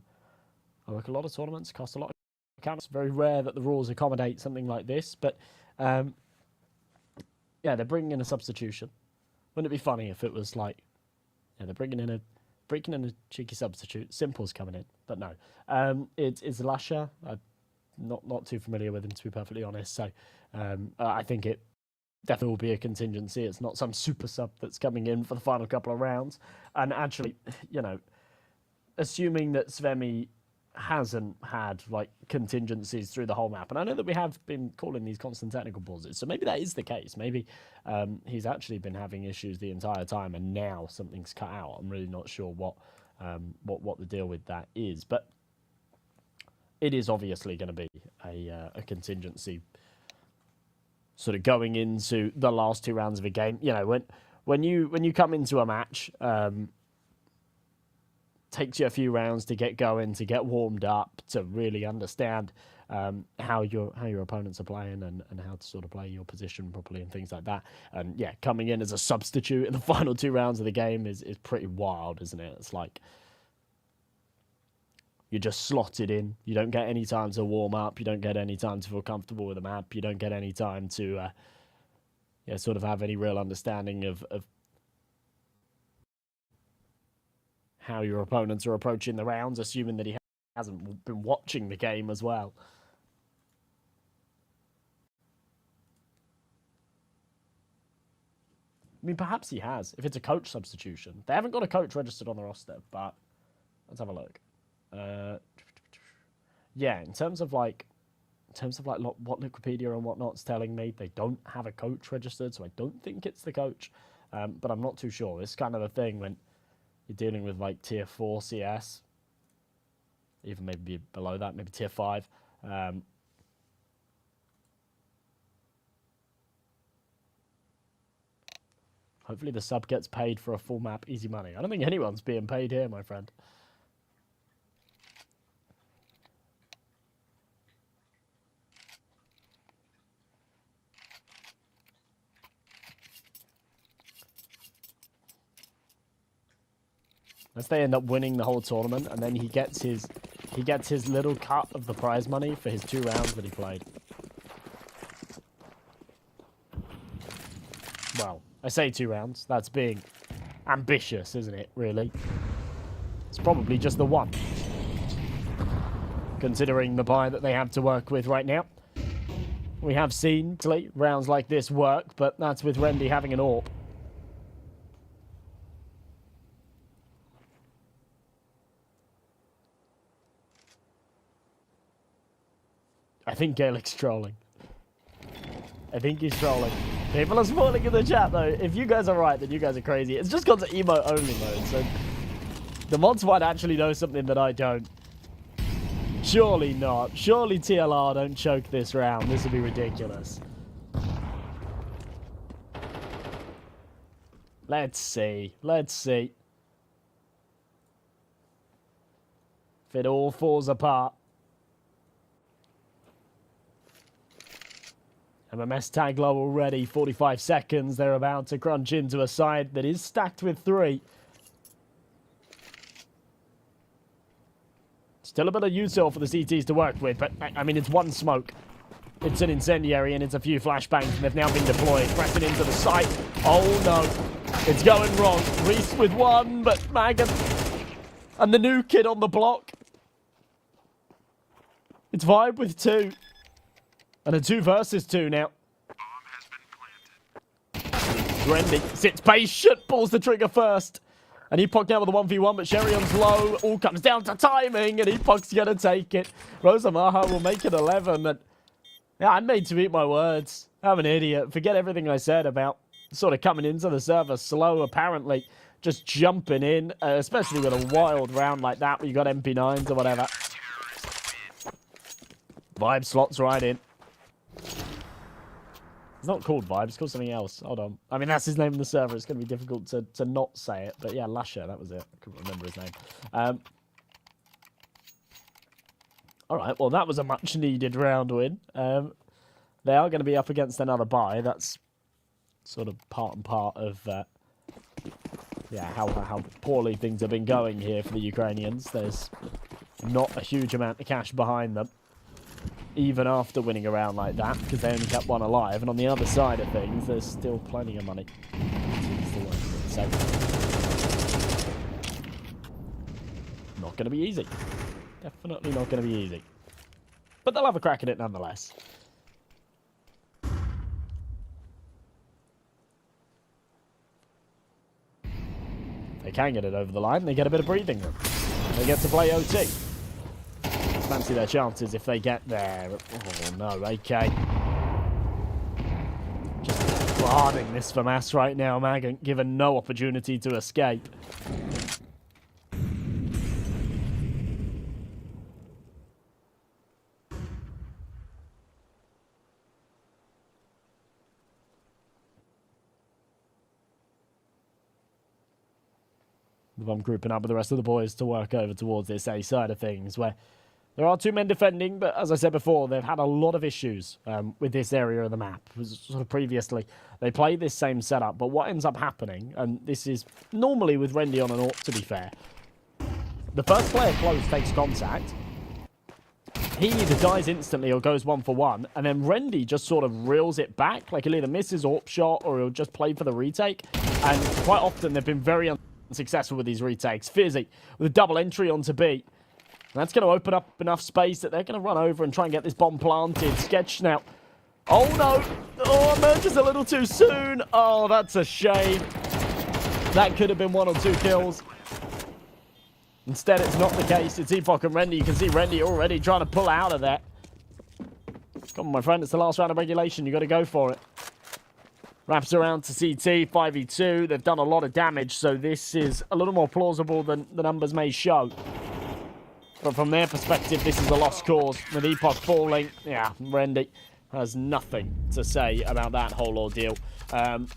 work a lot of tournaments, cost a lot of accounts. It's very rare that the rules accommodate something like this, but yeah, they're bringing in a substitution. Wouldn't it be funny if it was like, yeah, they're bringing in a cheeky substitute. Simple's coming in, but no. It's Lasha. Not too familiar with him, to be perfectly honest. So I think it definitely will be a contingency. It's not some super sub that's coming in for the final couple of rounds. And actually, you know, assuming that Svemi hasn't had like contingencies through the whole map, and I know that we have been calling these constant technical pauses, so maybe that is the case. Maybe he's actually been having issues the entire time, and now something's cut out. I'm really not sure what the deal with that is, but it is obviously going to be a contingency sort of going into the last 2 rounds of a game. You know, when you come into a match, takes you a few rounds to get going, to get warmed up, to really understand how your opponents are playing and how to sort of play your position properly and things like that. And yeah, coming in as a substitute in the final 2 rounds of the game is pretty wild, isn't it? It's like you're just slotted in. You don't get any time to warm up. You don't get any time to feel comfortable with the map. You don't get any time to sort of have any real understanding of how your opponents are approaching the rounds, assuming that he hasn't been watching the game as well. I mean, perhaps he has, if it's a coach substitution. They haven't got a coach registered on the roster, but let's have a look. Yeah, in terms of like what Wikipedia and whatnot's telling me, they don't have a coach registered, so I don't think it's the coach. But I'm not too sure. It's kind of a thing when you're dealing with like tier 4 CS, even maybe below that, maybe tier 5. Hopefully the sub gets paid for a full map, easy money. I don't think anyone's being paid here, my friend. Unless they end up winning the whole tournament, and then he gets his little cut of the prize money for his 2 rounds that he played. Well, I say 2 rounds. That's being ambitious, isn't it, really? It's probably just the 1. Considering the pie that they have to work with right now. We have seen rounds like this work, but that's with Rendy having an AWP. I think Gaelic's trolling. I think he's trolling. People are spoiling in the chat, though. If you guys are right, then you guys are crazy. It's just gone to emote-only mode, so the mods might actually know something that I don't. Surely not. Surely TLR don't choke this round. This would be ridiculous. Let's see. Let's see. If it all falls apart. MMS tag low already, 45 seconds. They're about to crunch into a side that is stacked with 3. Still a bit of util for the CTs to work with, but I mean, it's 1 smoke. It's an incendiary and it's a few flashbangs, and they've now been deployed. Pressing into the site. Oh no, it's going wrong. Reese with 1, but Magan and the new kid on the block. It's Vibe with 2. And a 2 versus 2 now. Grendy sits patient, pulls the trigger first. And Epoch now with a 1v1, but Sherion's low. All comes down to timing, and Epoch's going to take it. Rosomaha will make it 11. And yeah, I'm made to eat my words. I'm an idiot. Forget everything I said about sort of coming into the server slow, apparently. Just jumping in, especially with a wild round like that where you got MP9s or whatever. Vibe slots right in. It's not called Vibe, it's called something else. Hold on. I mean, that's his name in the server. It's going to be difficult to not say it. But yeah, Lasher, that was it. I couldn't remember his name. Alright, well, that was a much-needed round win. They are going to be up against another bye. That's sort of part and part of how poorly things have been going here for the Ukrainians. There's not a huge amount of cash behind them, even after winning a round like that, because they only kept one alive. And on the other side of things, there's still plenty of money. So, not going to be easy. Definitely not going to be easy. But they'll have a crack at it nonetheless. They can get it over the line. They get a bit of breathing room. They get to play OT. Fancy their chances if they get there. Oh no, AK. Just guarding this for Mass right now. Magant given no opportunity to escape. I'm grouping up with the rest of the boys to work over towards this A side of things, where there are two men defending, but as I said before, they've had a lot of issues with this area of the map. Sort of previously, they play this same setup, but what ends up happening, and this is normally with Rendy on an AWP, to be fair, the first player close takes contact. He either dies instantly or goes 1-for-1, and then Rendy just sort of reels it back, like he'll either miss his AWP shot or he'll just play for the retake, and quite often they've been very successful with these retakes. Fizzy with a double entry onto B. And that's going to open up enough space that they're going to run over and try and get this bomb planted. Sketch now. Oh no! Oh, emerges a little too soon. Oh, that's a shame. That could have been 1 or 2 kills. Instead, it's not the case. It's Epoch and Rendy. You can see Rendy already trying to pull out of there. Come on, my friend. It's the last round of regulation. You got to go for it. Wraps around to CT, 5v2. They've done a lot of damage, so this is a little more plausible than the numbers may show. But from their perspective, this is a lost cause. With Epoch falling, yeah, Rendy has nothing to say about that whole ordeal.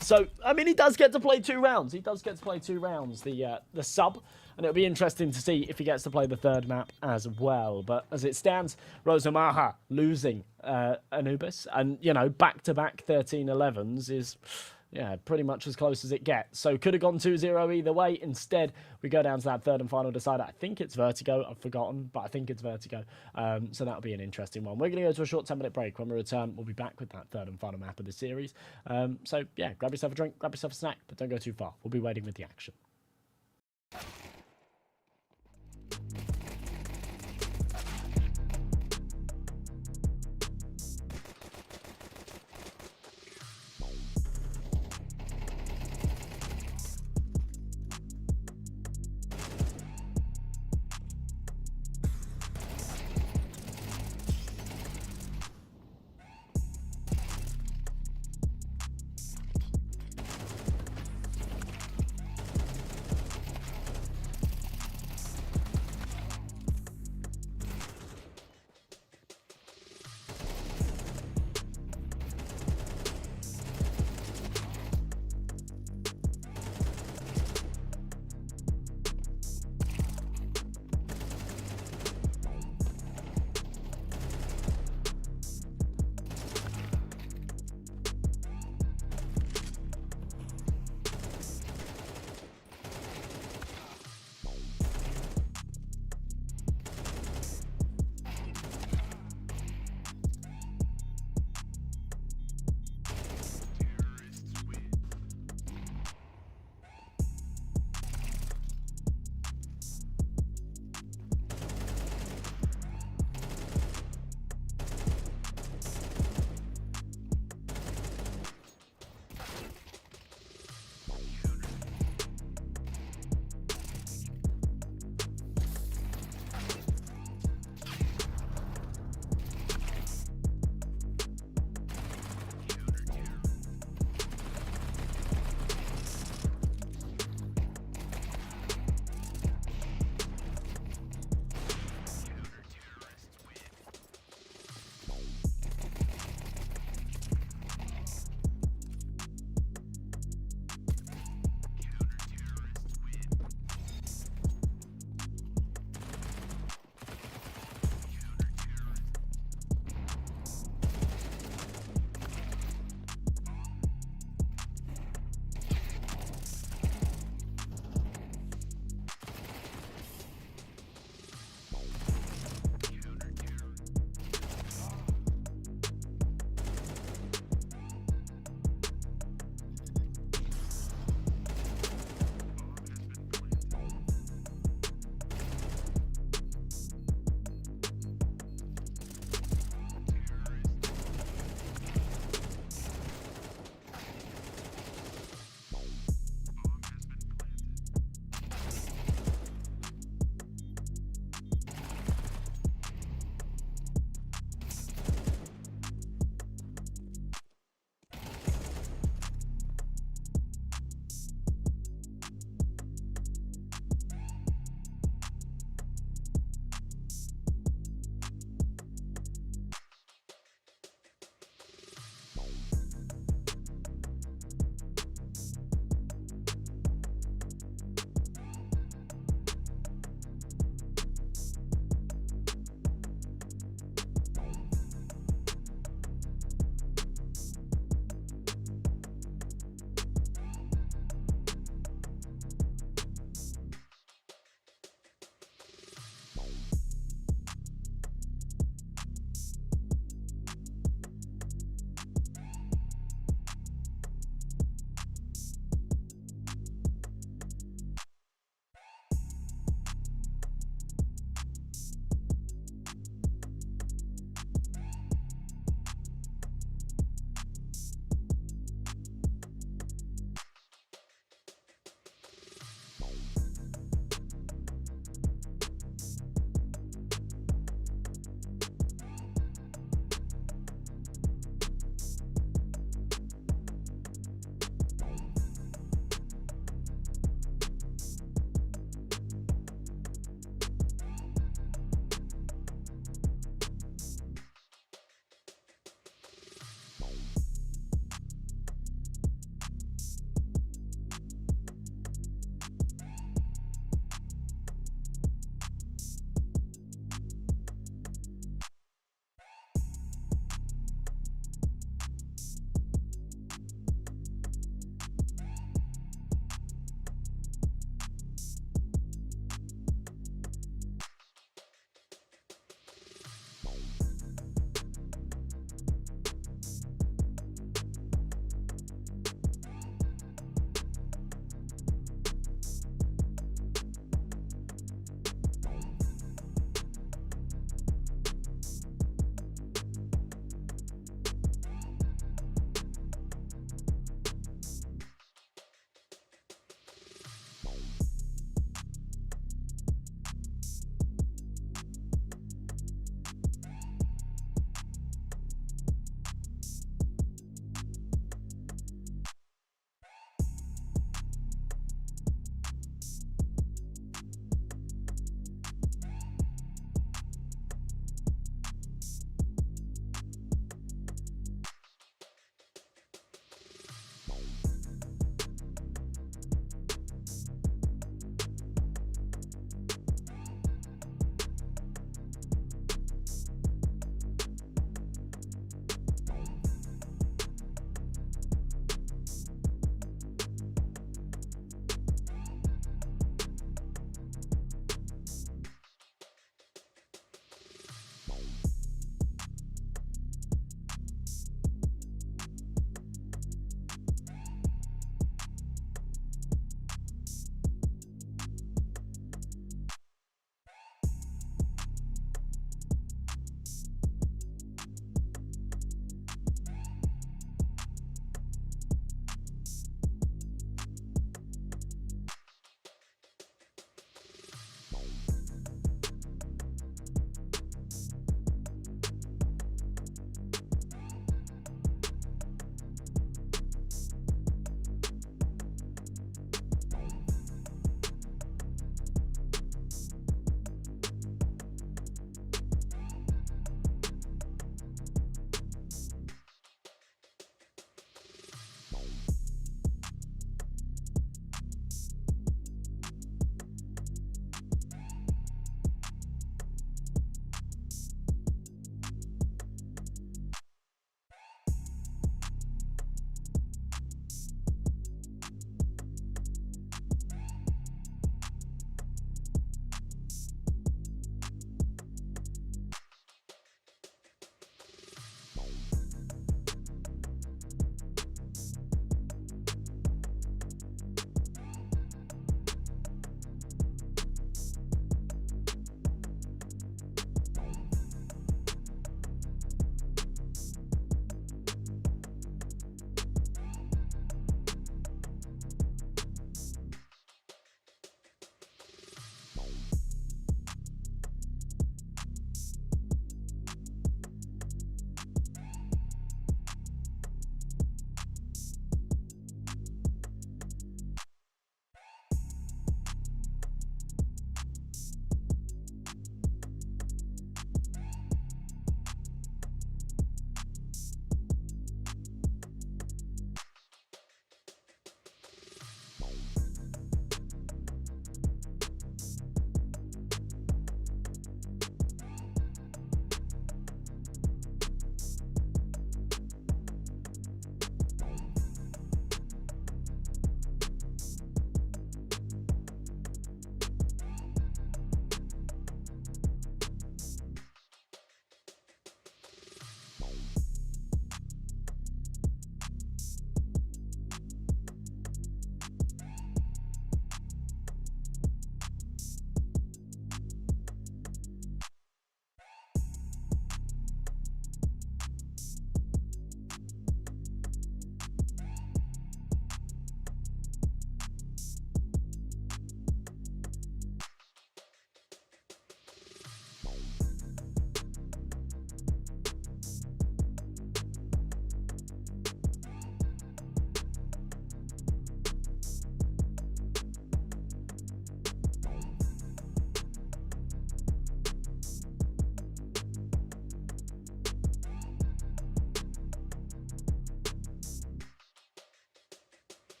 So, I mean, he does get to play 2 rounds. He does get to play 2 rounds, the sub. And it'll be interesting to see if he gets to play the 3rd map as well. But as it stands, Rosomaha losing Anubis. And, you know, back-to-back 13-11s is, yeah, pretty much as close as it gets. So could have gone 2-0 either way. Instead, we go down to that 3rd and final decider. I think it's Vertigo. I've forgotten, but I think it's Vertigo. So that'll be an interesting one. We're going to go to a short 10-minute break. When we return, we'll be back with that 3rd and final map of the series. So, yeah, grab yourself a drink, grab yourself a snack, but don't go too far. We'll be waiting with the action.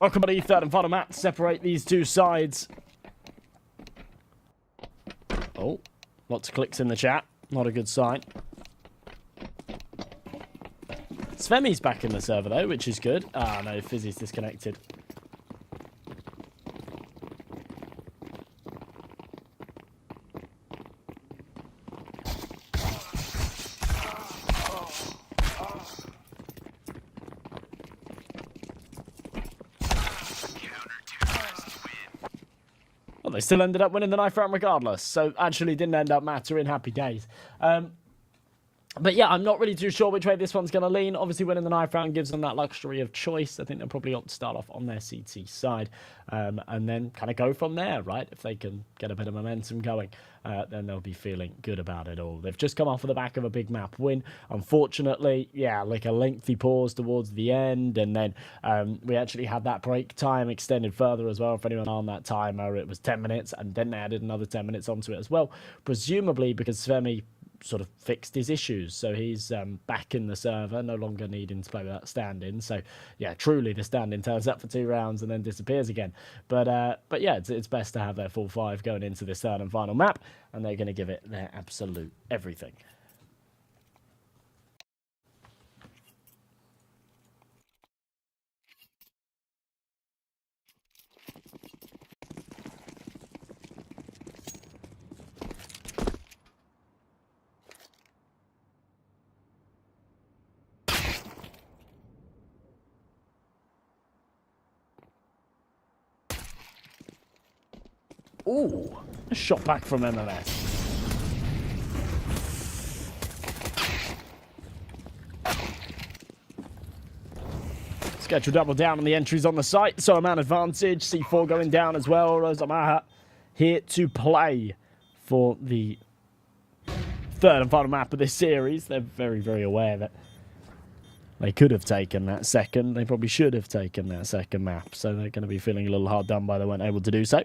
Welcome to the third and final map to separate these two sides. Oh, lots of clicks in the chat. Not a good sign. Svemi's back in the server, though, which is good. Ah, no, Fizzy's disconnected. Well, they still ended up winning the knife round regardless, so actually didn't end up mattering. Happy days. But yeah, I'm not really too sure which way this one's going to lean. Obviously, winning the knife round gives them that luxury of choice. I think they'll probably opt to start off on their CT side and then kind of go from there, right? If they can get a bit of momentum going, then they'll be feeling good about it all. They've just come off of the back of a big map win. Unfortunately, yeah, like a lengthy pause towards the end. And then we actually had that break time extended further as well. For anyone on that timer, it was 10 minutes. And then they added another 10 minutes onto it as well. Presumably because Svemi sort of fixed his issues, so he's back in the server, no longer needing to play with that stand-in. So yeah, truly the stand-in turns up for 2 rounds and then disappears again. But yeah, it's best to have their full 5 going into this third and final map, and they're going to give it their absolute everything. Ooh, a shot back from MMS. Schedule double down on the entries on the site, so a man advantage. C4 going down as well. Rosomaha here to play for the third and final map of this series. They're very, very aware that they could have taken that second. They probably should have taken that second map, so they're going to be feeling a little hard done by they weren't able to do so.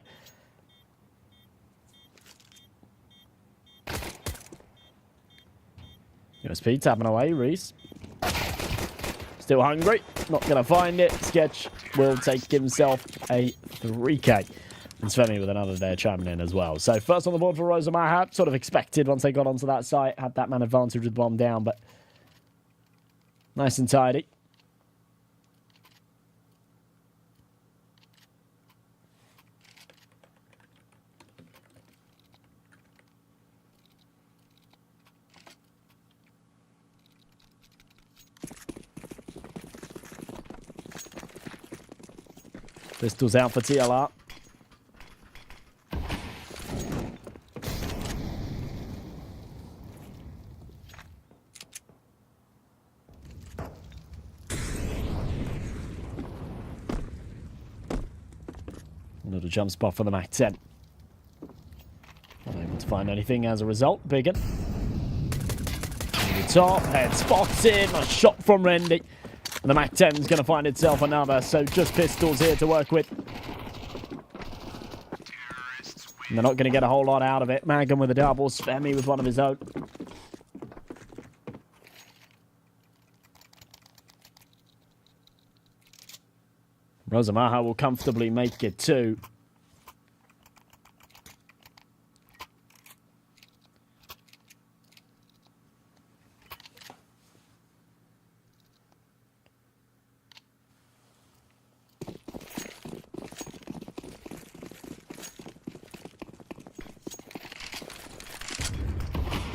USP tapping away, Reese. Still hungry, not going to find it. Sketch will take himself a 3K. And Svemi with another there chiming in as well. So first on the board for Rosomaha, sort of expected once they got onto that site. Had that man advantage with the bomb down, but nice and tidy. Pistols out for TLR. Another jump spot for the Mac 10. Unable to find anything as a result. Biggin. The top, head spotted. Nice shot from Rendy. And the Mac 10 is going to find itself another, so just pistols here to work with. And they're not going to get a whole lot out of it. Magnum with a double, Svemi with one of his own. Rosomaha will comfortably make it 2.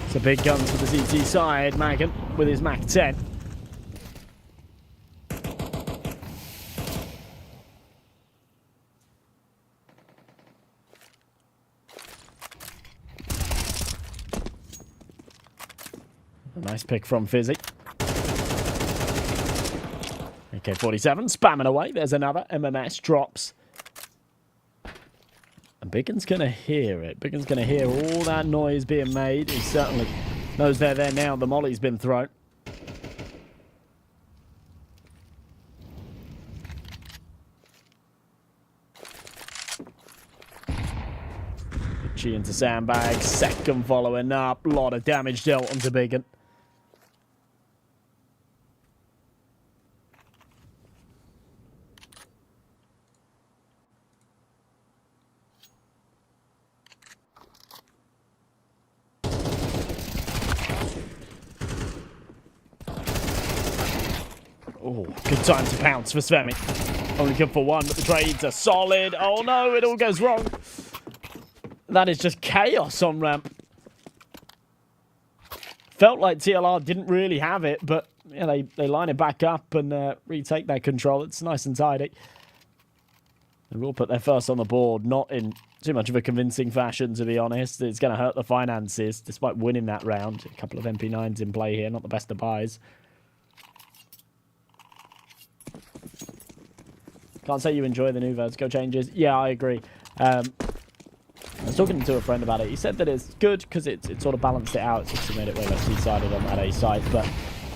It's a big guns for the CT side. Magan with his Mac 10. A nice pick from Fizzy. AK-47 spamming away. There's another. MMS drops. And Biggin's going to hear it. Biggin's going to hear all that noise being made. He certainly knows they're there now. The molly's been thrown. Chi into sandbag. Second following up. A lot of damage dealt onto Biggin. Oh, good time to pounce for Svemi. Only good for one, but the trades are solid. Oh no, it all goes wrong. That is just chaos on ramp. Felt like TLR didn't really have it, but yeah, they line it back up and retake their control. It's nice and tidy. They will put their first on the board, not in too much of a convincing fashion, to be honest. It's going to hurt the finances, despite winning that round. A couple of MP9s in play here, not the best of buys. Can't say you enjoy the new vertigo changes. Yeah, I agree. I was talking to a friend about it. He said that it's good because it sort of balanced it out. It's obviously made it way less two-sided on that A side. But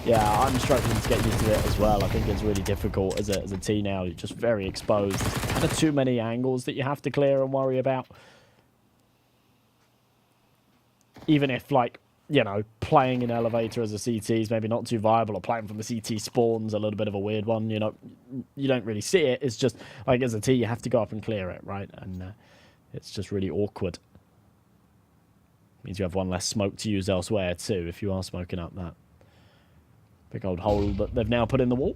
yeah, I'm struggling to get used to it as well. I think it's really difficult as a T now. You're just very exposed. Kind of too many angles that you have to clear and worry about. Even if, like, you know, playing an elevator as a CT is maybe not too viable, or playing from the CT spawns a little bit of a weird one. You know, you don't really see it. It's just, like, as a T, you have to go up and clear it, right? And it's just really awkward. Means you have one less smoke to use elsewhere, too, if you are smoking up that big old hole that they've now put in the wall.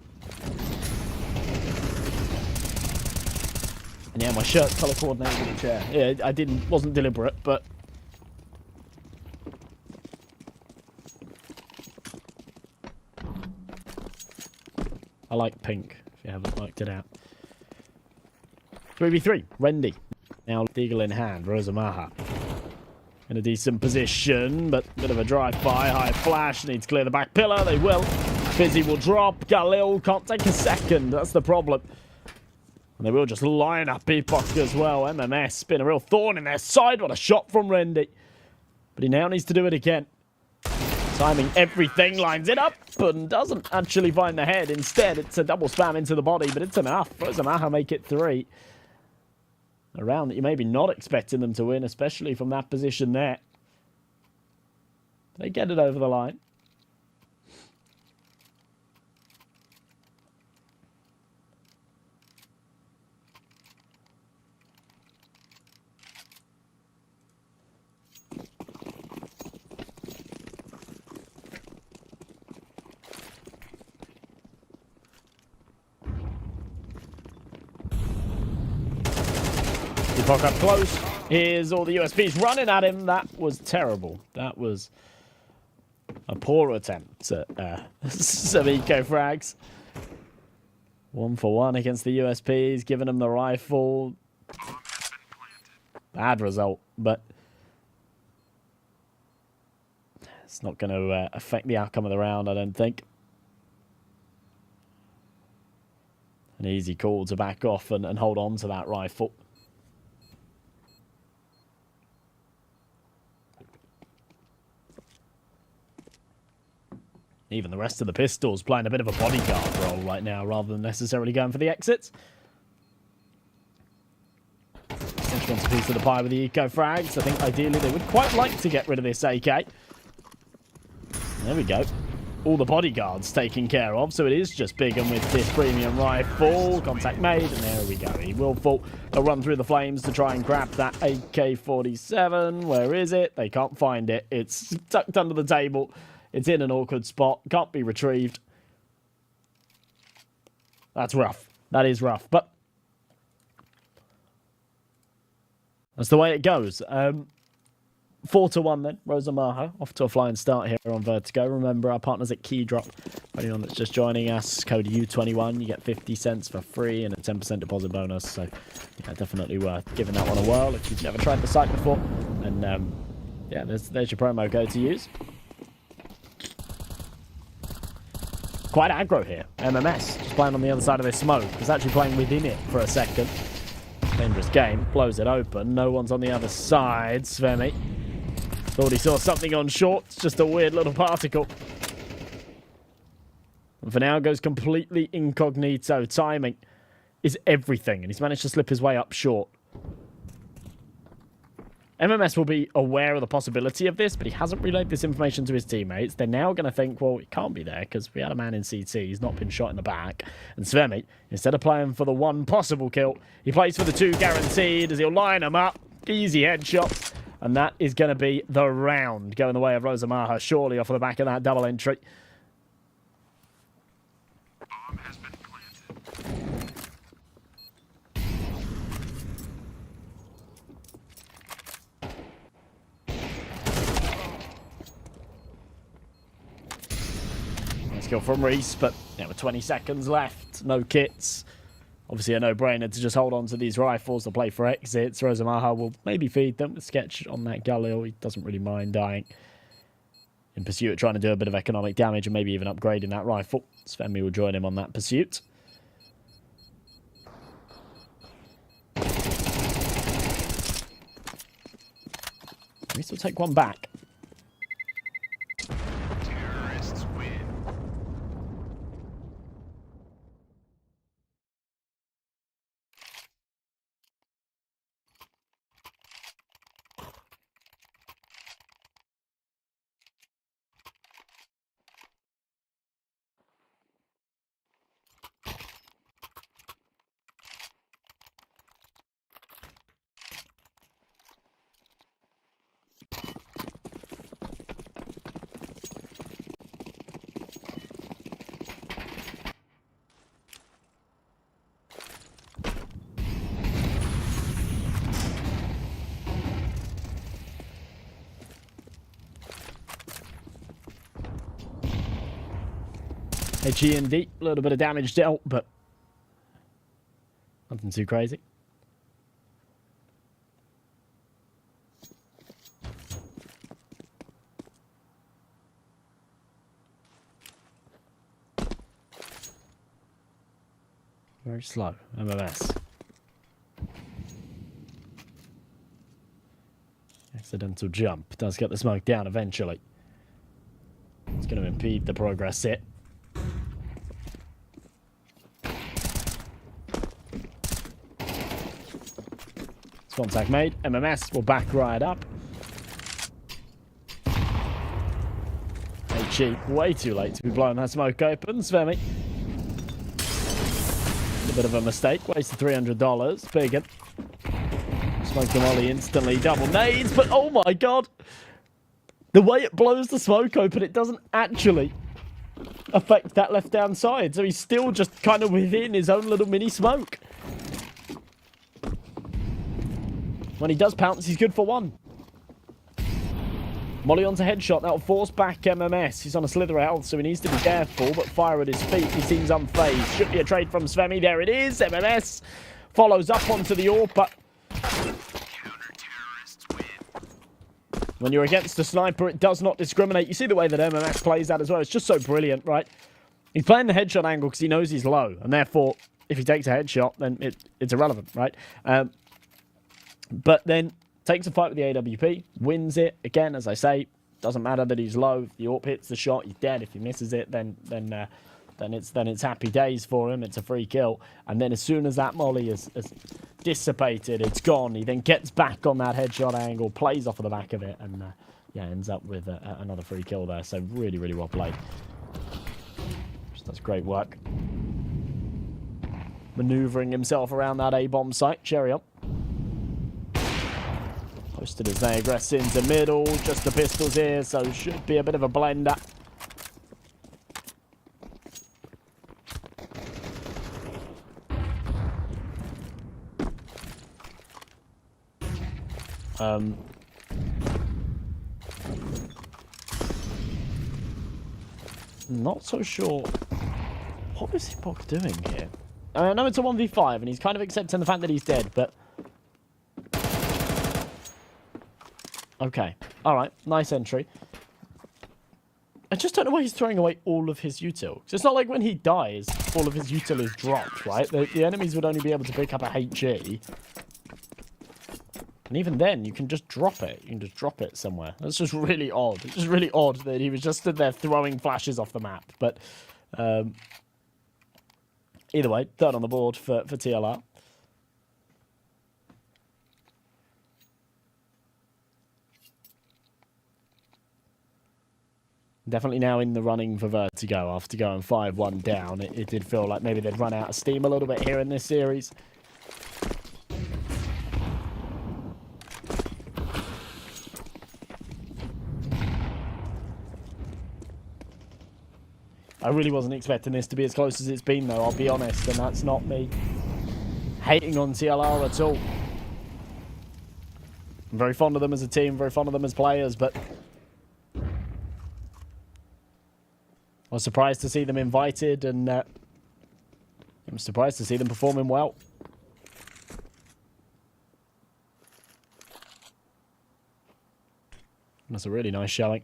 And yeah, my shirt's colour coordinated with the chair. Yeah, wasn't deliberate, but I like pink, if you haven't worked it out. 3v3, Rendy. Now Deagle in hand, Rosomaha. In a decent position, but a bit of a drive-by, high flash, needs to clear the back pillar, they will. Fizzy will drop, Galil can't take a second, that's the problem. And they will just line up Epoch as well. MMS been a real thorn in their side, what a shot from Rendy. But he now needs to do it again. Timing everything, lines it up, and doesn't actually find the head. Instead, it's a double spam into the body, but it's enough. Rosomaha make it 3. A round that you maybe not expecting them to win, especially from that position there. They get it over the line. Epoch up close. Here's all the USPs running at him. That was terrible. That was a poor attempt at some eco frags. 1 for 1 against the USPs, giving them the rifle. Bad result, but it's not going to affect the outcome of the round, I don't think. An easy call to back off and hold on to that rifle. Even the rest of the pistols playing a bit of a bodyguard role right now, rather than necessarily going for the exits. Cinch wants a piece of the pie with the eco frags. I think ideally they would quite like to get rid of this AK. There we go. All the bodyguards taken care of, so it is just Bigham with this premium rifle. Contact made, and there we go. He will fall. They'll run through the flames to try and grab that AK-47. Where is it? They can't find it. It's tucked under the table. It's in an awkward spot. Can't be retrieved. That's rough. That is rough. But that's the way it goes. 4 to 1 then. Rosomaha off to a flying start here on Vertigo. Remember, our partners at Keydrop. For anyone that's just joining us, code U21. You get 50 cents for free and a 10% deposit bonus. So, yeah, definitely worth giving that one a whirl if you've never tried the site before. And, yeah, there's your promo code to use. Quite aggro here. MMS just playing on the other side of this smoke. He's actually playing within it for a second. Dangerous game. Blows it open. No one's on the other side. Svemi thought he saw something on short. It's just a weird little particle. And for now, goes completely incognito. Timing is everything. And he's managed to slip his way up short. MMS will be aware of the possibility of this, but he hasn't relayed this information to his teammates. They're now going to think, well, it can't be there because we had a man in CT. He's not been shot in the back. And Svemi, instead of playing for the 1 possible kill, he plays for the 2 guaranteed as he'll line them up. Easy headshots. And that is going to be the round going the way of Rosomaha, surely off of the back of that double entry.
Bomb has
kill from Reese, but yeah, with 20 seconds left, no kits. Obviously a no-brainer to just hold on to these rifles to play for exits. Rosomaha will maybe feed them with Sketch on that Galil. He doesn't really mind dying. In pursuit, trying to do a bit of economic damage and maybe even upgrading that rifle. Svemi will join him on that pursuit. We still take one back.
Terrorists win.
HE&D, a little bit of damage dealt, but nothing too crazy. Very slow, MMS. Accidental jump. Does get the smoke down eventually. It's going to impede the progress hit. Contact made. MMS will back right up. HE, way too late to be blowing that smoke open. Svemi. A bit of a mistake. Wasted $300. Biggin. Smoke the molly instantly. Double nades, but oh my god. The way it blows the smoke open, it doesn't actually affect that left-hand side. So he's still just kind of within his own little mini smoke. When he does pounce, he's good for one. Molly onto headshot. That'll force back MMS. He's on a slither of health, so he needs to be careful, but fire at his feet. He seems unfazed. Should be a trade from Svemi. There it is. MMS follows up onto the AWP, but when you're against a sniper, it does not discriminate. You see the way that MMS plays that as well. It's just so brilliant, right? He's playing the headshot angle because he knows he's low, and therefore, if he takes a headshot, then it's irrelevant, right? But then takes a fight with the AWP, wins it. Again, as I say, doesn't matter that he's low. If the AWP hits the shot, he's dead. If he misses it, then it's happy days for him. It's a free kill. And then as soon as that molly is dissipated, it's gone. He then gets back on that headshot angle, plays off of the back of it, and yeah, ends up with another free kill there. So really, really well played. Just does great work. Maneuvering himself around that A-bomb site. Cherry up. Posted as they aggress into middle. Just the pistols here, so should be a bit of a blender. Not so sure. What is Hipok doing here? I know it's a 1v5, and he's kind of accepting the fact that he's dead, but... Okay. Alright. Nice entry. I just don't know why he's throwing away all of his util. It's not like when he dies, all of his util is dropped, right? The enemies would only be able to pick up a HE. And even then, you can just drop it. You can just drop it somewhere. That's just really odd. It's just really odd that he was just stood there throwing flashes off the map. But either way, third on the board for TLR. Definitely now in the running for Vertigo after going 5-1 down. It did feel like maybe they'd run out of steam a little bit here in this series. I really wasn't expecting this to be as close as it's been, though, I'll be honest, and that's not me hating on TLR at all. I'm very fond of them as a team, very fond of them as players, but was surprised to see them invited, and I'm surprised to see them performing well. That's a really nice showing.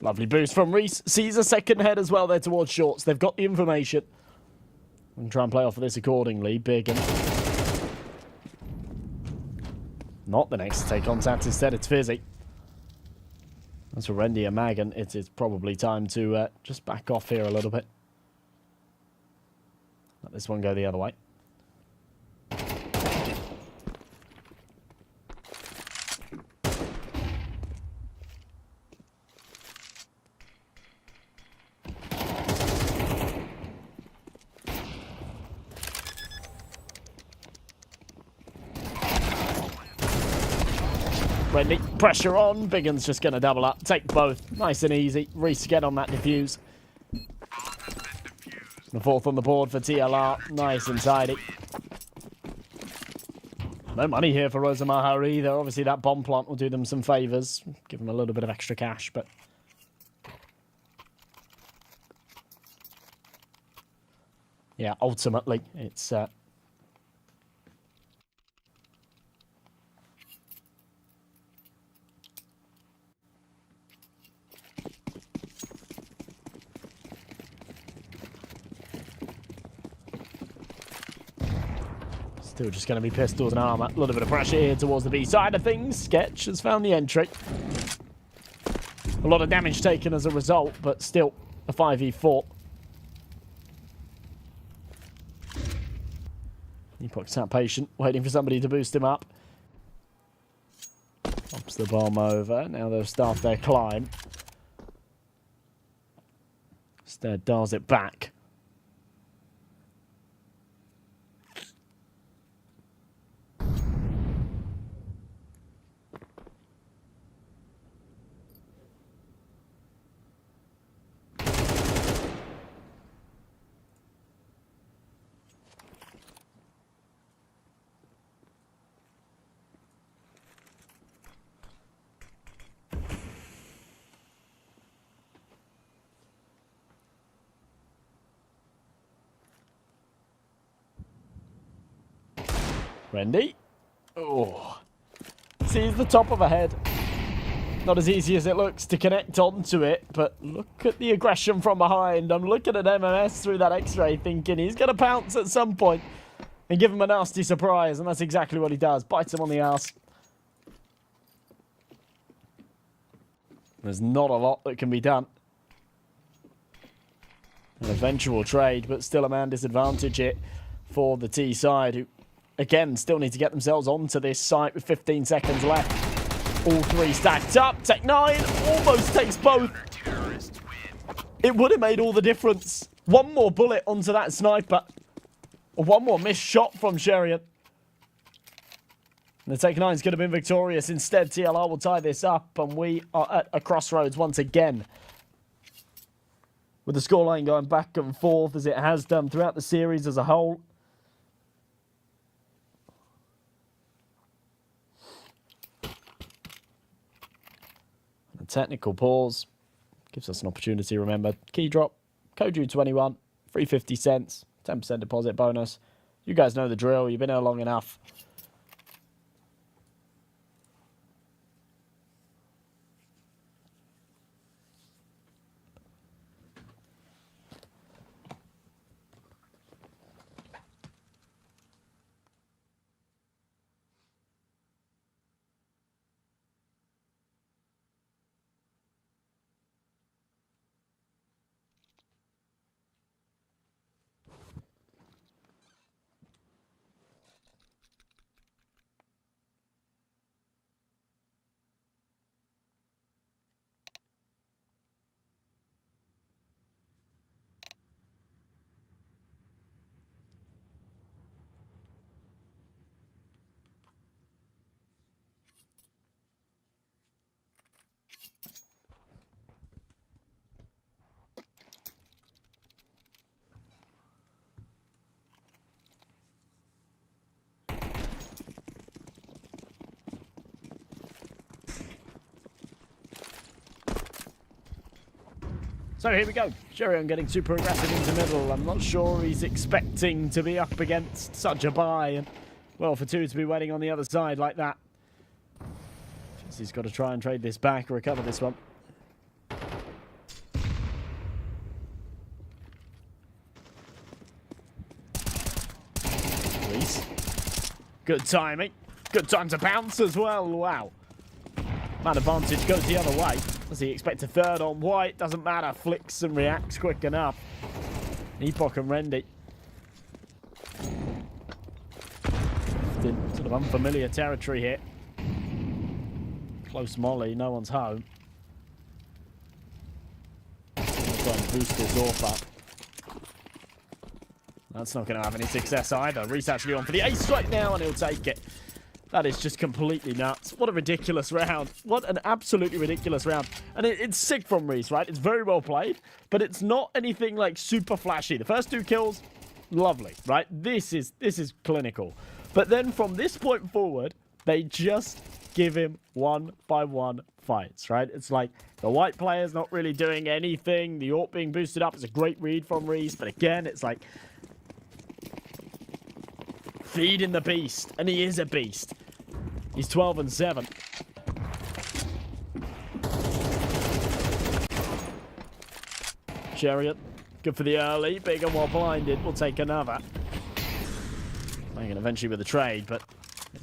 Lovely boost from Reese. Sees a second head as well there towards shorts. They've got the information. And try and play off of this accordingly. Big and not the next to take contact. Instead, it's Fizzy. That's for Rendy and Magan. It is probably time to just back off here a little bit. Let this one go the other way. Rendy, pressure on. Biggin's just going to double up. Take both. Nice and easy. Reese again on that defuse. The fourth on the board for TLR. Nice and tidy. No money here for Rosomaha either. Obviously, that bomb plant will do them some favours. Give them a little bit of extra cash, but... yeah, ultimately, it's... still just going to be pistols and armour. A little bit of pressure here towards the B side of things. Sketch has found the entry. A lot of damage taken as a result, but still a 5v4. Epoch's that patient, waiting for somebody to boost him up. Pops the bomb over. Now they'll start their climb. Instead, dials it back. Rendy. Oh. Sees the top of a head. Not as easy as it looks to connect onto it, but look at the aggression from behind. I'm looking at MMS through that x-ray thinking he's going to pounce at some point and give him a nasty surprise, and that's exactly what he does. Bites him on the ass. There's not a lot that can be done. An eventual trade, but still a man disadvantage it for the T side, who again still need to get themselves onto this site with 15 seconds left. All three stacked up. Tech 9 almost takes both. It would have made all the difference. One more bullet onto that sniper. Or one more missed shot from Sherian. The Tech 9's could have been victorious. Instead, TLR will tie this up, and we are at a crossroads once again. With the scoreline going back and forth as it has done throughout the series as a whole. A technical pause gives us an opportunity, remember. Key drop, code U21, 350 cents, 10% deposit bonus. You guys know the drill. You've been here long enough. So here we go. Sherion getting super aggressive into middle. I'm not sure he's expecting to be up against such a buy. And, well, for two to be waiting on the other side like that. He's got to try and trade this back or recover this one. Reese. Good timing. Good time to bounce as well. Wow. Man advantage goes the other way. Does he expect a third on white? Doesn't matter. Flicks and reacts quick enough. Epoch and Rendy. In sort of unfamiliar territory here. Close molly. No one's home. Try and boost this off up. That's not going to have any success either. Reese actually on for the ace right now, and he'll take it. That is just completely nuts. What a ridiculous round. What an absolutely ridiculous round. And it's sick from Reese, right? It's very well played, but it's not anything like super flashy. The first 2 kills, lovely, right? This is clinical. But then from this point forward, they just give him 1-by-1 fights, right? It's like the white player's not really doing anything. The AWP being boosted up is a great read from Reese, but again, it's like feeding the beast, and he is a beast. He's 12-7. Chariot, good for the early. Bigger while blinded. We'll take another. Making eventually with the trade, but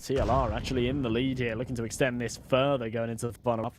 TLR actually in the lead here, looking to extend this further going into the final half.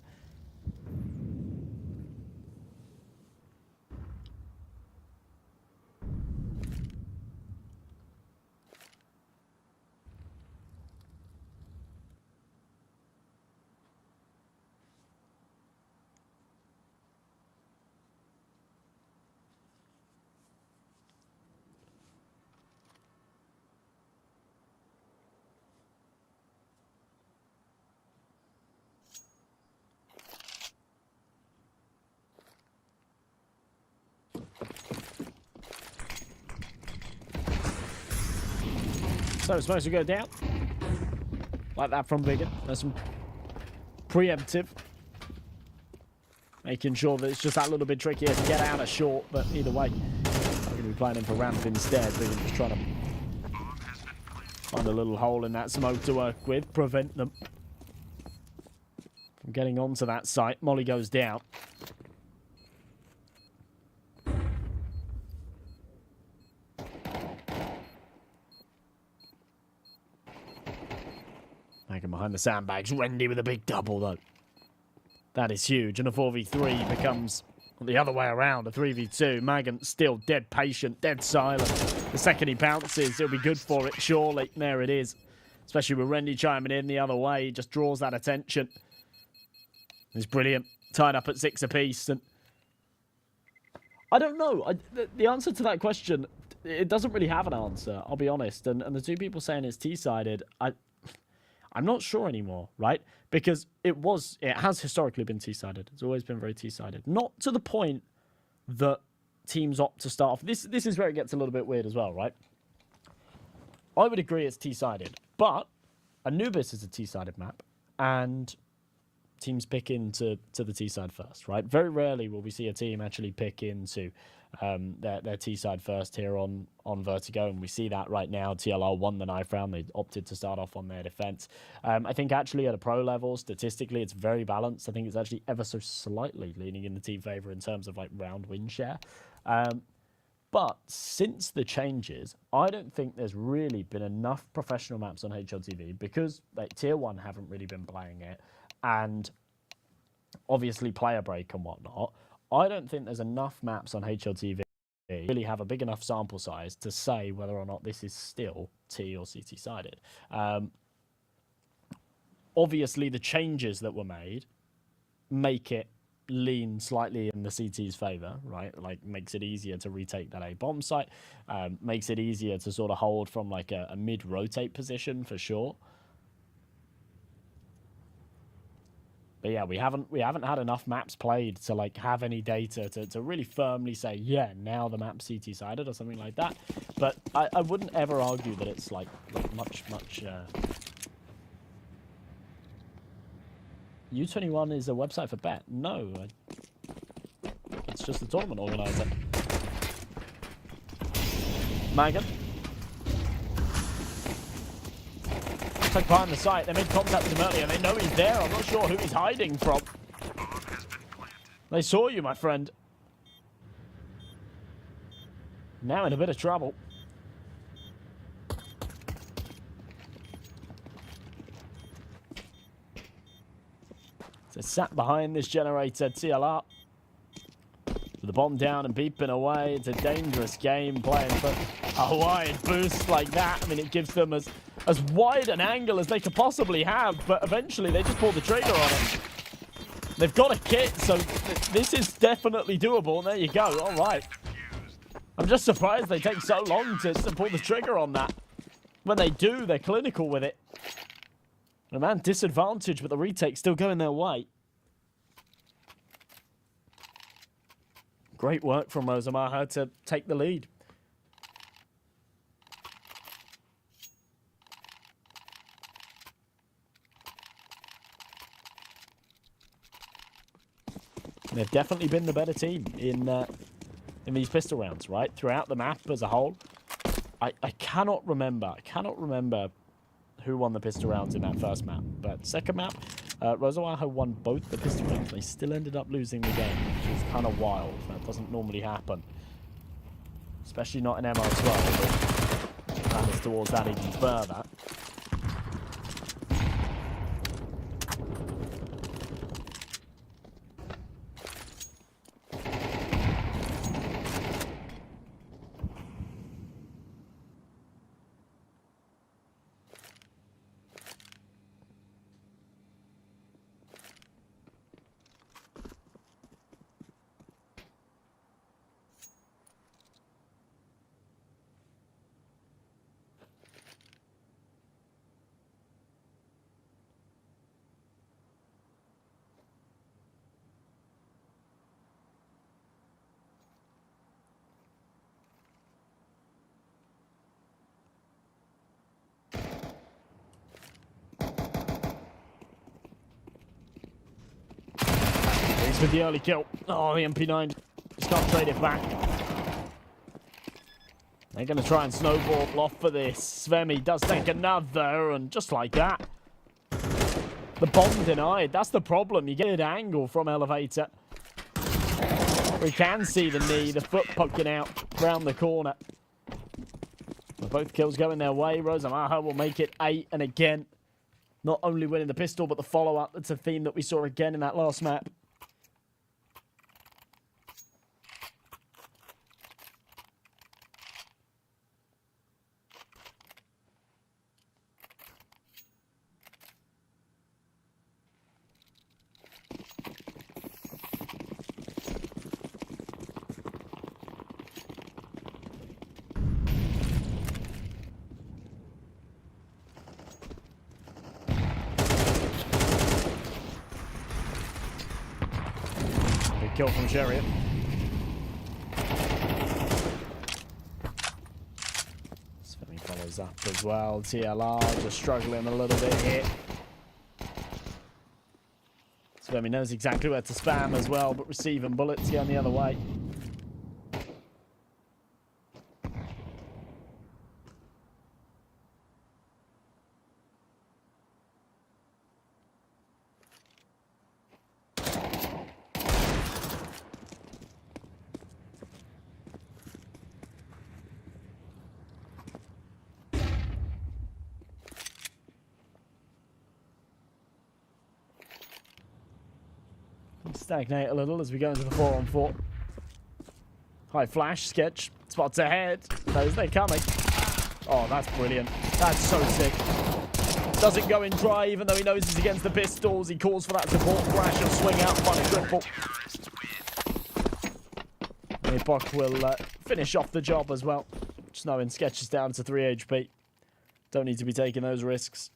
So it's supposed to go down. Like that from Biggin. There's some preemptive. Making sure that it's just that little bit trickier to get out of short, but either way, I'm going to be playing him for ramp instead. Biggin just trying to find a little hole in that smoke to work with, prevent them from getting onto that site. Molly goes down. Behind the sandbags. Rendy with a big double, though. That is huge. And a 4v3 becomes the other way around. A 3v2. Magan still dead patient, dead silent. The second he pounces, he'll be good for it, surely. There it is. Especially with Rendy chiming in the other way. He just draws that attention. It's brilliant. Tied up at 6 apiece. And I don't know. The answer to that question, it doesn't really have an answer, I'll be honest. And the two people saying it's T-sided, I'm not sure anymore, right? Because it has historically been T-sided. It's always been very T-sided. Not to the point that teams opt to start off. This is where it gets a little bit weird as well, right? I would agree it's T-sided, but Anubis is a T-sided map, and teams pick into the T-side first, right? Very rarely will we see a team actually pick into their T-side first here on Vertigo, and we see that right now. TLR won the knife round. They opted to start off on their defense. I think actually at a pro level, statistically, it's very balanced. I think it's actually ever so slightly leaning in the team favor in terms of like round win share. But since the changes, I don't think there's really been enough professional maps on HLTV because like tier 1 haven't really been playing it, and obviously player break and whatnot. I don't think there's enough maps on HLTV to really have a big enough sample size to say whether or not this is still T or CT sided. Obviously, the changes that were made make it lean slightly in the CT's favor, right? Like makes it easier to retake that A bomb site, makes it easier to sort of hold from like a mid rotate position for sure. But yeah, we haven't had enough maps played to like have any data to really firmly say, yeah, now the map's CT sided or something like that. But I wouldn't ever argue that it's like much United21 is a website for bet. No, it's That's just the tournament organizer. Magan. Took part in the site. They made contact with him earlier. They know he's there. I'm not sure who he's hiding from. They saw you, my friend. Now in a bit of trouble. So sat behind this generator, TLR. With the bomb down and beeping away. It's a dangerous game playing for a wide boost like that. I mean, it gives them as wide an angle as they could possibly have, but eventually they just pull the trigger on it. They've got a kit, so this is definitely doable, and there you go. All right. I'm just surprised they take so long to pull the trigger on that. When they do, they're clinical with it. And man, disadvantage, but the retake's still going their way. Great work from Rosomaha to take the lead. They've definitely been the better team in these pistol rounds, right? Throughout the map as a whole. I cannot remember who won the pistol rounds in that first map. But second map, Rosomaha won both the pistol rounds. They still ended up losing the game, which is kind of wild. That doesn't normally happen. Especially not in MR12. But that is towards that even further. With the early kill. Oh, the MP9 just can't trade it back. They're going to try and snowball off for this. Svemi does take another, and just like that. The bomb denied. That's the problem. You get an angle from Elevator. We can see the knee, the foot poking out round the corner. With both kills going their way, Rosomaha will make it 8, and again, not only winning the pistol, but the follow-up. That's a theme that we saw again in that last map. Kill from Chariot. Svemi follows up as well. TLR just struggling a little bit here. Svemi knows exactly where to spam as well, but receiving bullets going the other way. Stagnate a little as we go into the 4-on-4. High flash, sketch, spots ahead. Knows they're coming. Oh, that's brilliant. That's so sick. Doesn't go in dry, even though he knows he's against the pistols. He calls for that support flash and swing out, find a triple. Epoch will finish off the job as well. Just knowing sketch is down to 3 HP. Don't need to be taking those risks.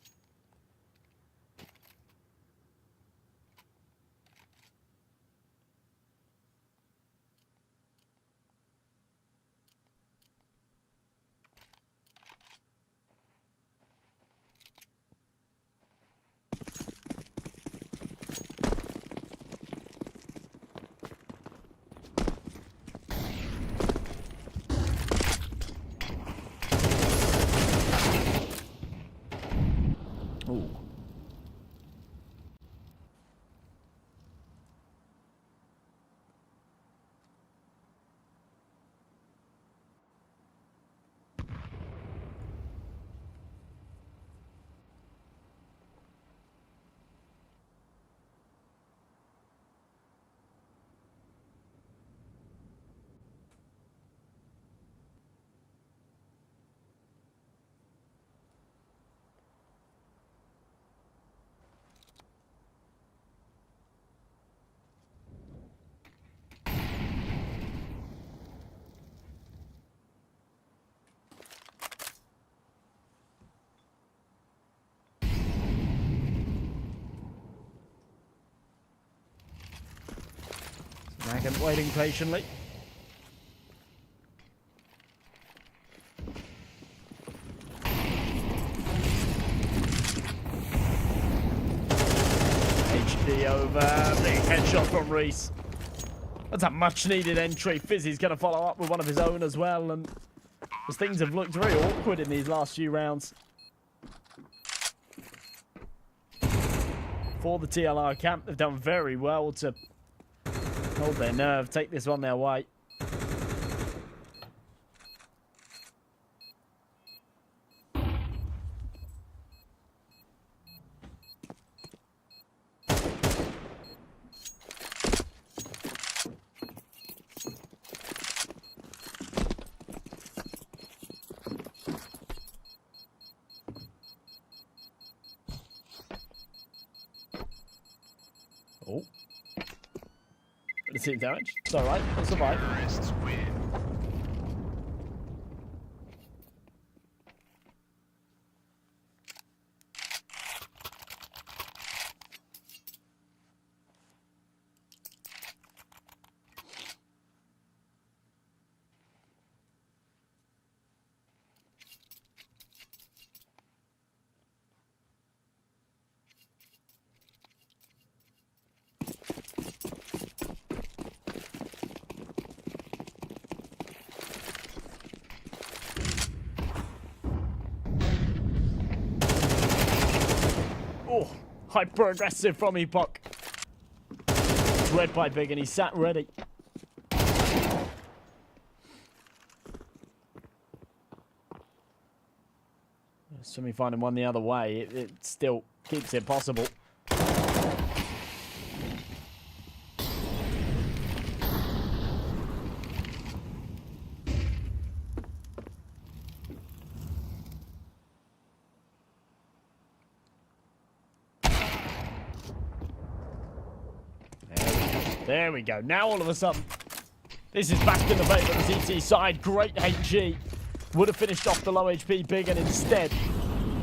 Dragon waiting patiently. HD over. Big headshot from Reese. That's a much needed entry. Fizzy's going to follow up with one of his own as well. And as things have looked very awkward in these last few rounds for the TLR camp, they've done very well to hold their nerve, take this one their way. Oh. Bit of team damage. It's alright. We'll survive.
Terrorists win.
Oh, hyper aggressive from Epoch. It's red by Big and he's sat ready. Assuming finding one the other way, it still keeps it possible. There we go. Now all of a sudden, this is back in the favour of the CT side. Great HG. Would have finished off the low HP Big and instead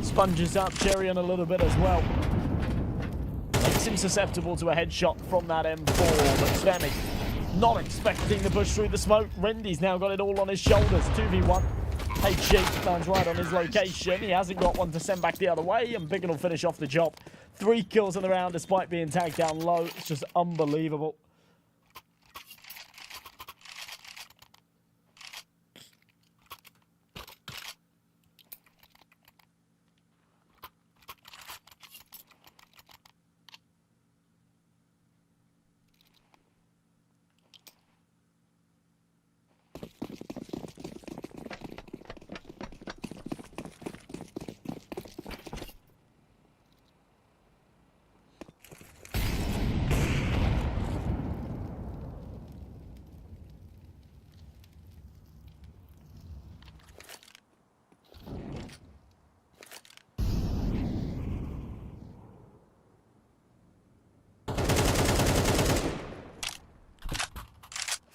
sponges up Cherry on a little bit as well. Makes him susceptible to a headshot from that M4. But Svemi not expecting the push through the smoke. Rendy's now got it all on his shoulders. 2v1. HG lands right on his location. He hasn't got one to send back the other way, and Biggin will finish off the job. 3 kills in the round despite being tagged down low. It's just unbelievable.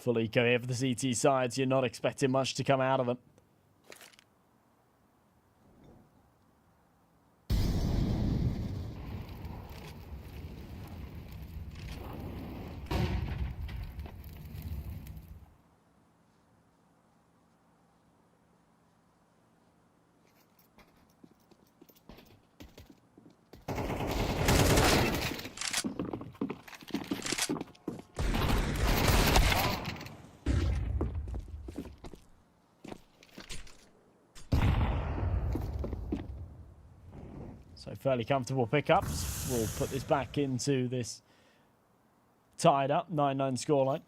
Full eco here for the CT sides. You're not expecting much to come out of them. So fairly comfortable pickups. We'll put this back into this tied up 9-9 scoreline.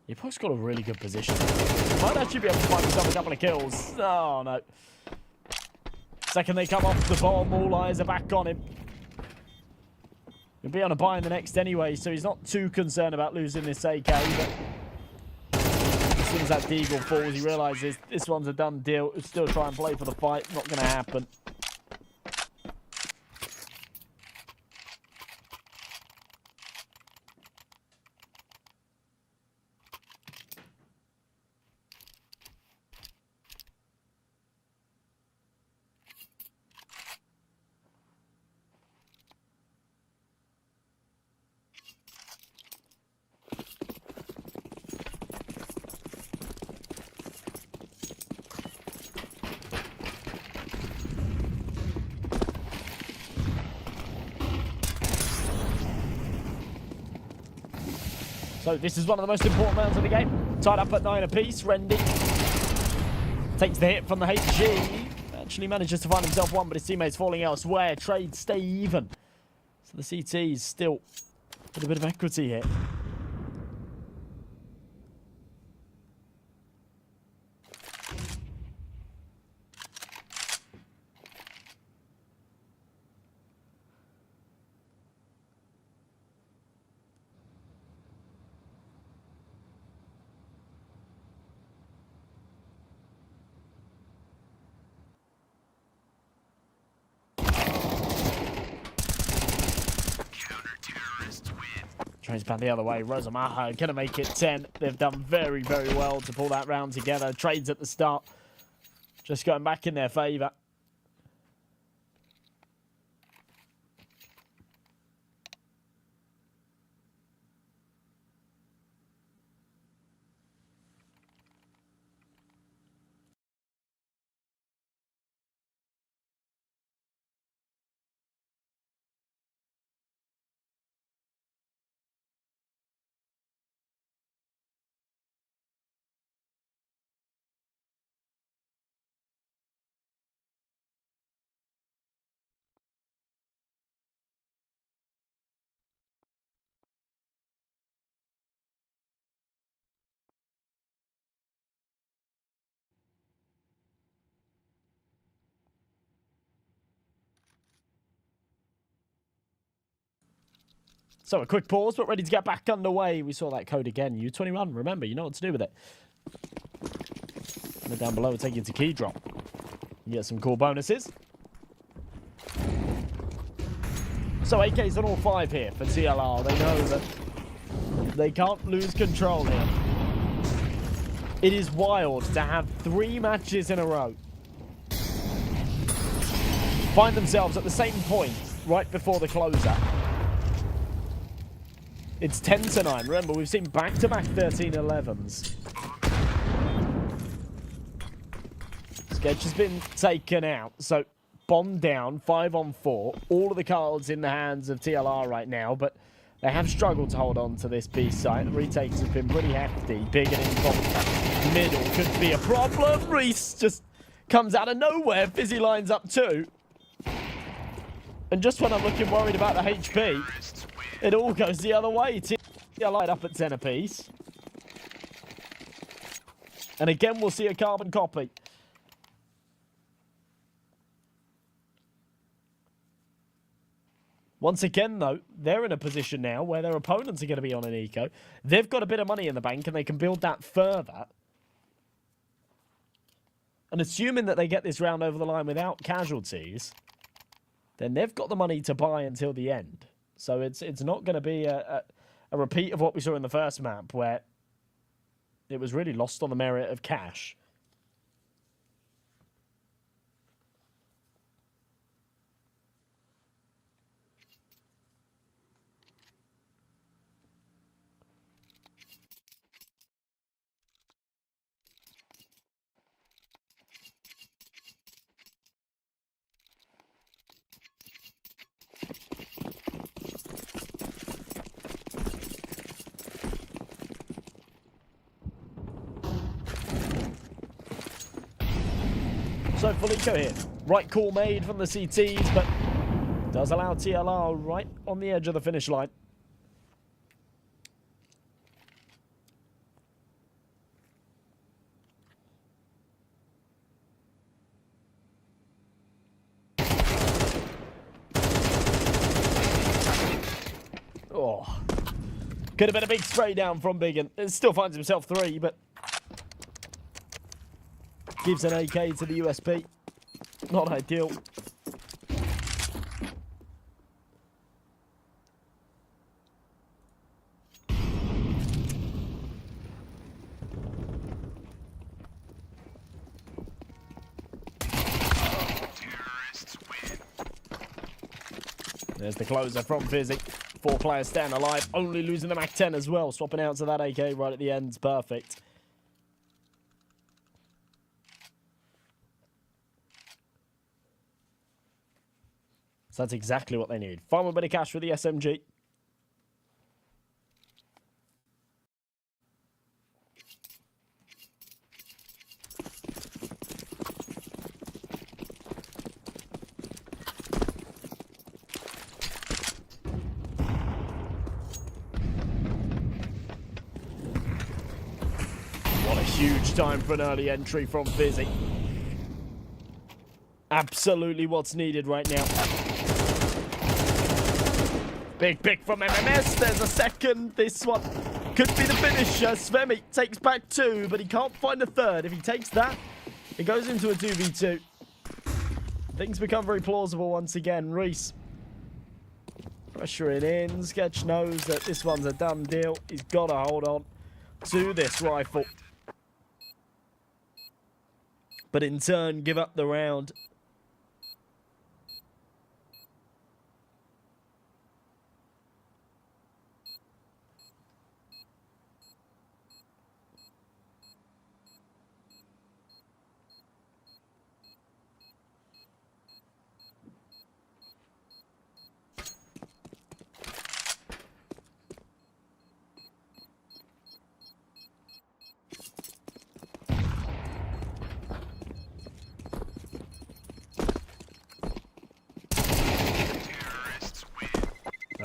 Epoch's got a really good position. Might actually be able to find himself a couple of kills. Oh, no. Second they come off the bomb, all eyes are back on him. He'll be on a buy in the next anyway, so he's not too concerned about losing this AK. But soon as that deagle falls, he realizes this one's a done deal. He'll still try and play for the fight. Not going to happen. So this is one of the most important rounds of the game. Tied up at 9 apiece. Rendy takes the hit from the HG. Actually manages to find himself one, but his teammates falling elsewhere. Trades stay even. So the CT's still with a bit of equity here. Trains back the other way. Rosomaha going to make it 10. They've done very, very well to pull that round together. Trades at the start. Just going back in their favour. So a quick pause, but ready to get back underway. We saw that code again. U21, remember, you know what to do with it. And down below, we'll take you to key drop. You get some cool bonuses. So AK's on all 5 here for TLR. They know that they can't lose control here. It is wild to have 3 matches in a row find themselves at the same point right before the closer. It's 10-9. Remember, we've seen back-to-back 13-11s. Sketch has been taken out. So, bomb down, 5 on 4. All of the cards in the hands of TLR right now, but they have struggled to hold on to this B site. The retakes have been pretty hefty. Big and in from middle could be a problem. Reese just comes out of nowhere. Fizzy lines up 2. And just when I'm looking worried about the HP, it all goes the other way. TLR up at 10 apiece. And again, we'll see a carbon copy. Once again, though, they're in a position now where their opponents are going to be on an eco. They've got a bit of money in the bank and they can build that further. And assuming that they get this round over the line without casualties, then they've got the money to buy until the end. So it's not going to be a repeat of what we saw in the first map, where it was really lost on the merit of cash. So Felico here. Right call made from the CTs, but does allow TLR right on the edge of the finish line. Oh. Could have been a big spray down from Biggin. It still finds himself 3, but Gives an AK to the USP. Not ideal. There's the closer from Fizzy. 4 players staying alive, only losing the Mac 10 as well. Swapping out to that AK right at the end. Perfect. So that's exactly what they need. Find a bit of cash for the SMG. What a huge time for an early entry from Fizzy. Absolutely what's needed right now. Big pick from MMS. There's a second. This one could be the finisher. Svemi takes back 2, but he can't find a third. If he takes that, it goes into a 2v2. Things become very plausible once again. Reese pressuring in. Sketch knows that this one's a done deal. He's got to hold on to this rifle, but in turn give up the round.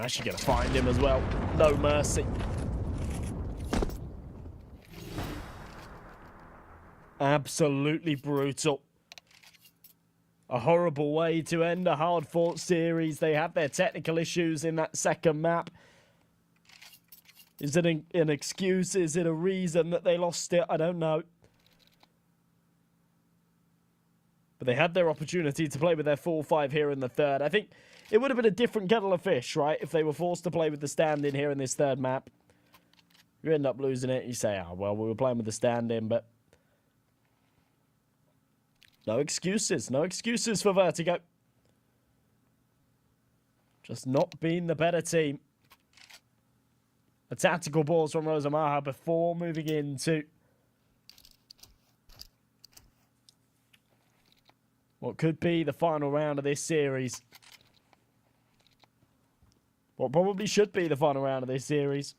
Actually going to find him as well. No mercy. Absolutely brutal. A horrible way to end a hard-fought series. They have their technical issues in that second map. Is it an excuse? Is it a reason that they lost it? I don't know. But they had their opportunity to play with their full 5 here in the third. I think it would have been a different kettle of fish, right? If they were forced to play with the stand-in here in this third map. You end up losing it. You say, oh, well, we were playing with the stand-in, but no excuses. No excuses for Vertigo. Just not being the better team. A tactical balls from Rosomaha before moving into what could be the final round of this series. What probably should be the final round of this series.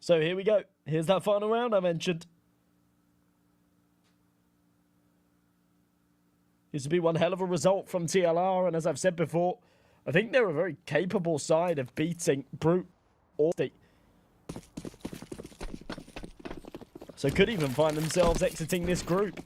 So here we go. Here's that final round I mentioned. Used to be one hell of a result from TLR, and as I've said before, I think they're a very capable side of beating Brute or Steve. So could even find themselves exiting this group.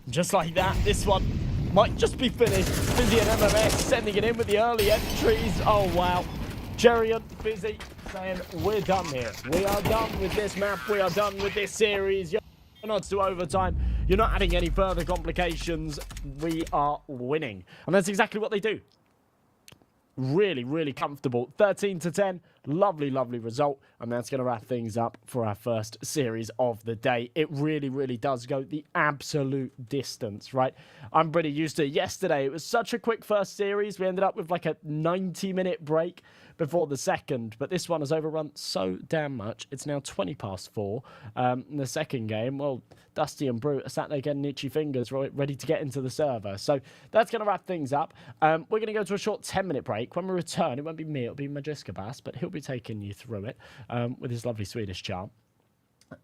Just like that, this one might just be finished. Fizzy and MMS sending it in with the early entries. Oh, wow. Jerry and Fizzy saying, we're done here. We are done with this map. We are done with this series. You're not to overtime. You're not adding any further complications. We are winning. And that's exactly what they do. really, really comfortable. 13-10, lovely, lovely result. And that's going to wrap things up for our first series of the day. It really, really does go the absolute distance, right? I'm pretty used to it. Yesterday, it was such a quick first series. We ended up with like a 90-minute break before the second, but this one has overrun so damn much. It's now 4:20. In the second game, well, Dusty and Brute are sat there getting itchy fingers, ready to get into the server. So that's going to wrap things up. We're going to go to a short 10-minute break. When we return, it won't be me, it'll be Magiska Bass, but he'll be taking you through it with his lovely Swedish charm.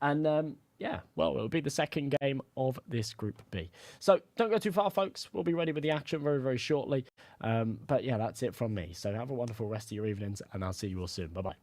And yeah, well, it'll be the second game of this Group B. So don't go too far, folks. We'll be ready with the action very, very shortly. But yeah, that's it from me. So have a wonderful rest of your evenings, and I'll see you all soon. Bye-bye.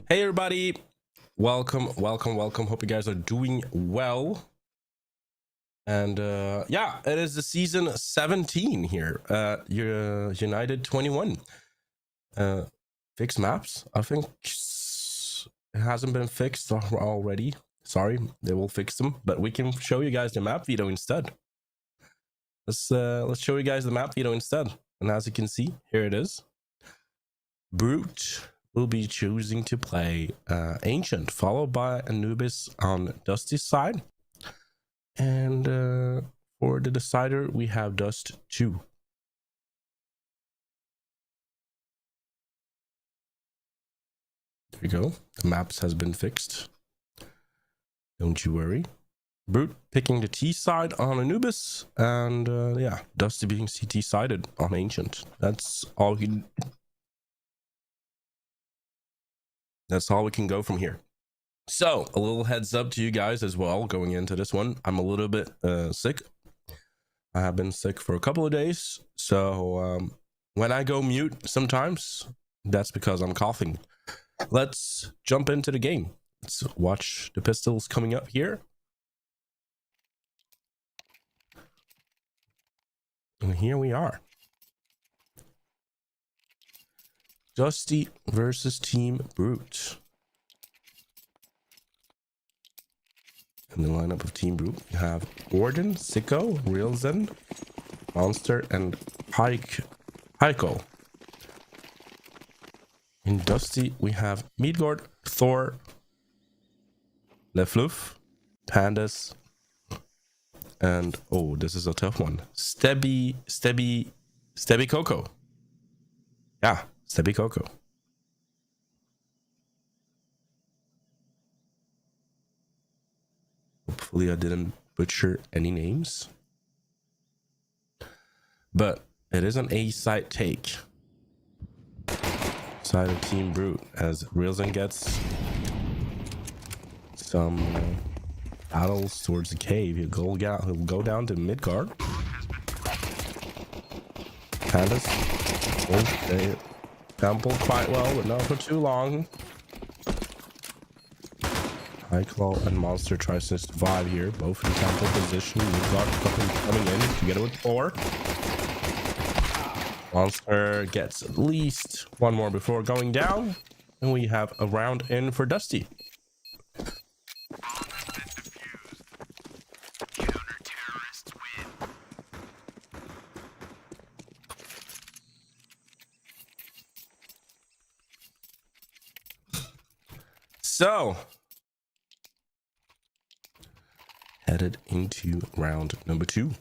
Hey everybody, welcome. Hope you guys are doing well. And yeah, it is the season 17 here. Your United21 fixed maps. I think it hasn't been fixed already. Sorry, they will fix them, but we can show you guys the map video instead. Let's show you guys the map video instead. And as you can see, here it is. Brute will be choosing to play Ancient, followed by Anubis on Dusty's side. And for the decider, we have Dust 2. There we go. The maps has been fixed. Don't you worry. Brute picking the T side on Anubis, and yeah, Dusty being CT sided on Ancient. That's all we can go from here. So a little heads up to you guys as well going into this one. I'm a little bit sick. I have been sick for a couple of days, so when I go mute sometimes, that's because I'm coughing. Let's jump into the game. Let's watch the pistols coming up here. And here we are. Dusty versus Team Brute. In the lineup of Team Brute, we have Gordon, Sicko, Realzen, Monster, and Pyko. In Dusty, we have Midgard, Thor, Lefluf, Pandas, and oh, this is a tough one. Stebby Coco. Yeah, Stebby Coco. Hopefully I didn't butcher any names. But it is an A side take. Side of Team Brute as Realzen gets some battles towards the cave. He'll go down to Midgard. Pandas. Oh, they temple quite well, but not for too long. Claw and Monster tries to survive here, both in temple position. Midgard coming in together with Thor. Monster gets at least one more before going down, and we have a round in for Dusty. So, headed into round number 2.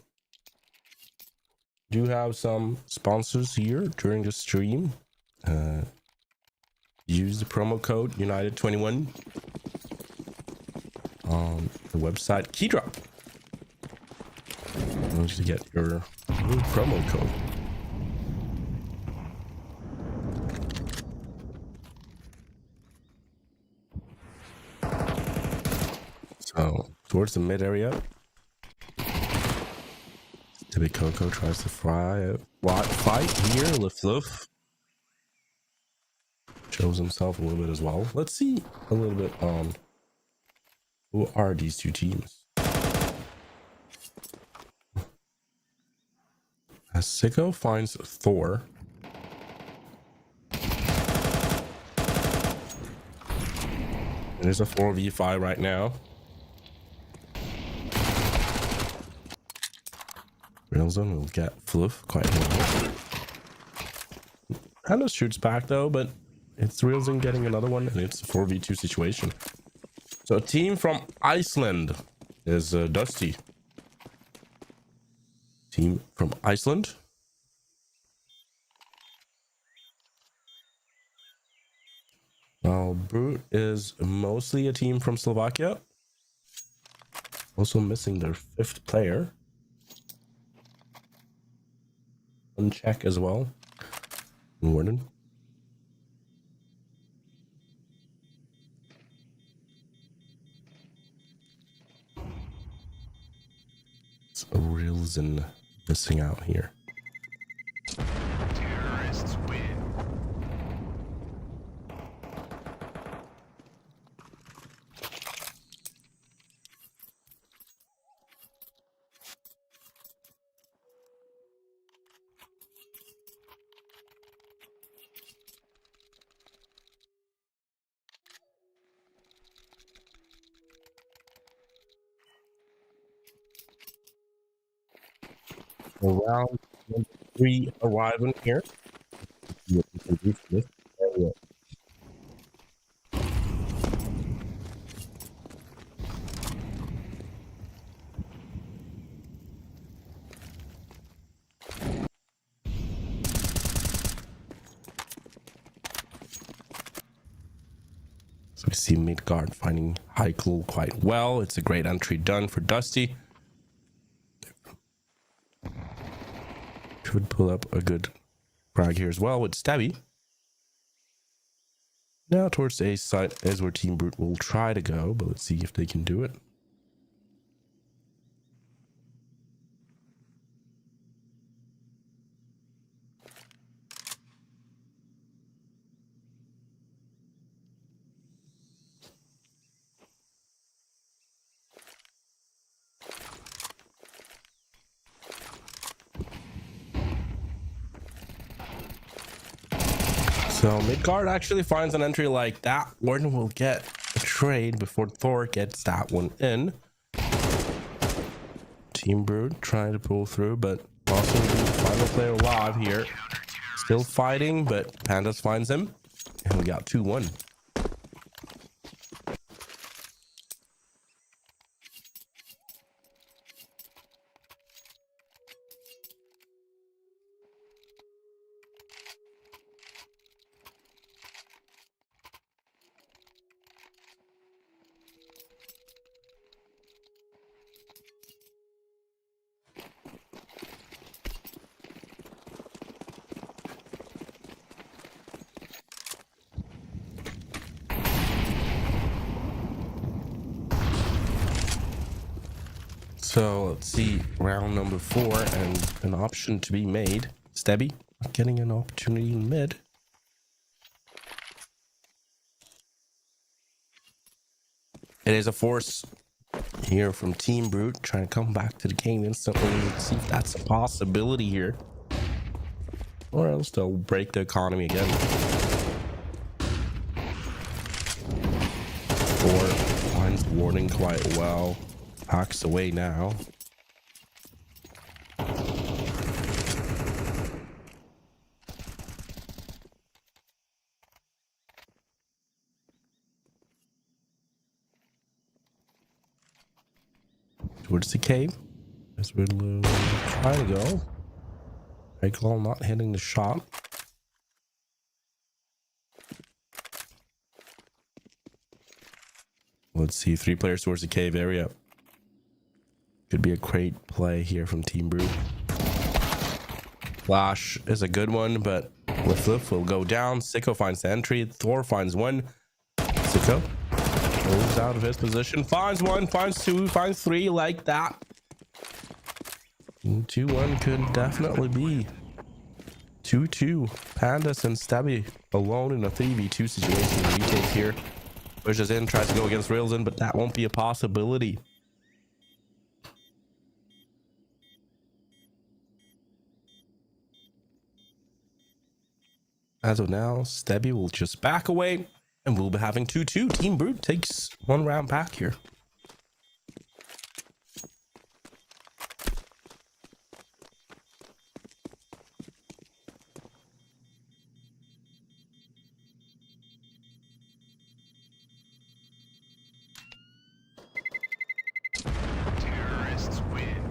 Do have some sponsors here during the stream. Use the promo code United21 on the website Keydrop to get your new promo code. So towards the mid area, Stebby Coco tries to fight here. Lefluf shows himself a little bit as well. Let's see a little bit on who are these two teams. As Sicko finds Thor. It is a 4v5 right now. Realzen will get Fluff quite well. Handos shoots back though, but it's Realzen getting another one, and it's a 4v2 situation. So a team from Iceland is Dusty. Team from Iceland. Now Brute is mostly a team from Slovakia. Also missing their 5th player. One Czech as well. Warden. It's a Realzen missing out here.
Terrorists win.
Round number 3 arriving here. See what we can do for this area. So we see Midgard finding Heikel quite well. It's a great entry done for Dusty. Should pull up a good frag here as well with Stabby. Now towards the A side is where Team Brute will try to go, but let's see if they can do it. So Midgard actually finds an entry like that. Warden will get a trade before Thor gets that one in. Team Brood trying to pull through, but also the final player alive here. Still fighting, but Pandas finds him. And we got 2-1. So let's see, round number 4 and an option to be made. Stabby getting an opportunity in mid. It is a force here from Team Brute trying to come back to the game instantly. Let's see if that's a possibility here. Or else they'll break the economy again. Thor finds Warning quite well. Hacks away now. Towards the cave. As we're trying to go. Heikel not hitting the shot. Let's see, 3 players towards the cave area. Could be a great play here from Team Brew. Flash is a good one, but Lift will go down. Sicko finds the entry. Thor finds one. Sicko moves out of his position. Finds one, finds two, finds three, like that. 2-1 could definitely be 2-2. Pandas and Stabby alone in a 3v2 situation. Retake here. Pushes in, tries to go against Railsin, but that won't be a possibility. As of now, Stabby will just back away, and we'll be having 2-2. Team Brute takes 1 round back here.
Terrorists win.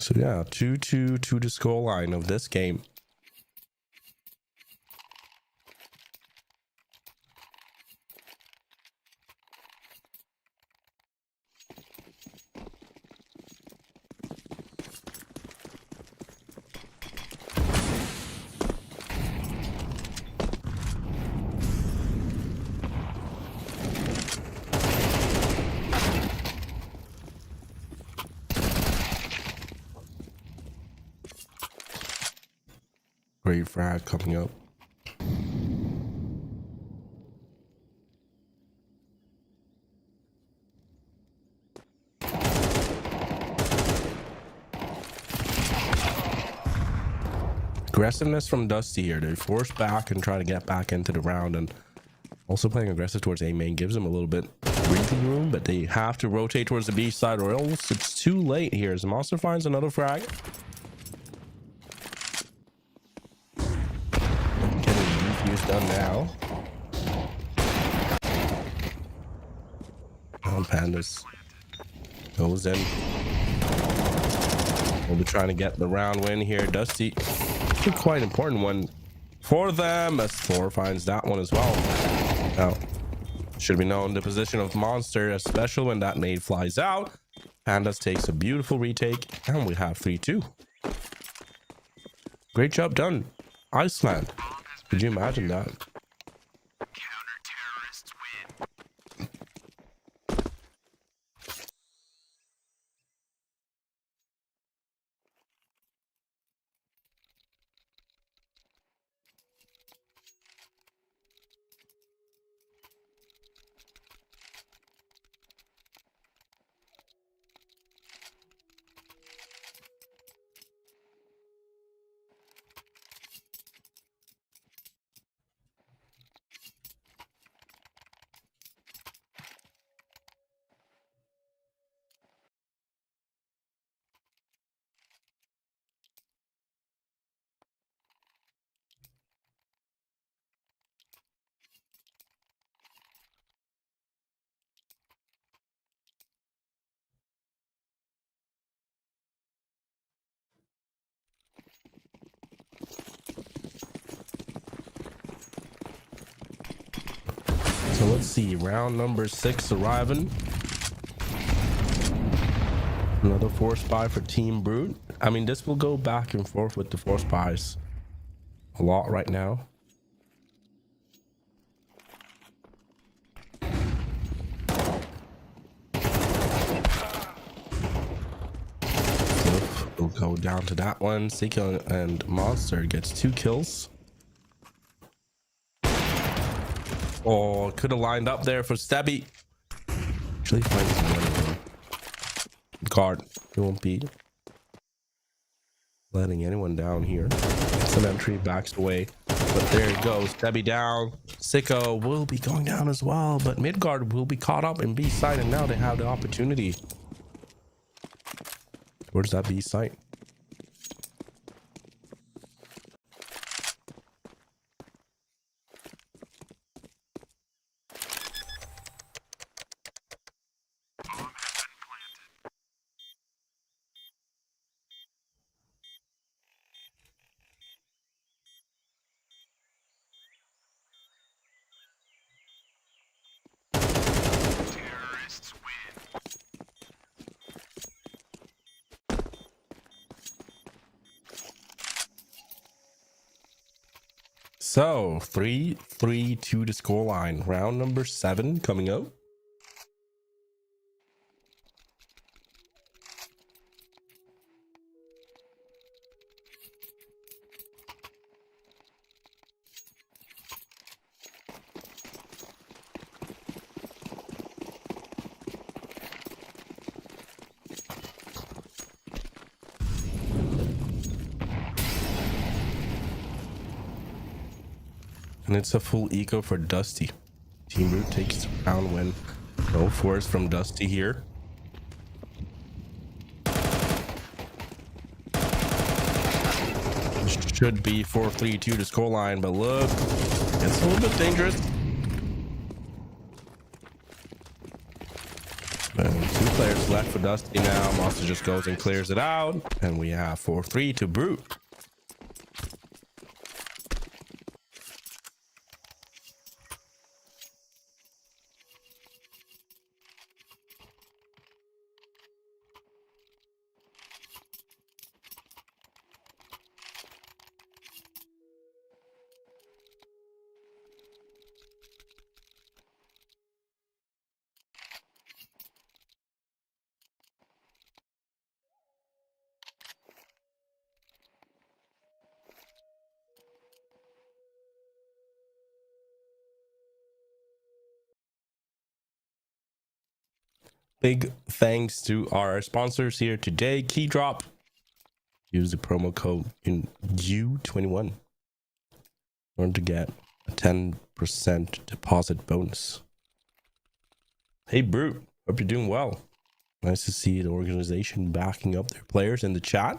So yeah, 2-2 to the score line of this game. Great frag coming up. aggressiveness from Dusty here. They force back and try to get back into the round, and also playing aggressive towards A main gives them a little bit breathing room, but they have to rotate towards the B side or else it's too late here as Monster finds another frag. Getting defuse done now. Pandas goes in. We'll be trying to get the round win here. Dusty, it's a quite important one for them as Thor finds that one as well. Now, should be known the position of Monster, especially when that nade flies out. Pandas takes a beautiful retake, and we have 3-2. Great job done, Iceland. Could you imagine that?
Counter-terrorists win.
So let's see, round number 6 arriving. Another force buy for Team Brute. I mean, this will go back and forth with the force buys a lot right now. We'll go down to that one. Seiko and Monster gets 2 kills. Oh, could have lined up there for Stabby. Actually finds one guard. He won't be letting anyone down here. Some entry backs away, but there it goes. Stabby down. Sicko will be going down as well, but Midgard will be caught up in B side, and now they have the opportunity. Where's that B site?
Terrorists win.
So 3-3 to the scoreline. Round number 7 coming up. And it's a full eco for Dusty. Team Root takes the round win. No force from Dusty here. Should be 4-3 to the scoreline, but look, it's a little bit dangerous. And 2 players left for Dusty now. Monster just goes and clears it out, and we have 4-3 to Brute. Big thanks to our sponsors here today, Keydrop, use the promo code in U21 in order to get a 10% deposit bonus. Hey Brute, hope you're doing well. Nice to see the organization backing up their players in the chat.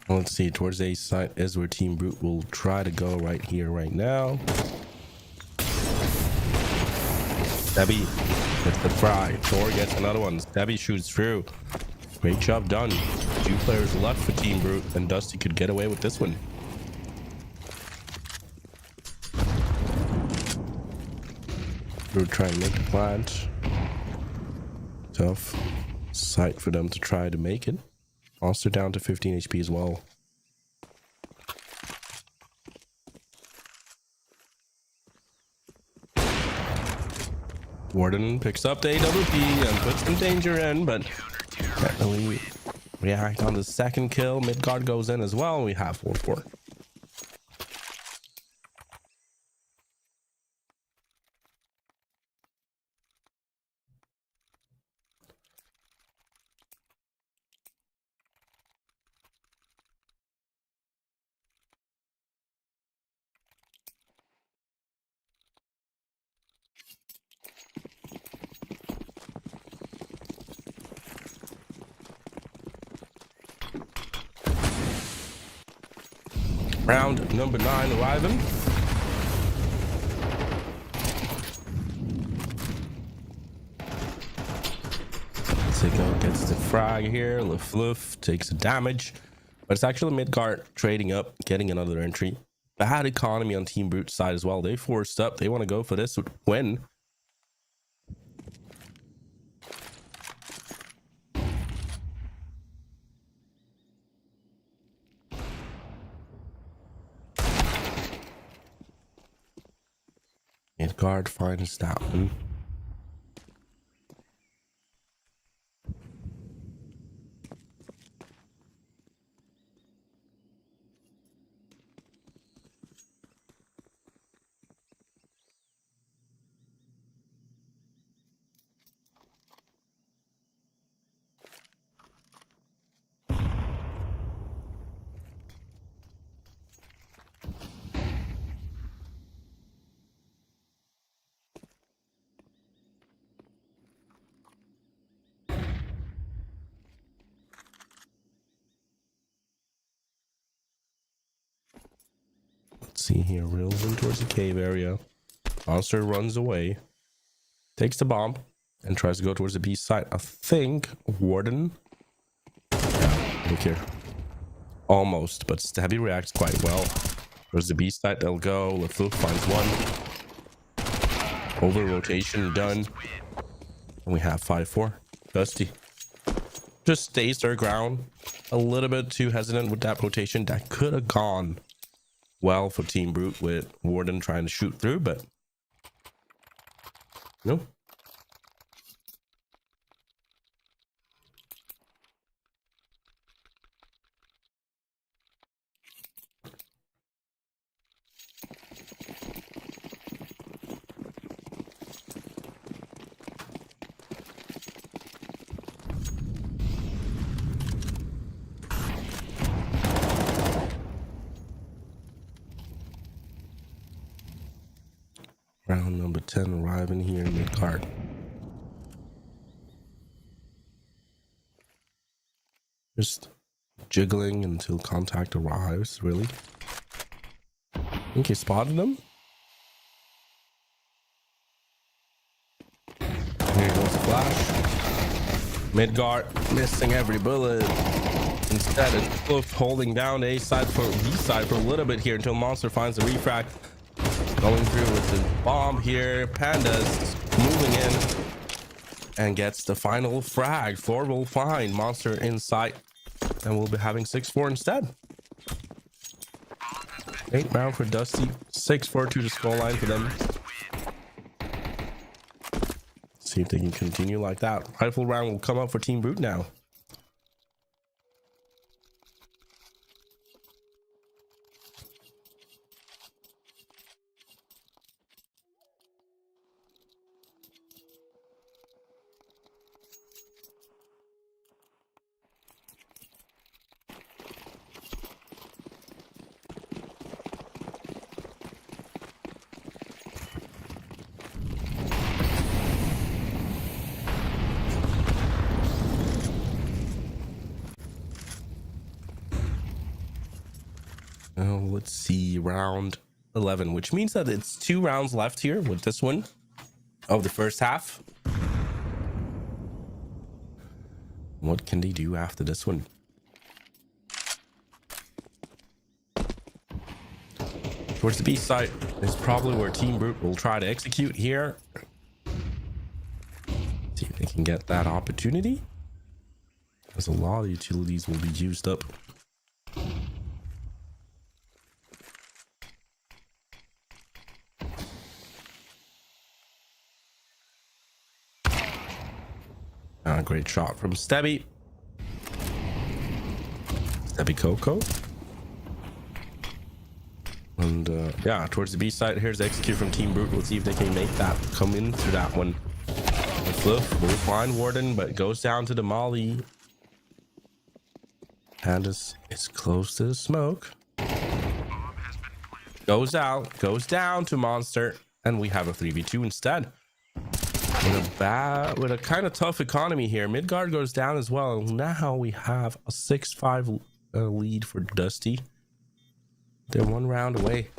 Let's see, towards A side is where Team Brute will try to go right here, right now. Debbie gets the fry. Thor gets another one. Debbie shoots through. Great job done. 2 players left for Team Brute, and Dusty could get away with this one. Brute trying to make the plant. Tough sight for them to try to make it. Monster down to 15 HP as well. Warden picks up the AWP and puts some danger in, but can't really react on the second kill. Midgard goes in as well. We have 4-4. Round number 9 arriving. Siggo gets the frag here. Lufluf takes the damage, but it's actually Midgard trading up, getting another entry. Bad economy on Team Brute's side as well. They forced up. They want to go for this win. Midgard finds that one. See here, reels in towards the cave area. Monster runs away, takes the bomb, and tries to go towards the B side. I think Warden. Yeah, look here. Almost, but Stabby reacts quite well. Towards the B side, they'll go. Leflou finds one. Over rotation done. And we have 5-4. Dusty just stays their ground. A little bit too hesitant with that rotation. That could have gone well for Team Brute with Warden trying to shoot through, but no. Round number 10 arriving here in mid-card. Just jiggling until contact arrives, really. I think he spotted him. Here goes the flash. Midgard missing every bullet. Instead, it's Cliff holding down A side for B side for a little bit here until Monster finds the refrag. Going through with the bomb here. Panda's moving in and gets the final frag. Thor will find Monster in sight, and we'll be having 6-4 instead. 8 round for Dusty, 6-4 to the scoreline for them. See if they can continue like that. Rifle round will come up for Team Brute now. Let's see, round 11, which means that it's 2 rounds left here with this one of the first half. What can they do after this one? Towards the B site is probably where Team Brute will try to execute here. See if they can get that opportunity, as a lot of utilities will be used up. Great shot from Stebby. Stebby Coco. And yeah, towards the B side, here's the execute from Team Brute. Let's see if they can make that come in through that one. The Fluff will find Warden, but goes down to the Molly. Candace is close to the smoke. Goes out, goes down to Monster, and we have a 3v2 instead. With a kind of tough economy here. Midgard goes down as well. Now we have a 6-5 lead for Dusty. They're 1 round away.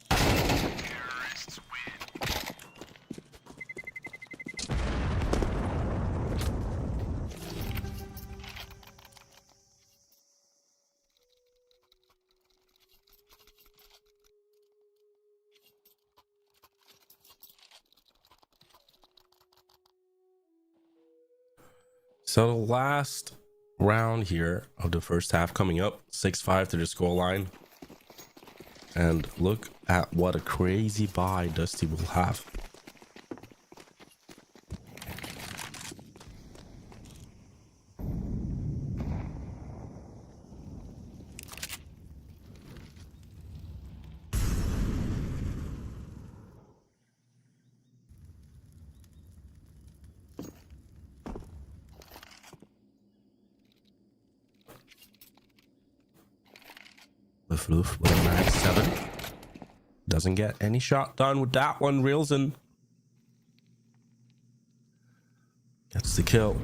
Terrorists win.
So the last round here of the first half coming up, 6-5 to the scoreline. And look at what a crazy buy Dusty will have. The Floof with a max 7. Doesn't get any shot done with that one. Reels in. Gets the kill.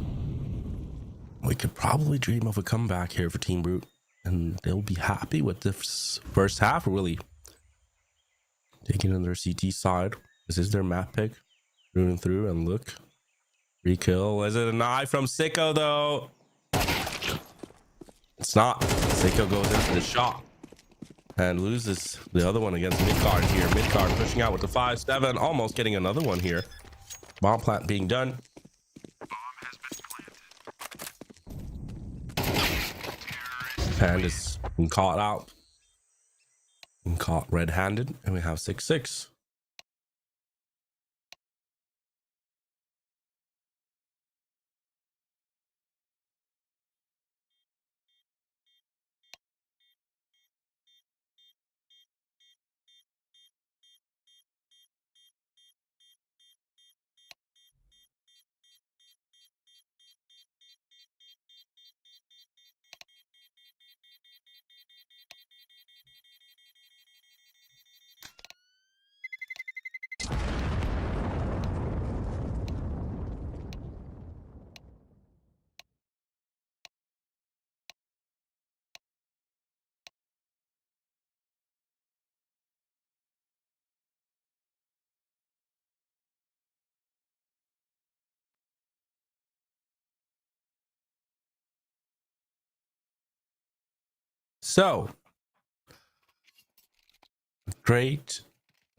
We could probably dream of a comeback here for Team Brute, and they'll be happy with this first half, really. Taking on their CT side. This is their map pick. Rooting through and look. Free kill. Is it a knife from Sicko though? It's not. Sicko goes in for the shot and loses the other one against Midgard here. Midgard pushing out with the 5-7, almost getting another one here. Bomb plant being done. Panda's been caught out. Been caught red-handed, and we have 6-6. So, great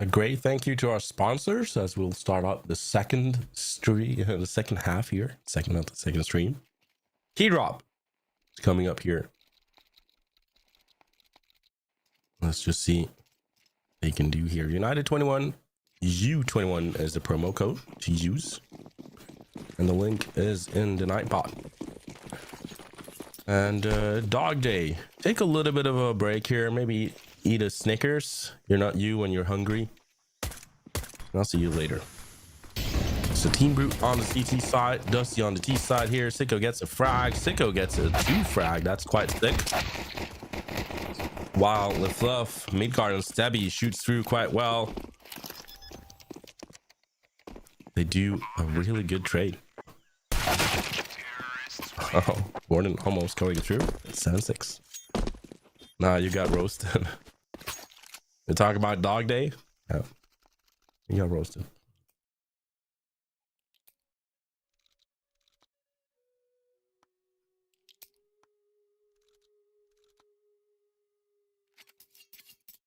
A great thank you to our sponsors as we'll start out the second stream, the second half here, second stream. Key drop is coming up here. Let's just see what they can do here. United21, U21 is the promo code to use, and the link is in the Nightbot. And dog day, take a little bit of a break here, maybe eat a Snickers. You're not you when you're hungry. And I'll see you later. So Team Brute on the CT side, Dusty on the T side here. Sicko gets a frag. Sicko gets a 2 frag. That's quite sick. While LeFluff, Midgard, and Stebby shoots through quite well. They do a really good trade. Oh, Gordon almost going through. It's 7-6. Nah, you got roasted. You talk about dog day? Yeah. You got roasted.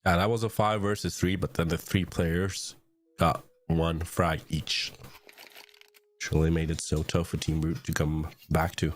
Yeah, that was a 5 versus 3, but then the 3 players got 1 frag each. Surely made it so tough for Team Brute to come back to.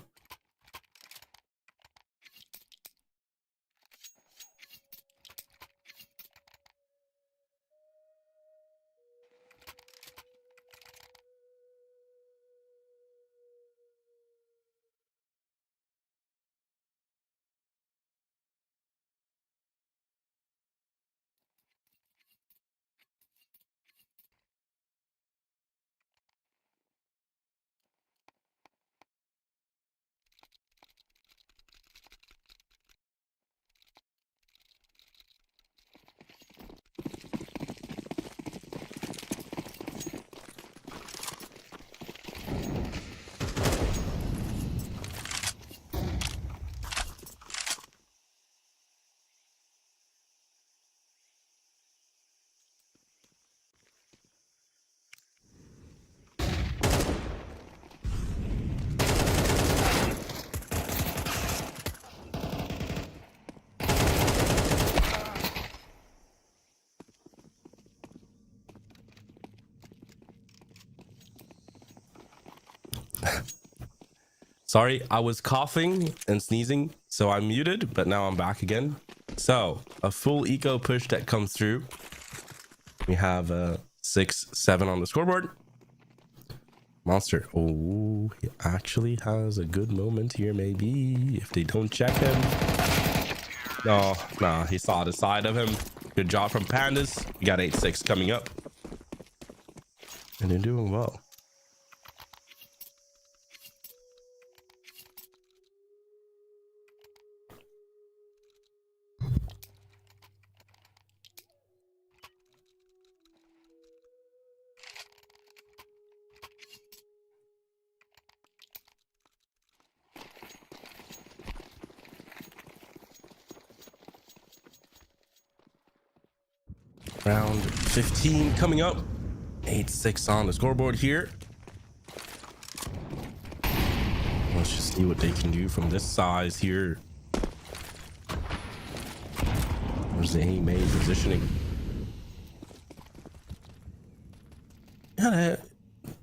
Sorry, I was coughing and sneezing, so I'm muted, but now I'm back again. So, a full eco push that comes through. We have 6-7 on the scoreboard. Monster. Oh, he actually has a good moment here, maybe, if they don't check him. No, he saw the side of him. Good job from Pandas. We got 8-6 coming up. And they're doing well. Round 15 coming up. 8-6 on the scoreboard here. Let's just see what they can do from this size here. Where's the A main positioning? Yeah, they're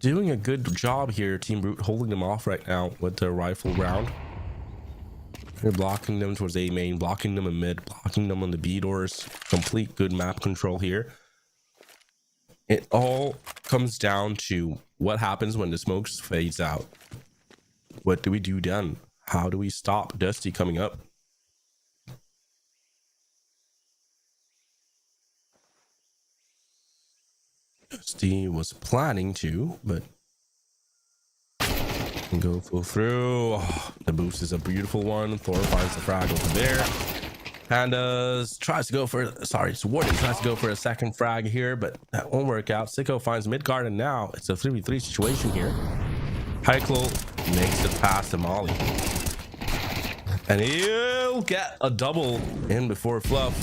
doing a good job here, Team Brute, holding them off right now with the rifle round. They're blocking them towards A main, blocking them in mid, blocking them on the B doors. Complete good map control here. It all comes down to what happens when the smoke fades out. What do we do then? How do we stop Dusty coming up? Dusty was planning to, but go full through. Oh, the boost is a beautiful one. Thor finds the frag over there. Pandas tries to go for, Warden tries to go for a second frag here, but that won't work out. Sicko finds Midgard, and now it's a 3v3 situation here. Heiklo makes it past to Molly. And he'll get a double in before Fluff.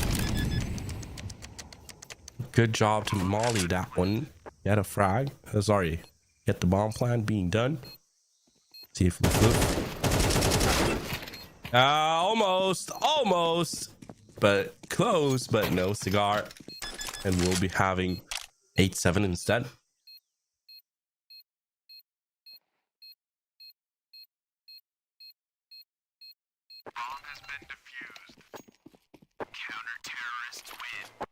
Good job to Molly that one. Get a frag. Get the bomb plan being done. See if we flip. Almost, but close, but no cigar. and we'll be having 8-7 instead.
Bomb has been defused. Counter-terrorists win.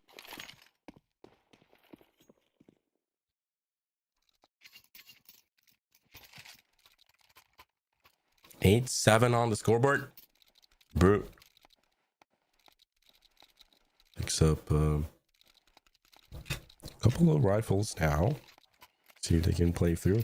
Eight, 7 on the scoreboard. Brute picks up a couple of rifles now. See if they can play through.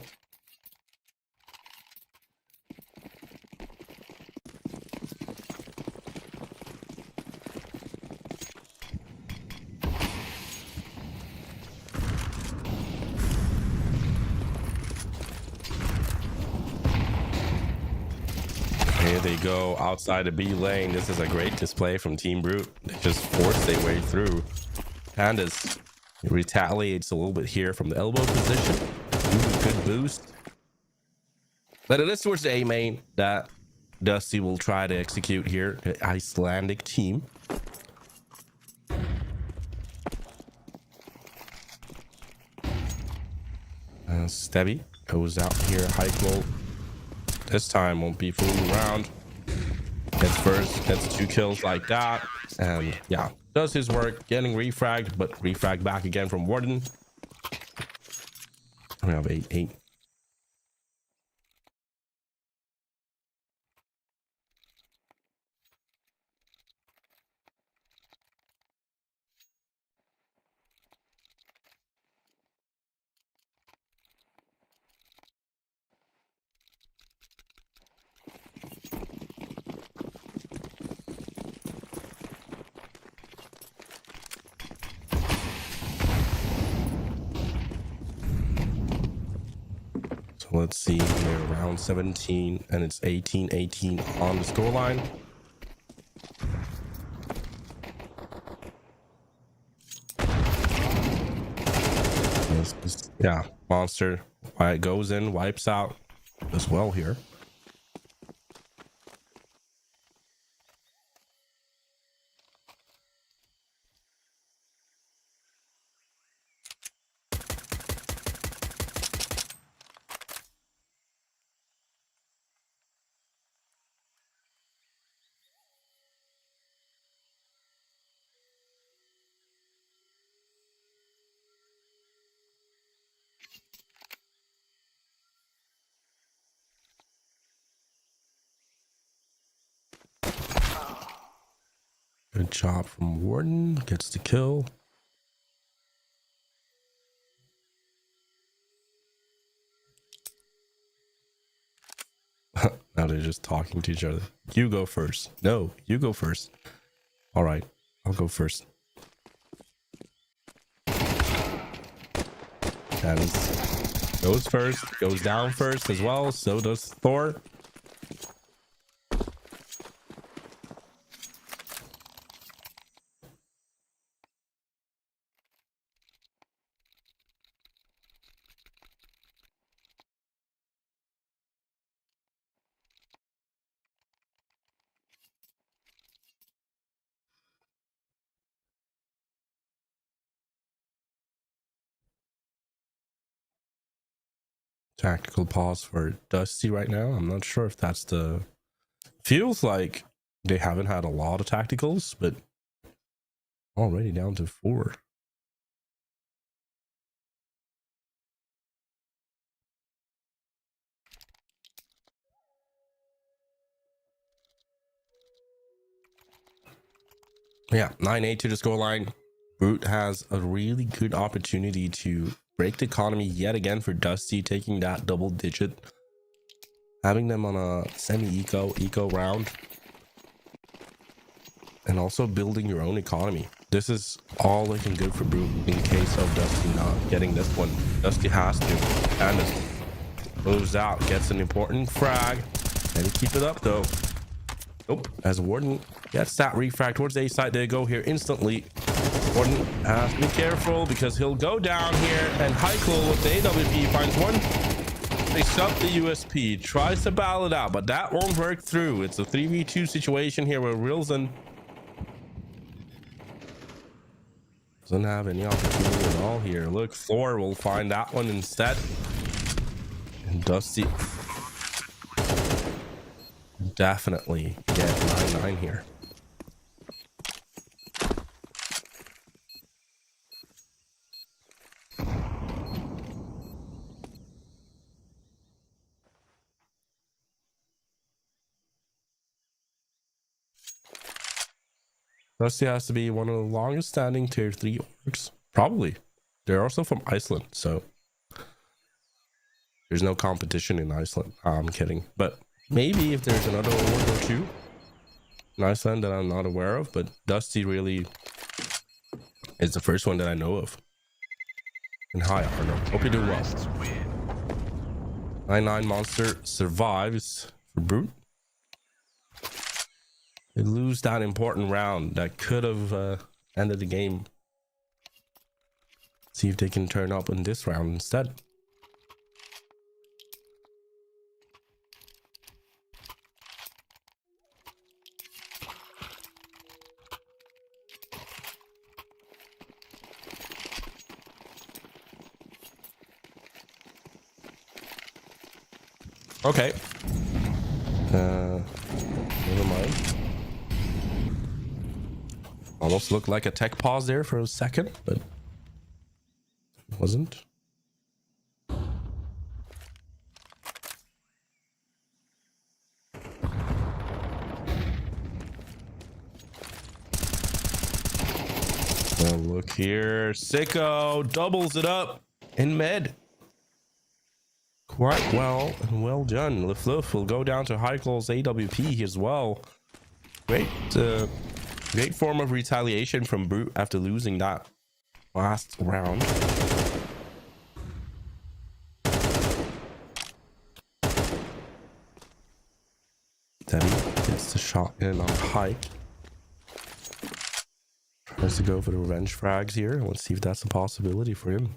Here they go outside the B lane. This is a great display from Team Brute. They just force their way through. Pandas retaliates a little bit here from the elbow position. Ooh, good boost. But it is towards the A main that Dusty will try to execute here. The Icelandic team. Stebby goes out here. High roll. This time won't be fooling around. Gets first, gets 2 kills like that. And yeah, does his work, getting refragged, but refragged back again from Warden. We have 8-8. So let's see here, round 17, and it's 18-18 on the scoreline. Yeah, Monster goes in, wipes out as well here. Good job from Warden, gets the kill. Now they're just talking to each other. You go first. No, you go first. All right, I'll go first. That goes first, goes down first as well. So does Thor. Tactical pause for Dusty right now. I'm not sure if that's the... Feels like they haven't had a lot of tacticals, but already down to 4. Yeah, 9-8 to the scoreline. Brute has a really good opportunity to break the economy yet again for Dusty, taking that double digit, having them on a semi-eco round, and also building your own economy. This is all looking good for Brute in case of Dusty not getting this one. Dusty has to, and moves out, gets an important frag, and keep it up though. Nope, as Warden gets that refrag towards the A side, they go here instantly. Warden has to be careful because he'll go down here, and Heichel with the AWP finds one. Picks up the USP, tries to battle it out, but that won't work through. It's a 3v2 situation here where Rilzen Doesn't have any opportunity at all here. Look, Thor will find that one instead. And Dusty definitely get 9-9 here. Dusty has to be one of the longest standing tier 3 orcs. Probably. They're also from Iceland, so there's no competition in Iceland. I'm kidding. But maybe if there's another orc or two in Iceland that I'm not aware of, but Dusty really is the first one that I know of. And hi, Arno. Hope you're doing well. 9-9 monster survives for Brute. They lose that important round that could have ended the game. See if they can turn up in this round instead. Okay. Never mind. Almost looked like a tech pause there for a second, but it wasn't. Oh, look here. Sicko doubles it up in mid. Quite well and well done. LeFluff will go down to Heichel's AWP as well. Great, great form of retaliation from Brute after losing that last round. Debbie gets the shot in on Hike. Tries to go for the revenge frags here. Let's see if that's a possibility for him.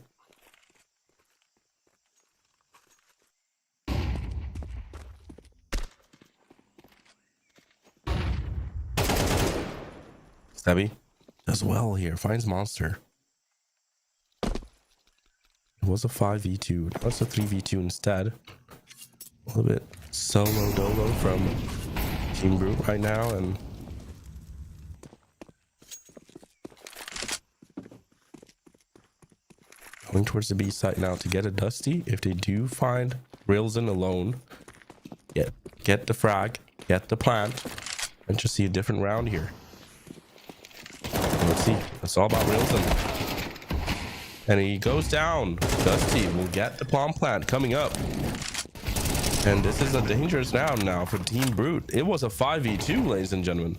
Stabby does well here, finds monster. It was a 5v2. That's a 3v2 instead. A little bit solo dolo from Team Brute right now, and going towards the B site now to get a Dusty. If they do find Railsden alone, get the frag, get the plant, and just see a different round here. Let's see. It's all about Railsden. And he goes down. Dusty will get the palm plant coming up. And this is a dangerous round now for Team Brute. It was a 5v2, ladies and gentlemen.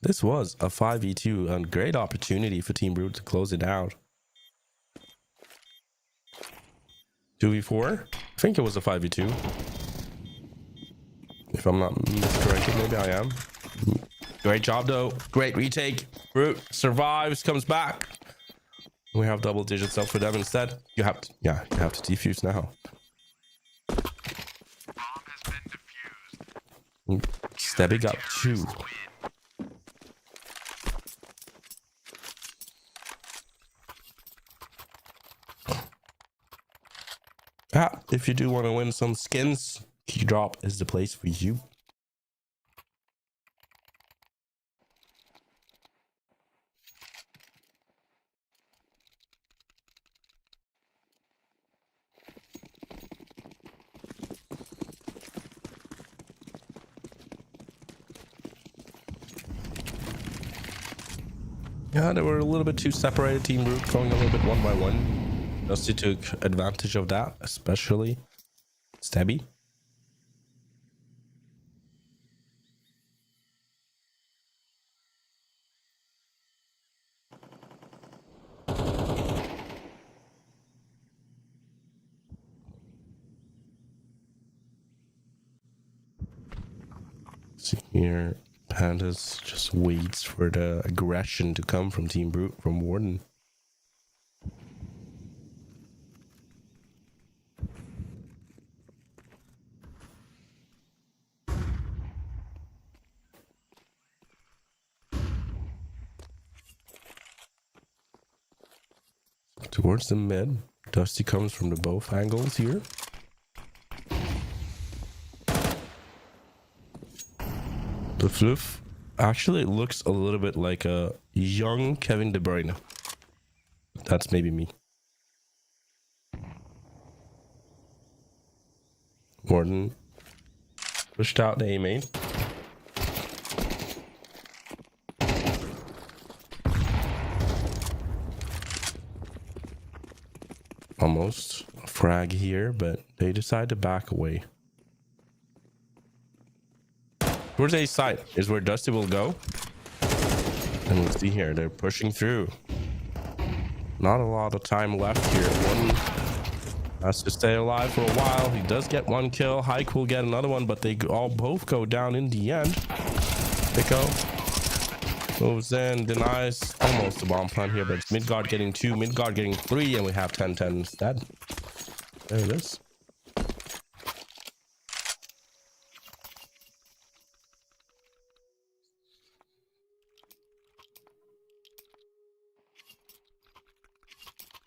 This was a 5v2 and great opportunity for Team Brute to close it out. 2v4? I think it was a 5v2. If I'm not miscorrected, maybe I am. Great job though. Great retake. Brute survives, comes back. We have double digits up for them instead. You have to, yeah, you have to defuse now. Stabby got 2. If you do want to win some skins, Key Drop is the place for you. Yeah, they were a little bit too separated. Team Root going a little bit one by one. Dusty took advantage of that, especially Stabby. See here, Pandas just waits for the aggression to come from Team Brute, from Warden. towards the mid. Dusty comes from the both angles here. The Fluff actually looks a little bit like a young Kevin De Bruyne. That's maybe me. Gordon pushed out the A main. Almost a frag here, but they decide to back away. Towards A side is where Dusty will go. And we'll see here, they're pushing through. Not a lot of time left here. One has to stay alive for a while. He does get one kill. Hike will get another one, but they all both go down in the end. Pico moves in, denies almost the bomb plant here, but it's Midgard getting 2, Midgard getting 3, and we have 10-10 instead. There it is.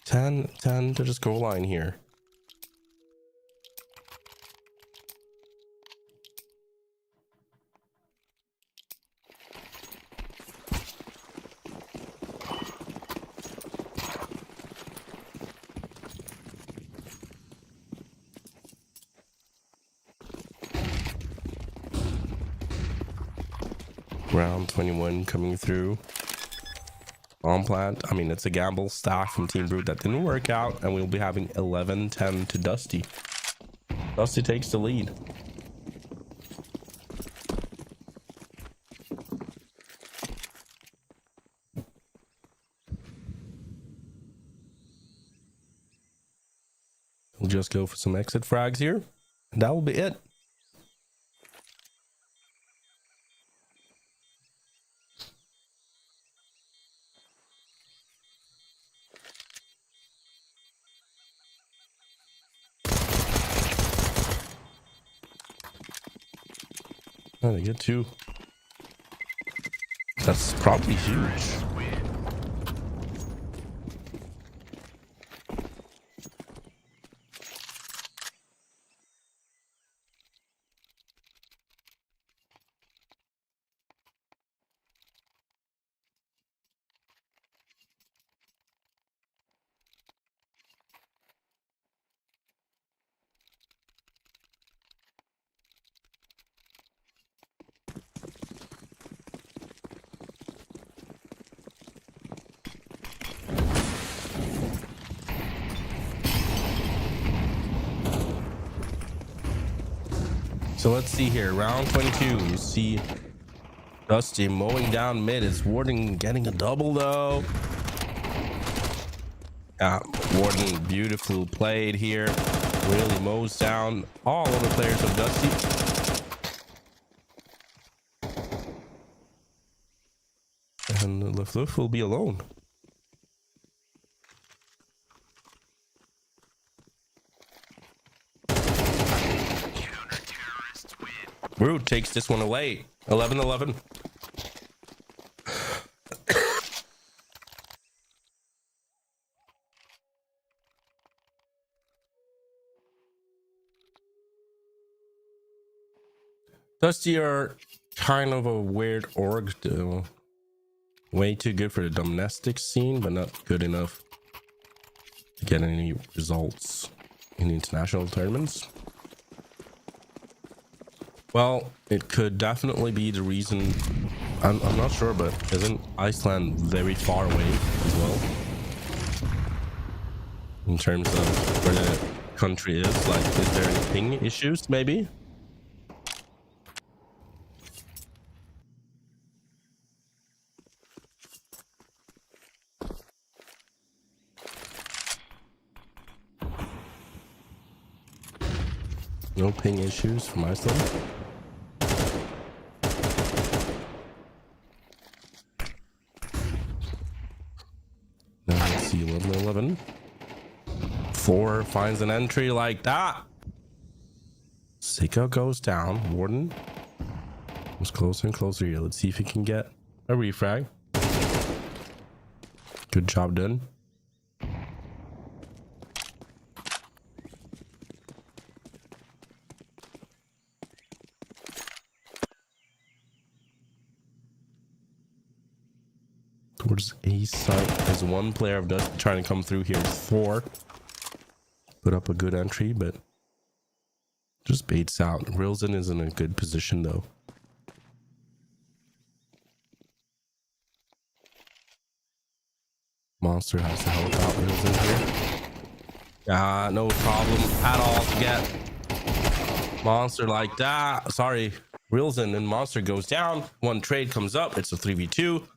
Ten to the score line here. Round 21 coming through. On plant, I mean, it's a gamble stack from Team Brute that didn't work out, and we'll be having 11-10 to Dusty. Dusty takes the lead. We'll just go for some exit frags here, and that will be it. Oh, they get 2. That's probably huge. So let's see here, round 22, you see Dusty mowing down mid. Is Warden getting a double though? Yeah, Warden beautifully played here. Really mows down all of the players of Dusty. And LeFleur will be alone. Brute takes this one away. 11-11. Dusty are kind of a weird org, though. Way too good for the domestic scene, but not good enough to get any results in international tournaments. Well, it could definitely be the reason. I'm not sure, but isn't Iceland very far away as well? In terms of where the country is, like, is there any ping issues maybe? No ping issues from Iceland. Now let's see, 11-11. 4 finds an entry like that. Sika goes down. Warden was closer and closer here. Let's see if he can get a refrag. Good job done. Towards A side. There's one player of Dust trying to come through here. Thor. Put up a good entry, but just baits out. Rilzen is in a good position though. Monster has to help out Rilzen here. No problem at all to get Monster like that. Sorry, Rilzen, and Monster goes down. One trade comes up. It's a 3v2.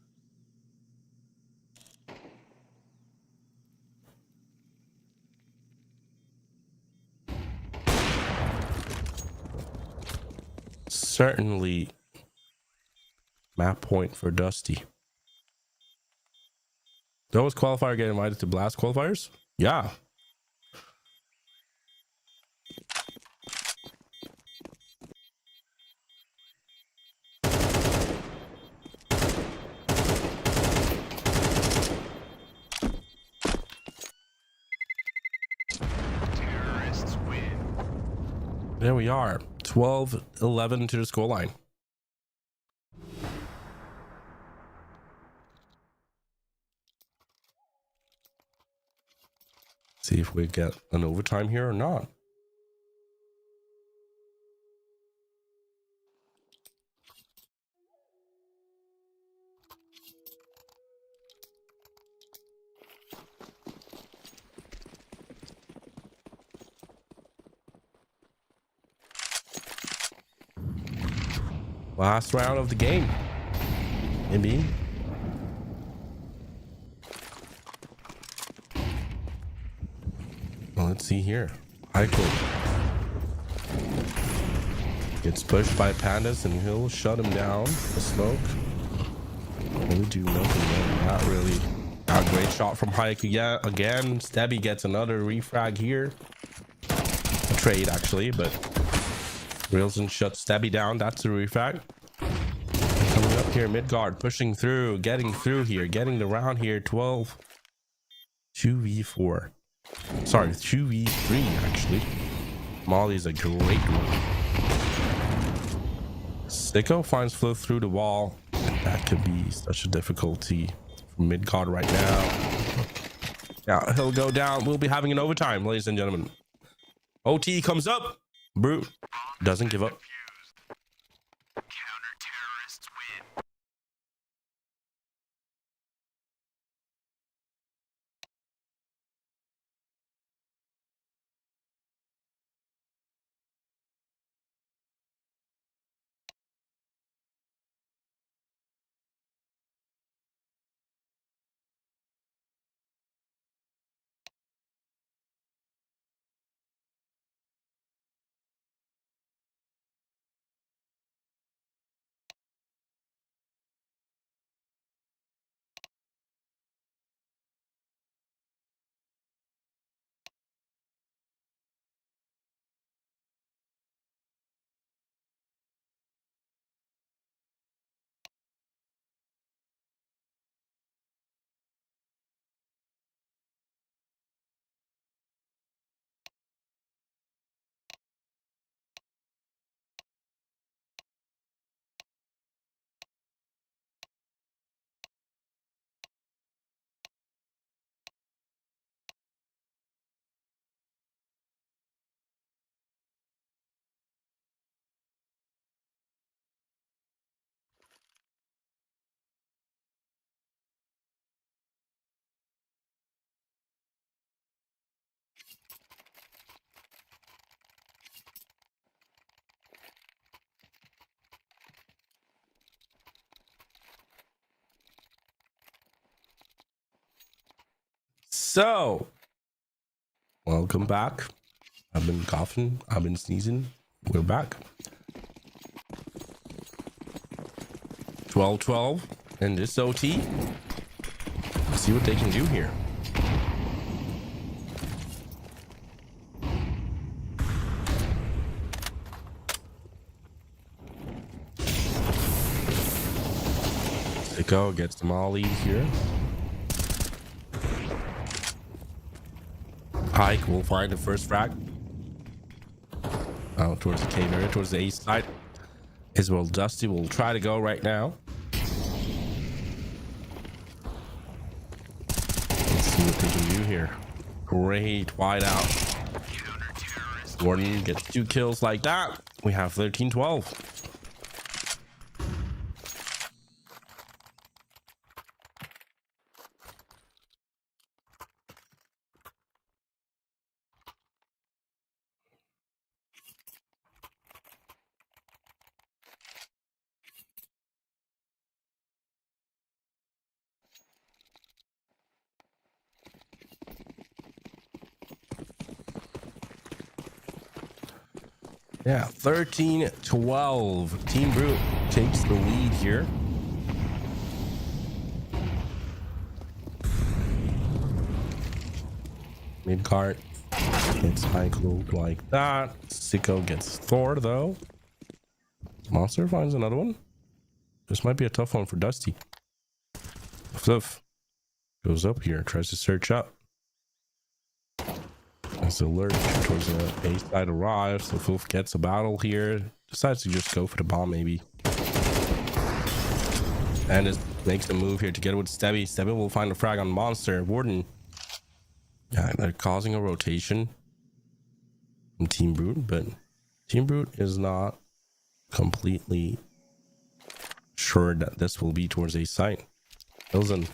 Certainly map point for Dusty. Those qualifier get invited to Blast qualifiers? Yeah.
Terrorists win.
There we are. 12-11 to the scoreline. See if we get an overtime here or not. Last round of the game. Maybe. Well, let's see here. Eichel gets pushed by Pandas and he'll shut him down. The smoke. Really do nothing. Not really. A great shot from Hike again. Stebby gets another refrag here. A trade actually, but Rilzen shuts Stebby down. That's a refrag. Coming up here, Midgard pushing through, getting through here, getting the round here. 12. 2v4. Sorry, 2v3 actually. Molly's a great one. Sicko finds flow through the wall. That could be such a difficulty for Midgard right now. Yeah, he'll go down. We'll be having an overtime, ladies and gentlemen. OT comes up. Brute doesn't give up.
Counter-terrorists win.
So, welcome back. I've been coughing. I've been sneezing. We're back. 12-12 in this OT. Let's see what they can do here. Sicko gets the molly here. Hike will find the first frag. Out towards the cave area, towards the east side. As well, Dusty will try to go right now. they can do here. Great wide out. Warden gets 2 kills like that. We have 13-12. Yeah, 13-12. Team Brute takes the lead here. Mid cart gets high cloak like that. Sicko gets Thor though. Monster finds another one. This might be a tough one for Dusty. Fluff goes up here, tries to search up. As the lurch towards the A side arrives, so Fluff gets a battle here. Decides to just go for the bomb maybe. And just makes the move here together with Stebby. Stebby will find a frag on Monster. Warden. Yeah, they're causing a rotation from Team Brute, but Team Brute is not completely sure that this will be towards A site. Wilson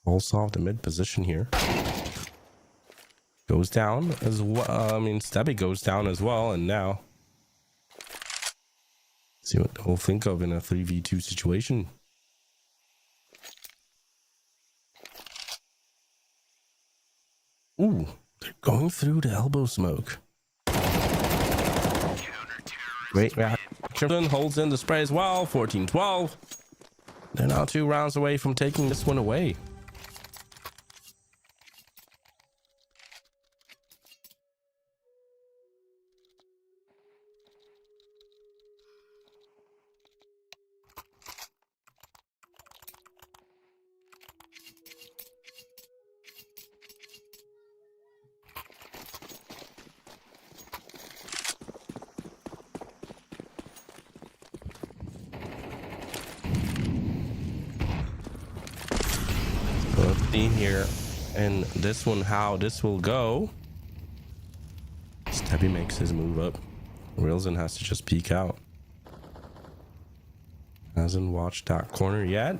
also off the mid position here. Goes down as well. I mean, Stebby goes down as well, and now see what they'll think of in a 3v2 situation. Ooh, they're going through the elbow smoke. Great reaction. Holds in the spray as well. 14-12. They're now 2 rounds away from taking this one away. Let's see here, and this one, how this will go. Stebby makes his move up. Rilzen has to just peek out. Hasn't watched that corner yet.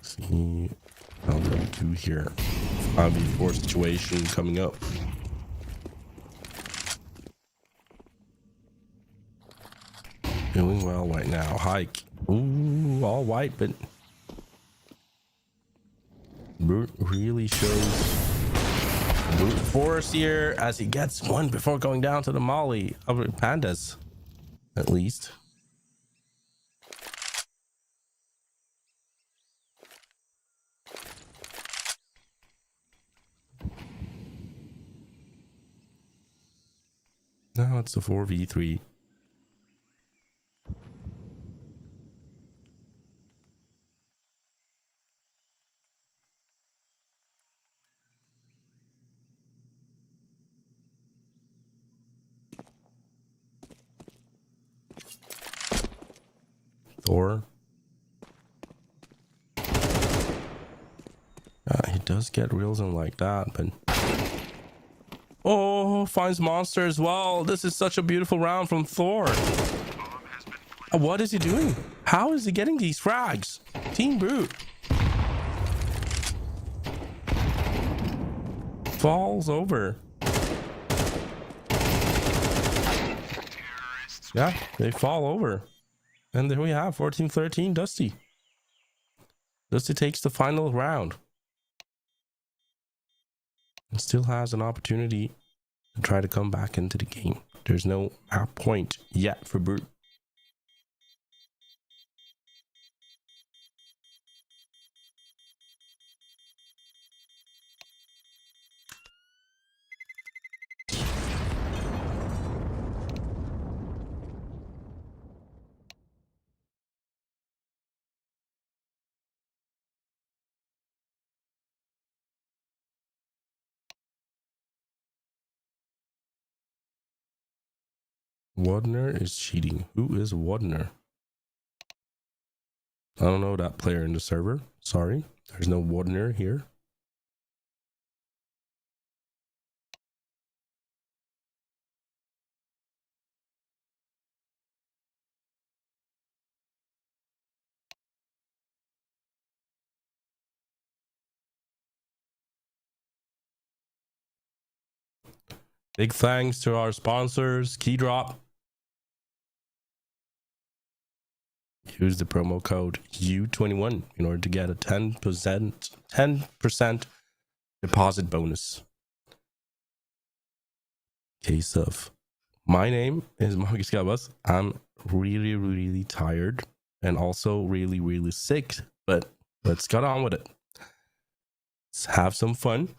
See, I'll go 2 here. 5v4 situation coming up. Doing well right now. Hike. Ooh, all white, but Brute really shows brute force here as he gets one before going down to the molly of pandas, at least. Now it's a 4v3. Thor. He does get reels in like that, but oh, finds monster as well. This is such a beautiful round from Thor. What is he doing? How is he getting these frags? Team Brute falls over. Yeah, they fall over. And there we have 14-13 Dusty. Dusty takes the final round. And still has an opportunity to try to come back into the game. There's no point yet for Brute. Wadner is cheating. Who is Wadner? I don't know that player in the server. Sorry. There's no Wadner here. Big thanks to our sponsors, Keydrop. Use the promo code U21 in order to get a 10% deposit bonus. Case of my name is Marcus Gabas. I'm really tired and also really sick, but let's get on with it. Let's have some fun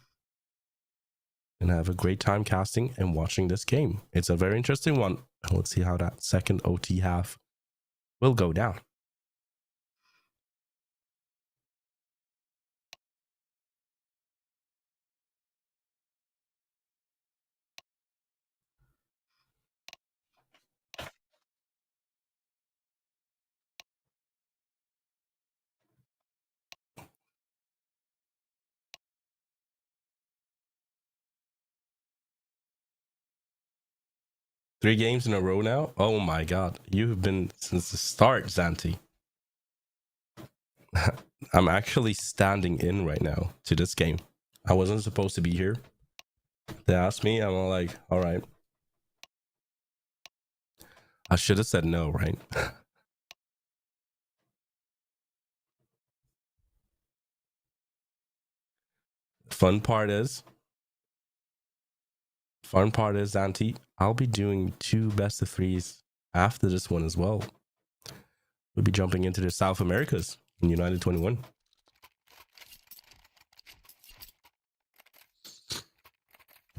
and have a great time casting and watching this game. It's a very interesting one. Let's see how that second OT half will go down. Three games in a row now? Oh my god. You've been since the start, Zanti. I'm actually standing in right now to this game. I wasn't supposed to be here. They asked me, I'm all like, all right. I should have said no, right? Fun part is, Zanti, I'll be doing 2 best of 3s after this one as well. We'll be jumping into the South Americas in United21.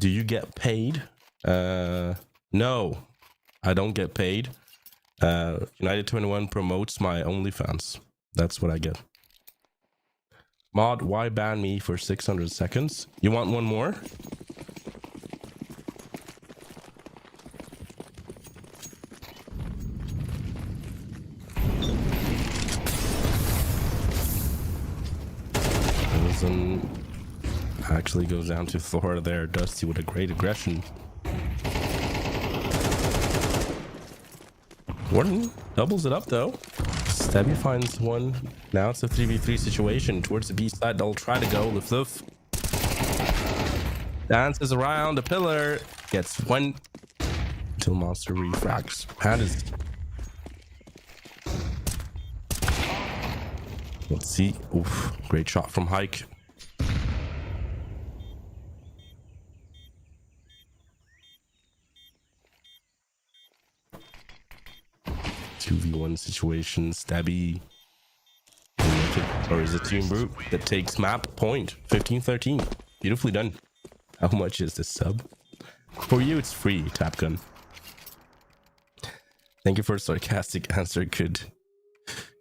Do you get paid? No, I don't get paid. United21 promotes my OnlyFans. That's what I get. Mod, why ban me for 600 seconds? You want one more? Actually goes down to Florida there. Dusty with a great aggression. Gordon doubles it up though. Stabby finds one. Now it's a 3v3 situation towards the B side. They'll try to go. Luf. Dances around the pillar. Gets one. Until monster refracts. Pat is. Let's see. Oof. Great shot from Hike. 2v1 situation. Stabby. Or is it Team Brute that takes map point? 15-13. Beautifully done. How much is this sub? For you, it's free, Tap Gun. Thank you for a sarcastic answer. Could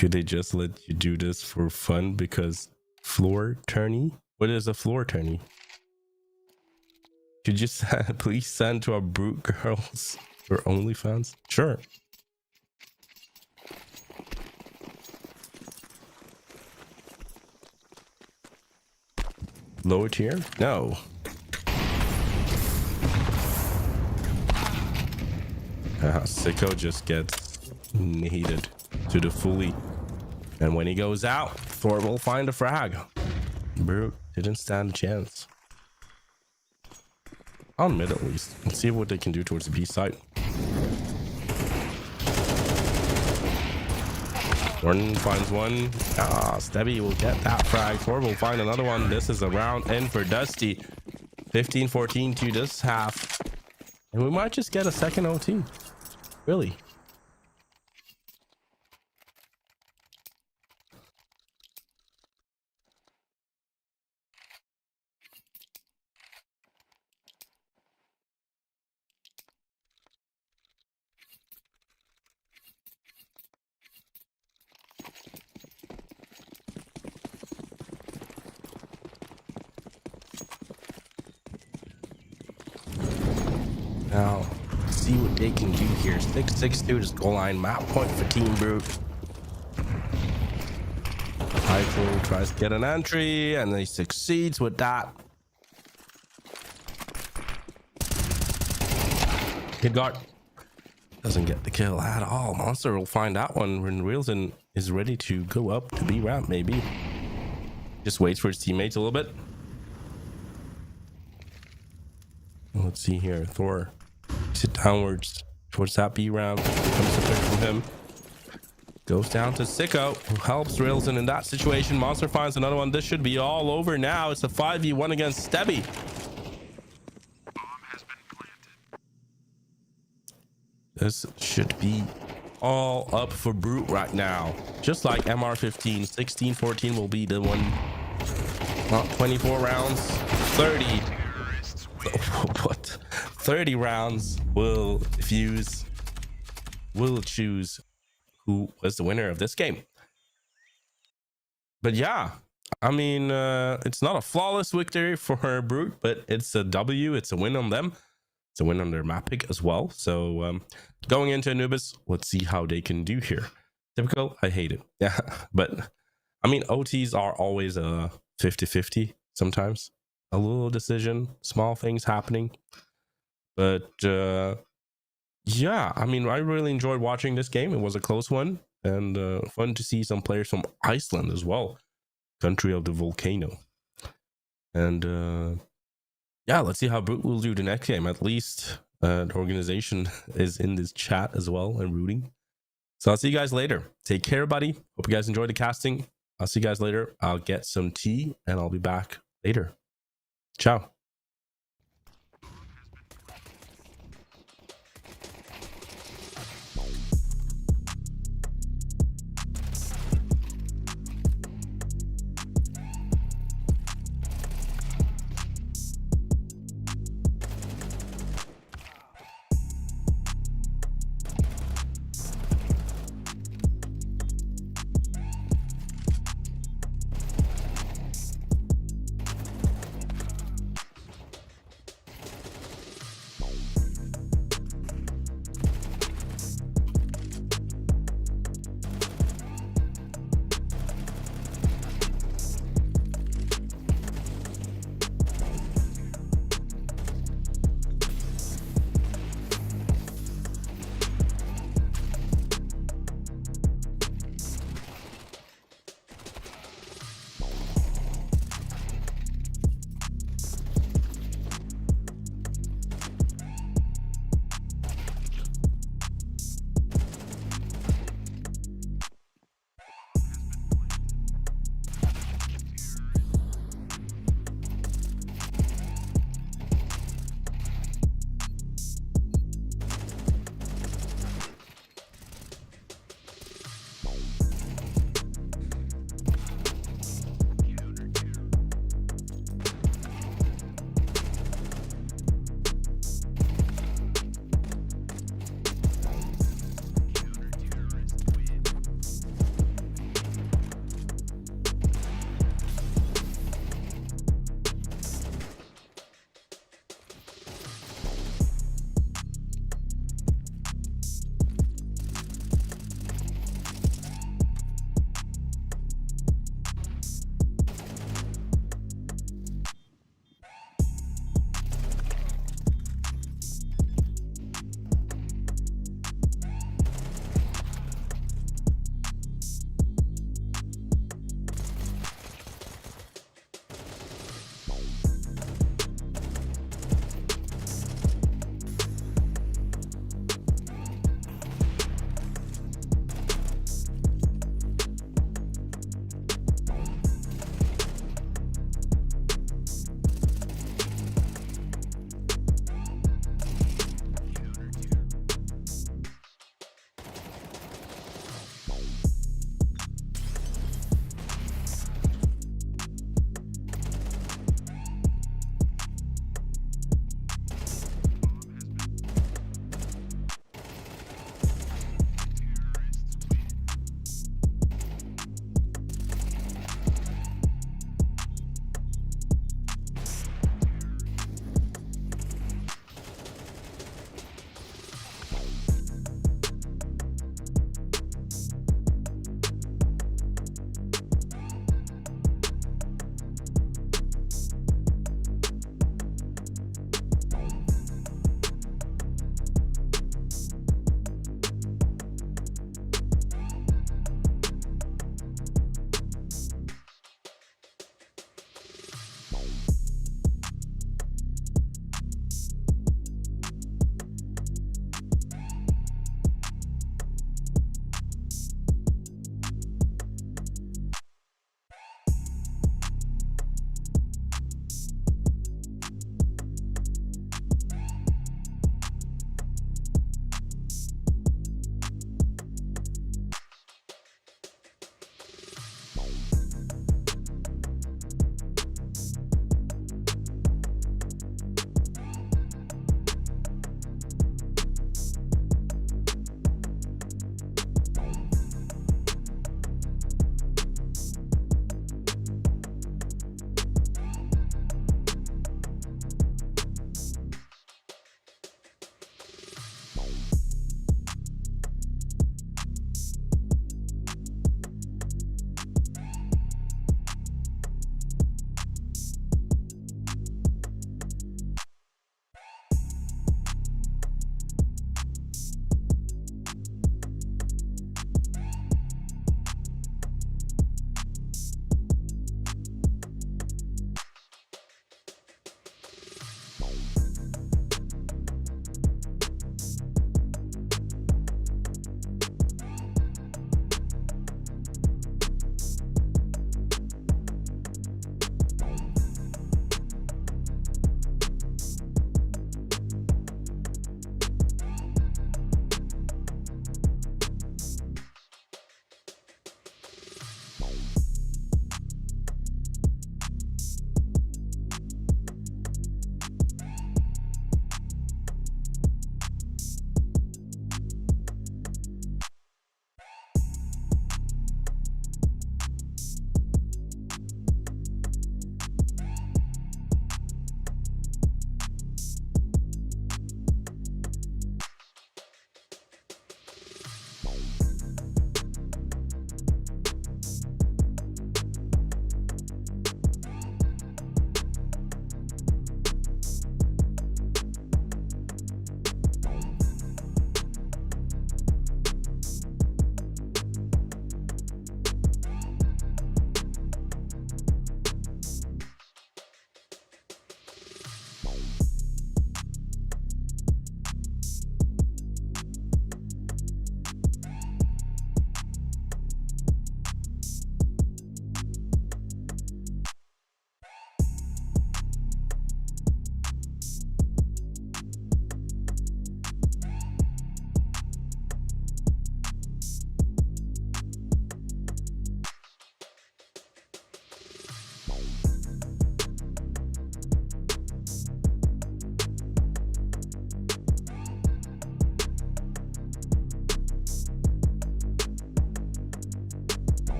they just let you do this for fun? Because floor tourney? What is a floor tourney? Could you please send to our Brute girls for OnlyFans? Sure. Lower tier? No. Sicko just gets needed to the fully. And when he goes out, Thor will find a frag. Brute didn't stand a chance. On mid at least. Let's see what they can do towards the B side. Gordon finds one. Stebby will get that frag. Thor will find another one. This is a round in for Dusty. 15-14 to this half. And we might just get a second OT. Really? Now, see what they can do here. 6-6-2 to goal line. Map point for Team Brute. Title tries to get an entry, and he succeeds with that. Hidgard doesn't get the kill at all. Monster will find that one when Reelson is ready to go up to B ramp, maybe. Just waits for his teammates a little bit. Let's see here. Thor sit downwards towards that B ramp. Comes the pick from him. Goes down to Sicko, who helps Reelson in that situation. Monster finds another one. This should be all over now. It's a 5v1 against Stebby. This should be all up for Brute right now. Just like MR15, 16-14 will be the one. Not 24 rounds, 30. What? 30 rounds will choose who was the winner of this game. But yeah, I mean, it's not a flawless victory for Brute, but it's a W. It's a win on them. It's a win on their map pick as well. So going into Anubis, let's see how they can do here. Typical, I hate it. Yeah, but I mean, OTs are always a 50-50 sometimes. A little decision, small things happening. But yeah, I mean, I really enjoyed watching this game. It was a close one, and fun to see some players from Iceland as well, country of the volcano. And yeah, let's see how Brute will do the next game. At least the organization is in this chat as well and rooting. So I'll see you guys later. Take care, buddy. Hope you guys enjoyed the casting. I'll see you guys later. I'll get some tea and I'll be back later. Ciao.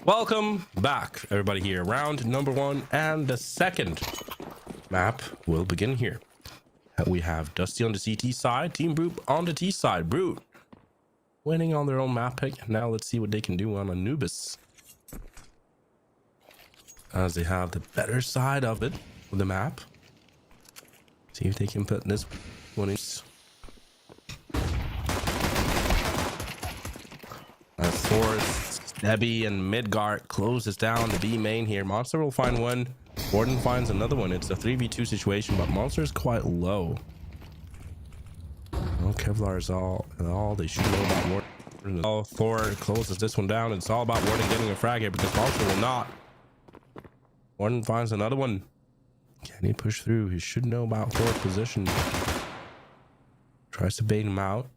Welcome back, everybody here. Round number 1 and the second map will begin here. We have Dusty on the CT side, Team Brute on the T side. Brute winning on their own map pick. Now let's see what they can do on Anubis, as they have the better side of it with the map. See if they can put this one in. Forest, Debbie, and Midgard closes down the B main here. Monster will find one. Warden finds another one. It's a 3v2 situation, but Monster is quite low. Oh, Kevlar is all they should know about Warden. Oh, Thor closes this one down. It's all about Warden getting a frag here because Monster will not. Warden finds another one. Can he push through? He should know about Thor's position. Tries to bait him out.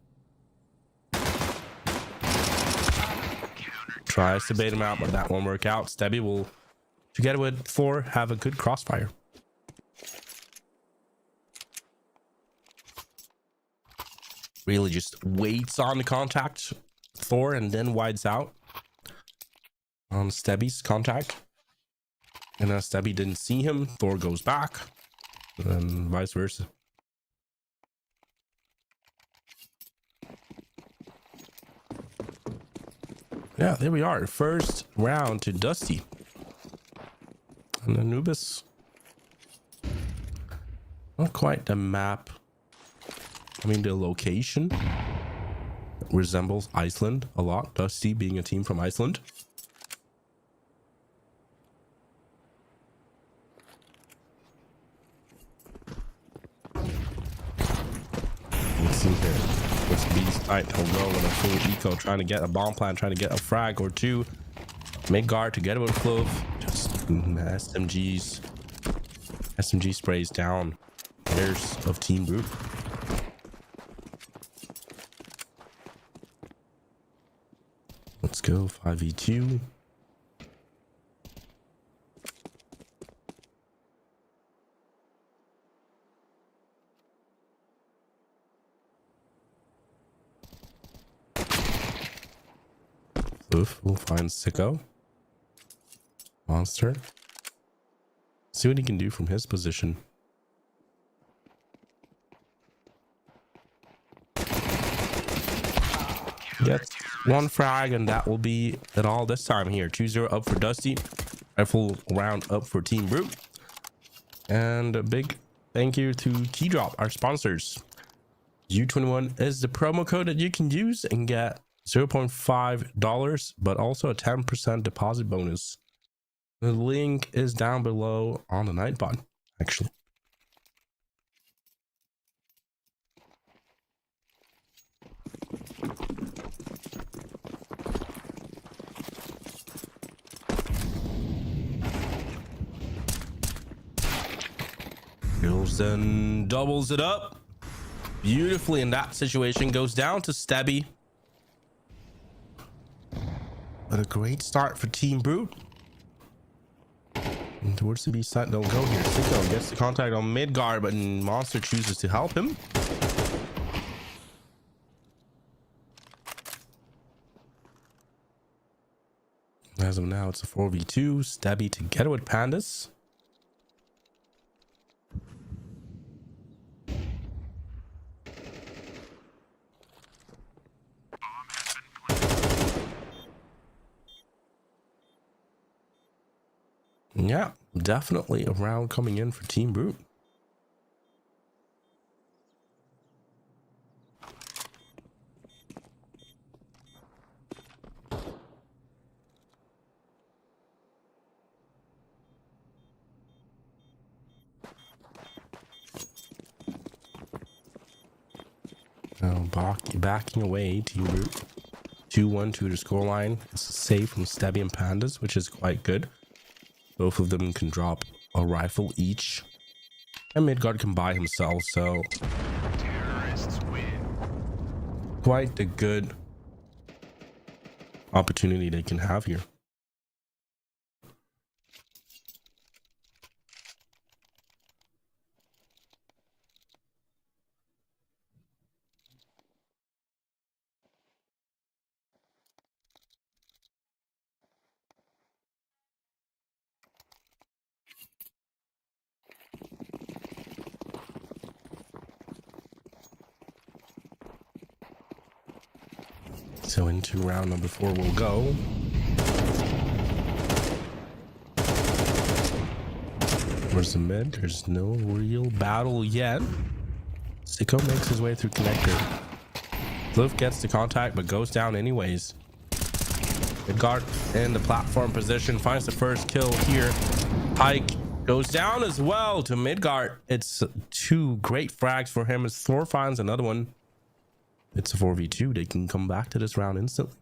Tries to bait him out, but that won't work out. Stebby will, together with Thor, have a good crossfire. Really just waits on the contact, Thor, and then wides out on Stebby's contact. And as Stebby didn't see him, Thor goes back, and vice versa. Yeah, there we are. First round to Dusty. And Anubis. Not quite the map. I mean, the location resembles Iceland a lot. Dusty being a team from Iceland. Let's see here. This beast tight. He'll go with a full eco, trying to get a bomb plant, trying to get a frag or two. Midgard together with Clove. Just SMGs. SMG sprays down. Players of Team Brute. Let's go 5v2. Oof, we'll find Sicko. Monster. See what he can do from his position. Gets one frag, and that will be it all this time here. 2-0 up for Dusty. Rifle round up for Team Brute. And a big thank you to Keydrop, our sponsors. U21 is the promo code that you can use and get $0.5, but also a 10% deposit bonus. The link is down below on the Nightbot, actually. Kills and doubles it up beautifully in that situation. Goes down to Stebby. But a great start for Team Brute. And towards the B side, they'll go here. Sicko gets the contact on Midgard, but Monster chooses to help him. As of now, it's a 4v2. Stebby together with Pandas. Yeah, definitely a round coming in for Team Brute. Now backing away, Team Brute. 2-1 to the scoreline. It's a save from Stebby and Pandas, which is quite good. Both of them can drop a rifle each. And Midgard can buy himself, so
Terrorists win.
quite a good opportunity they can have here. So into round number 4 we'll go. Where's the mid? There's no real battle yet. Sicko makes his way through connector. Cliff gets the contact but goes down anyways. Midgard in the platform position finds the first kill here. Pike goes down as well to Midgard. It's 2 great frags for him as Thor finds another one. It's a 4v2. They can come back to this round instantly.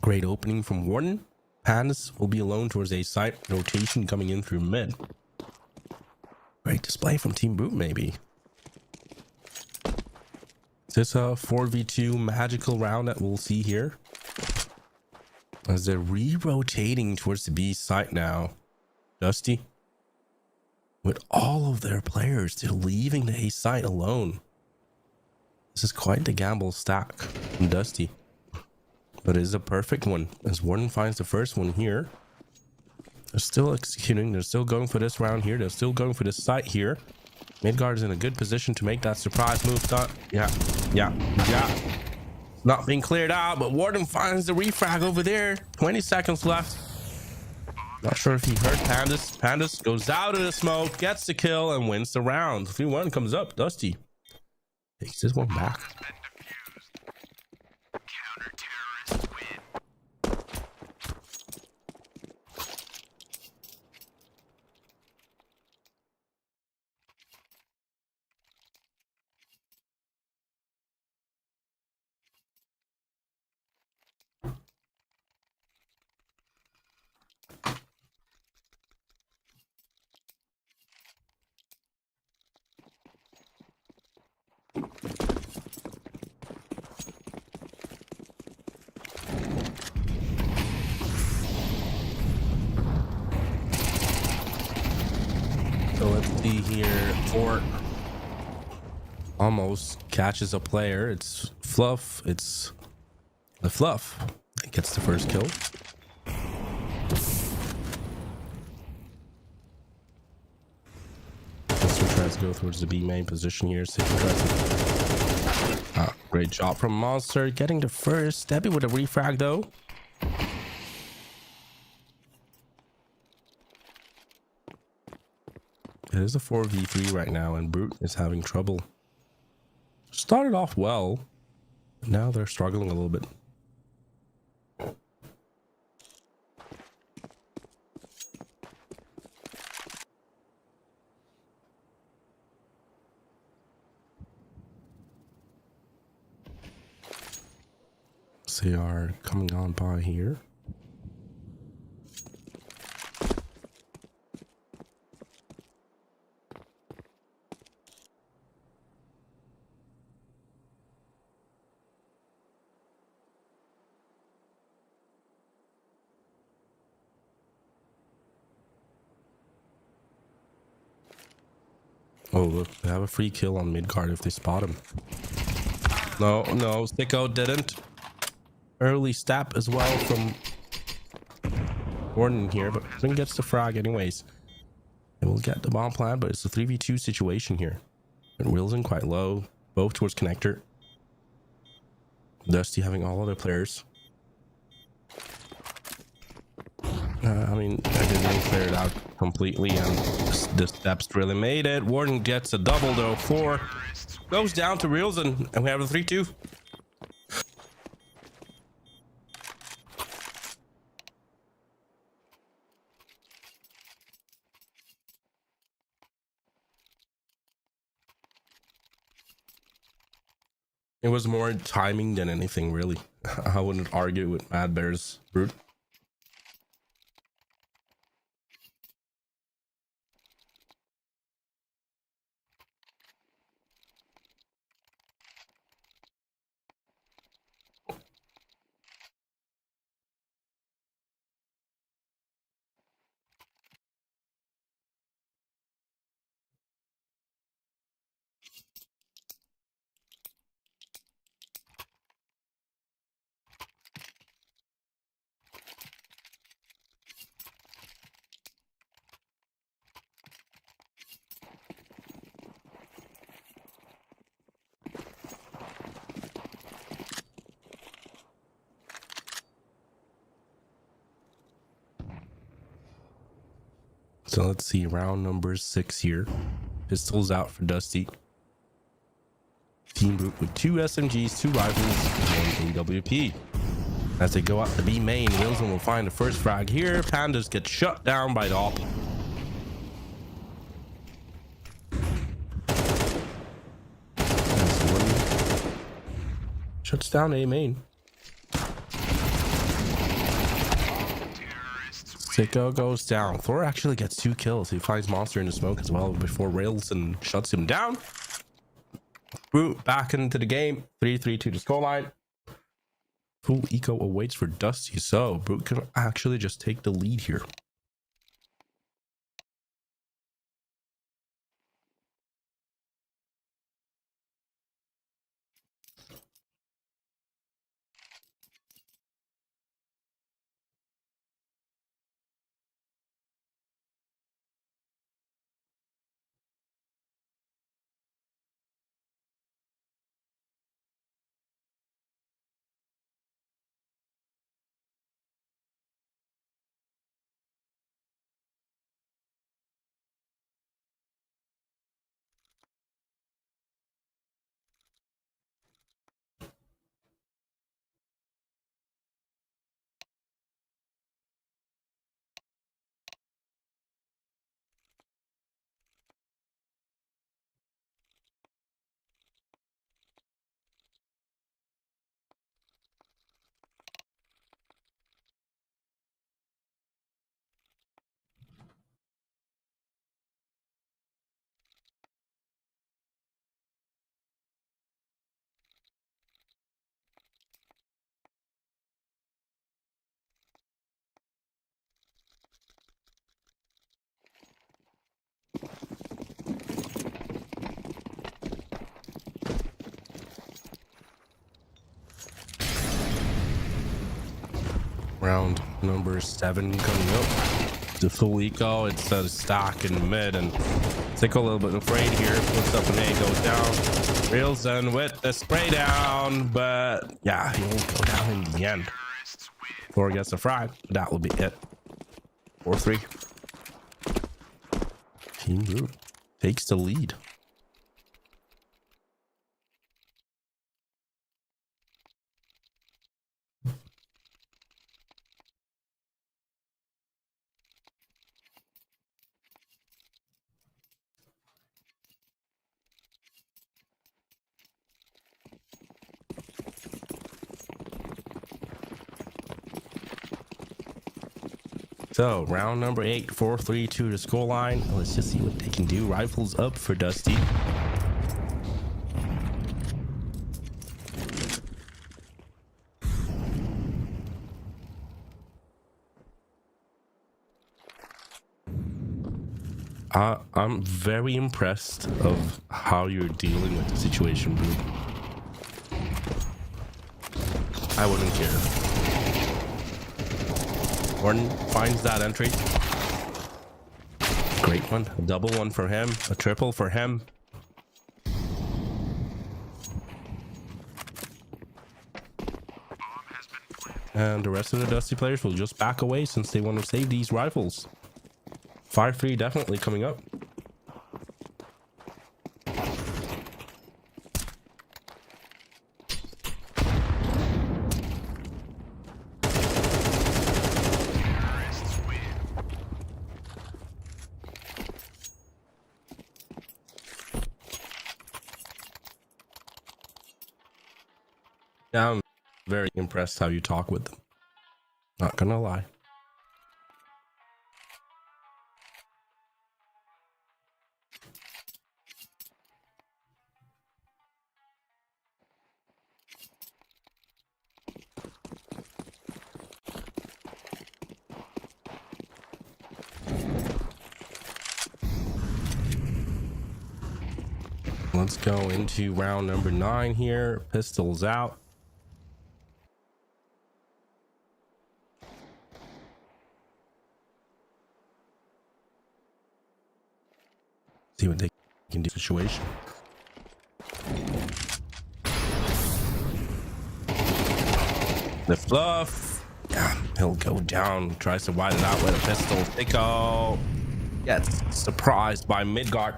Great opening from Warden. Pandas will be alone towards A site. Rotation coming in through mid. Great display from Team Boot, maybe. Is this a 4v2 magical round that we'll see here? As they're re-rotating towards the B site now. Dusty. With all of their players, they're leaving the A site alone. This is quite the gamble stack from Dusty. But it is a perfect one as Warden finds the first one here. They're still executing. They're still going for this round here. They're still going for this site here. Midgard is in a good position to make that surprise move. Yeah. Not being cleared out, but Warden finds the refrag over there. 20 seconds left. Not sure if he heard Pandas. Pandas goes out of the smoke, gets the kill, and wins the round. 3-1 comes up. Dusty takes this one back. So let's see here. Fort almost catches a player. It's Fluff. It's the Fluff that gets the first kill. Monster tries to go towards the B main position here. Great job from Monster getting the first. Debbie with a refrag though. It is a 4v3 right now, and Brute is having trouble. Started off well, but now they're struggling a little bit. So they are coming on by here. Oh, look, they have a free kill on Midgard if they spot him. No, Sicko didn't. Early step as well from Warden here, but then gets the frag anyways. They will get the bomb plan, but it's a 3v2 situation here. And Wilson quite low, both towards connector. Dusty having all other players. I mean, I didn't clear it out completely, and the steps really made it. Warden gets a double though. 4 goes down to Reelson, and we have a 3-2. It was more timing than anything, really. I wouldn't argue with Mad Bear's Brute. So let's see, round number 6 here. Pistols out for Dusty. Team Brute with 2 SMGs, 2 rifles, and AWP. As they go out to B main, Wilson will find the first frag here. Pandas get shut down by the op. Shuts down A main. Sicko goes down. Thor actually gets 2 kills. He finds Monster in the smoke as well before Rails and shuts him down. Brute back into the game. 3-3 to the scoreline. Full eco awaits for Dusty, so Brute can actually just take the lead here. Round number 7 coming up. The full eco, it's a stack in the mid, and Sicko a little bit afraid here. Puts up an A, goes down. Reels in with the spray down, but yeah, he won't go down in the end. Thor gets a frag. That will be it. 4-3. Team Brute takes the lead. So round number 8, 4-3 to the scoreline. Let's just see what they can do. Rifles up for Dusty. I'm very impressed of how you're dealing with the situation, Blue. I wouldn't care. Gordon finds that entry. Great one. A double one for him. A triple for him. And the rest of the Dusty players will just back away since they want to save these rifles. 5-3 definitely coming up. Yeah, I'm very impressed how you talk with them. Not gonna lie. Let's go into round number 9 here. Pistols out. See what they can do. Situation. The fluff. Yeah, he'll go down. Tries to widen it out with a pistol. Sicko. gets surprised by Midgard.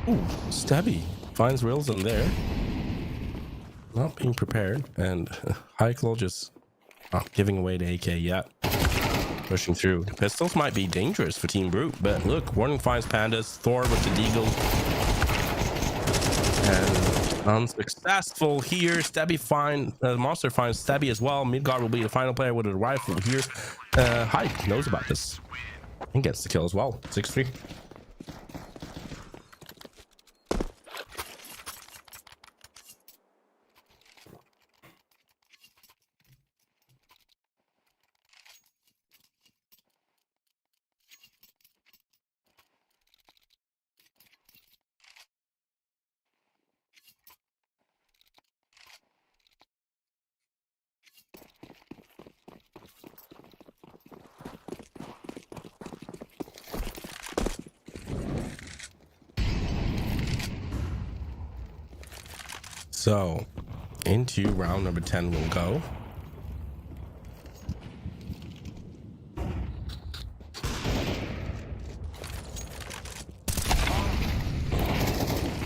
Ooh, Stabby finds Rills in there. Not being prepared, and Heikel just not giving away the AK yet. Pushing through. The pistols might be dangerous for Team Brute, but look, Warning finds Pandas, Thor with the Deagle. And unsuccessful here. Monster finds Stabby as well. Midgard will be the final player with a rifle here. Hike knows about this and gets the kill as well. 6-3. So into round number 10 we'll go.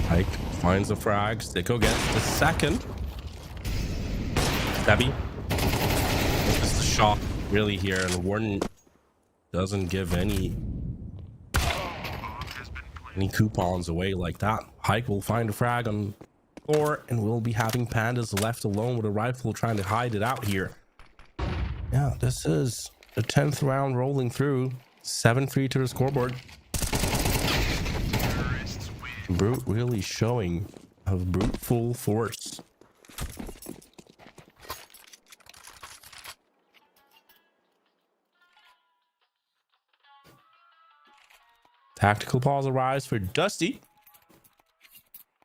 Hike finds the frag. Sicko gets the second. Stabby. This is the shot really here, and Warden doesn't give any coupons away like that. Hike will find a frag on Thor, and we'll be having Pandas left alone with a rifle trying to hide it out here. Yeah, this is the 10th round rolling through. 7-3 to the scoreboard. Brute really showing a brute full force. Tactical pause arrives for Dusty.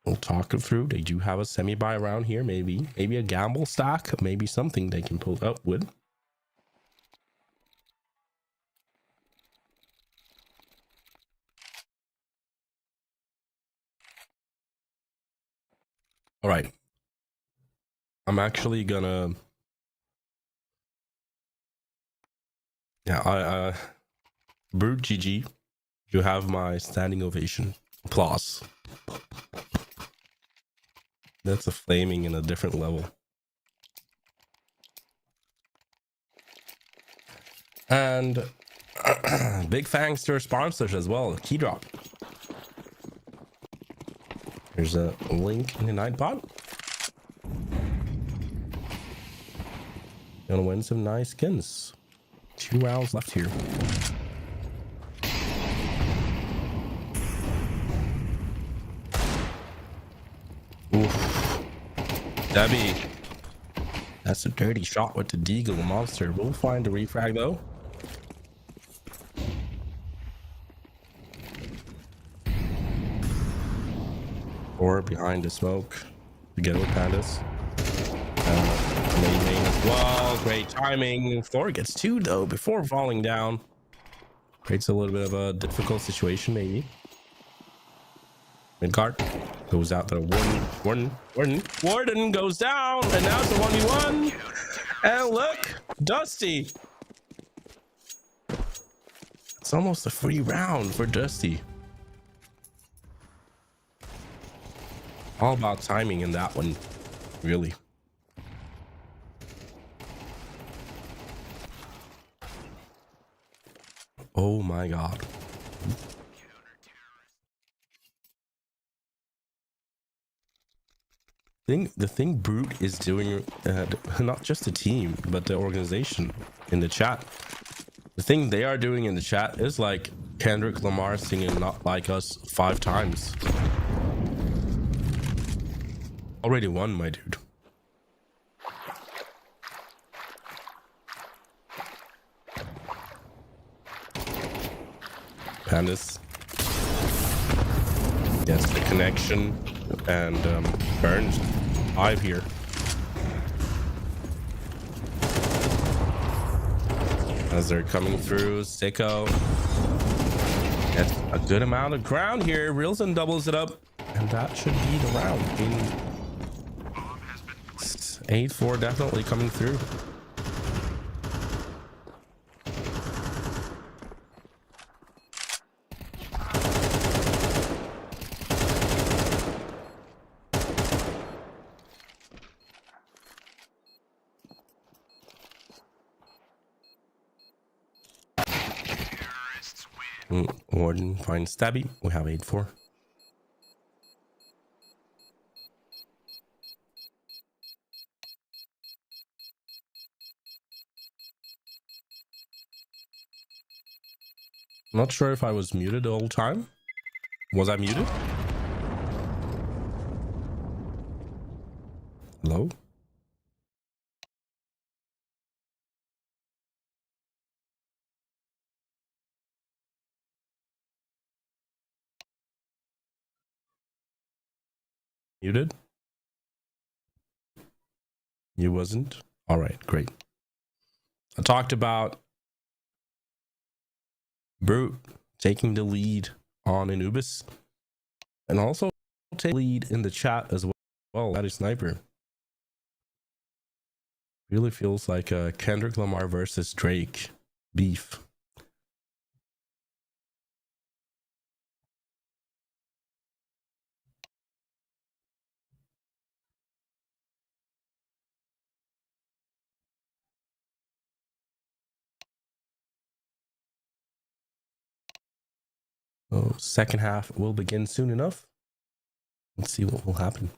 We'll talk it through. They do have a semi-buy around here. Maybe a gamble stack. Maybe something they can pull up with. All right. I'm actually gonna... Yeah, Brute GG. You have my standing ovation. Applause. That's a flaming in a different level. And big thanks to our sponsors as well. Key drop. There's a link in the night pod. Gonna win some nice skins. 2 rounds left here. Oof. Debbie. That's a dirty shot with the Deagle monster. We'll find the refrag though. Or behind the smoke. Together with Pandas. Main as well. Great timing. Thor gets 2 though before falling down. Creates a little bit of a difficult situation maybe. Midgard goes out to Warden goes down, and now it's a 1v1. And look, Dusty. It's almost a free round for Dusty. All about timing in that one, really. Oh my god. The thing Brute is doing, not just the team, but the organization in the chat. The thing they are doing in the chat is like Kendrick Lamar singing Not Like Us 5 times. Already won, my dude. Pandas gets the connection and burns 5 here. As they're coming through, Sicko gets a good amount of ground here. Reelson doubles it up, and that should be the round. 8-4 definitely coming through. Warden finds Stabby. We have 8-4. Not sure if I was muted the whole time. Was I muted? Hello? Muted? You wasn't? All right, great. I talked about Brute taking the lead on Anubis and also take lead in the chat as well. That is Sniper. Really feels like a Kendrick Lamar versus Drake beef. So second half will begin soon enough. Let's see what will happen.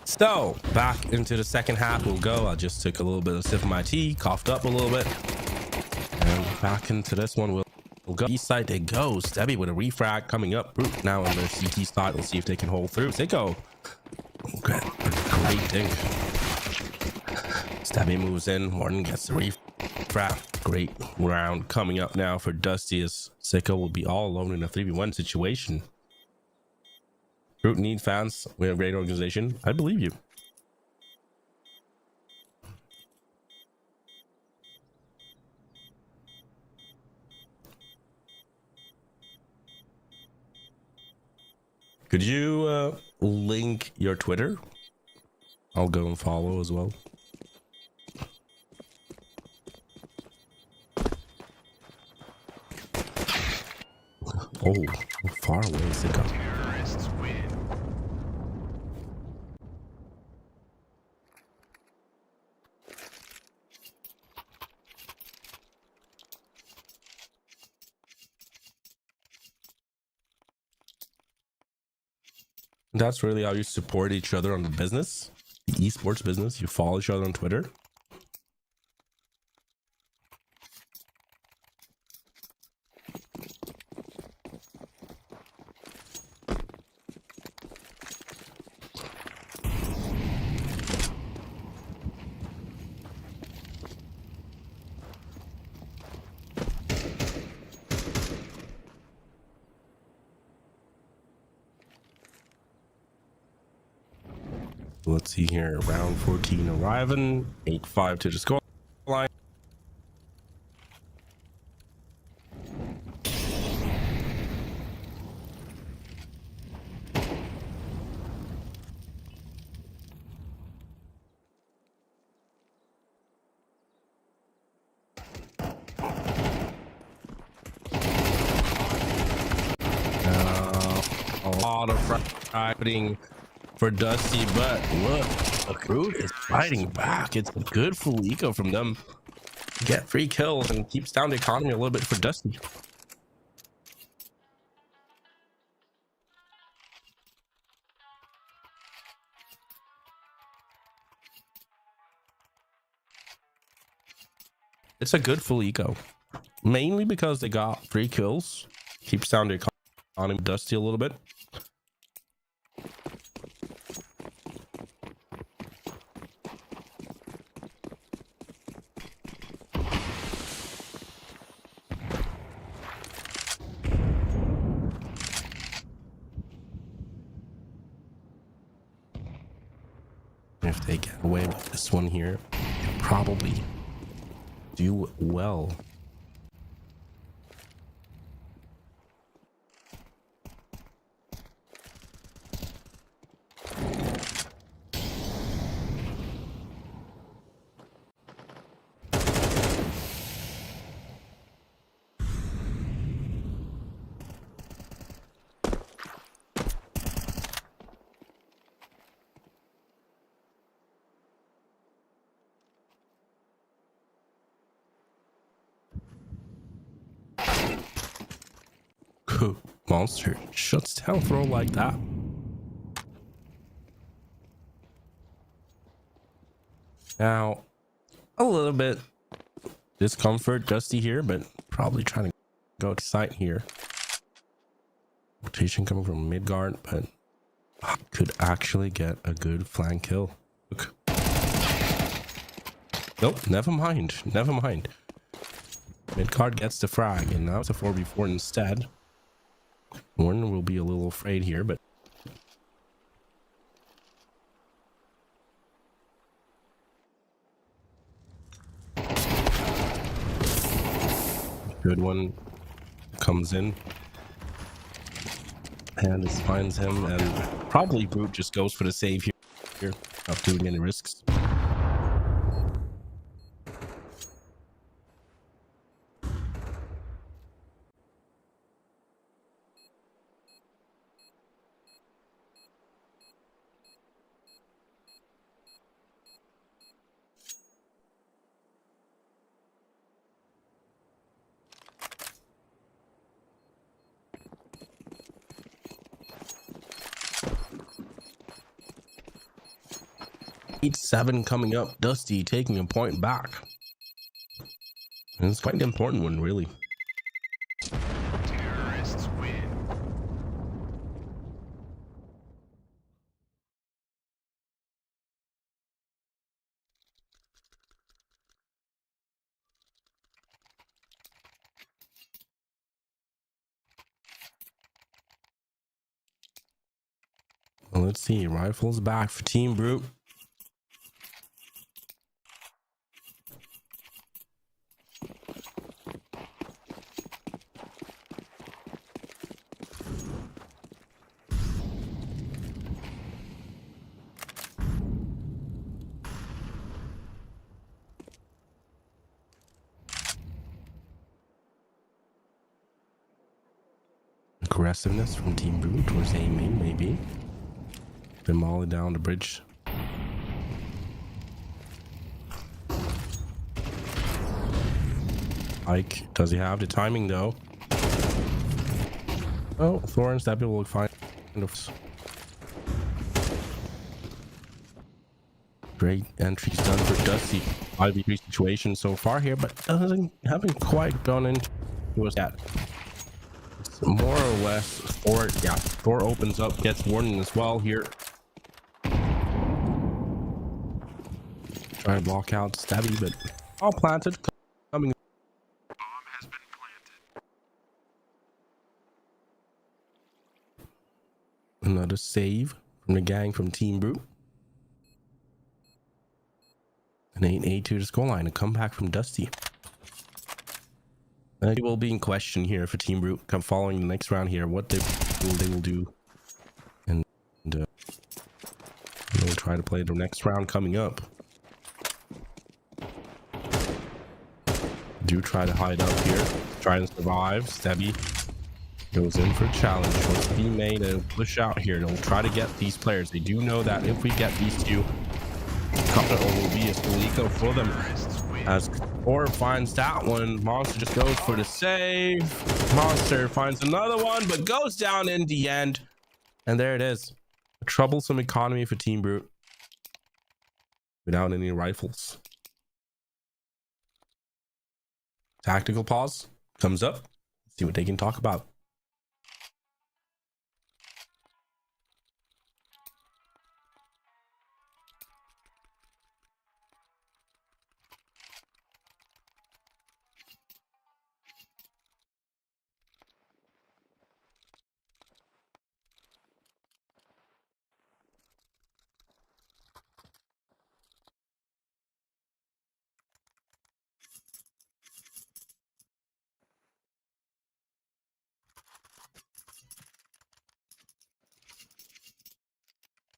So back into the second half we'll go. I just took a little bit of a sip of my tea, coughed up a little bit, and back into this one we'll go. East side they go. Stabby with a refrag coming up. Brute now on their CT side. We'll see if they can hold through. Sicko. Okay, great thing. Stabby moves in. Warden gets the refrag. Great round coming up now for Dusty as Sicko will be all alone in a 3v1 situation. Brute need fans. We have a great organization. I believe you. Could you link your Twitter? I'll go and follow as well. Oh, how far away is it go?
Terrorists win.
That's really how you support each other on the business, the esports business. You follow each other on Twitter. Let's see here. Round 14 arriving. 8-5 to the score line. A lot of happening for Dusty, but look, The Brute is fighting back. It's a good full eco from them. Get 3 kills and keeps down the economy a little bit for Dusty. It's a good full eco, mainly because they got 3 kills. Keeps down the economy Dusty a little bit. If they get away with this one here, they'll probably do well. Monster shuts down throw like that. Now, a little bit discomfort Dusty here, but probably trying to go to site here. Rotation coming from mid guard, but could actually get a good flank kill. Look. Nope, never mind. Never mind. Mid guard gets the frag, and now it's a 4v4 instead. Warren will be a little afraid here, but good one comes in and just finds him, and probably Brute just goes for the save here, not doing any risks. Eight 7 coming up. Dusty taking a point back. And it's quite an important one, really.
Terrorists win.
Well, let's see. Rifles back for Team Brute. Aggressiveness from Team Brute towards aiming, maybe. Been molly down the bridge. Ike, does he have the timing though? Oh, Florence, that will find. Great entries done for Dusty. 5v3 situation so far here, but haven't quite gone into it yet. It's more or less Thor. Yeah, Thor opens up, gets warning as well here. Trying to block out Stabby, but all planted. Coming.
Bomb has been planted.
Another save from the gang from Team Brute. An 8-8 to the scoreline. A comeback from Dusty. It will be in question here for Team Brute. Come following the next round here. What they will do, and they'll try to play the next round coming up. Do try to hide up here. Try to survive. Stabby goes in for a challenge. What's being made? They'll push out here. They'll try to get these players. They do know that if we get these two, Or will be a Stalika for them. As Or finds that one, Monster just goes for the save. Monster finds another one, but goes down in the end. And there it is. A troublesome economy for Team Brute without any rifles. Tactical pause comes up. Let's see what they can talk about.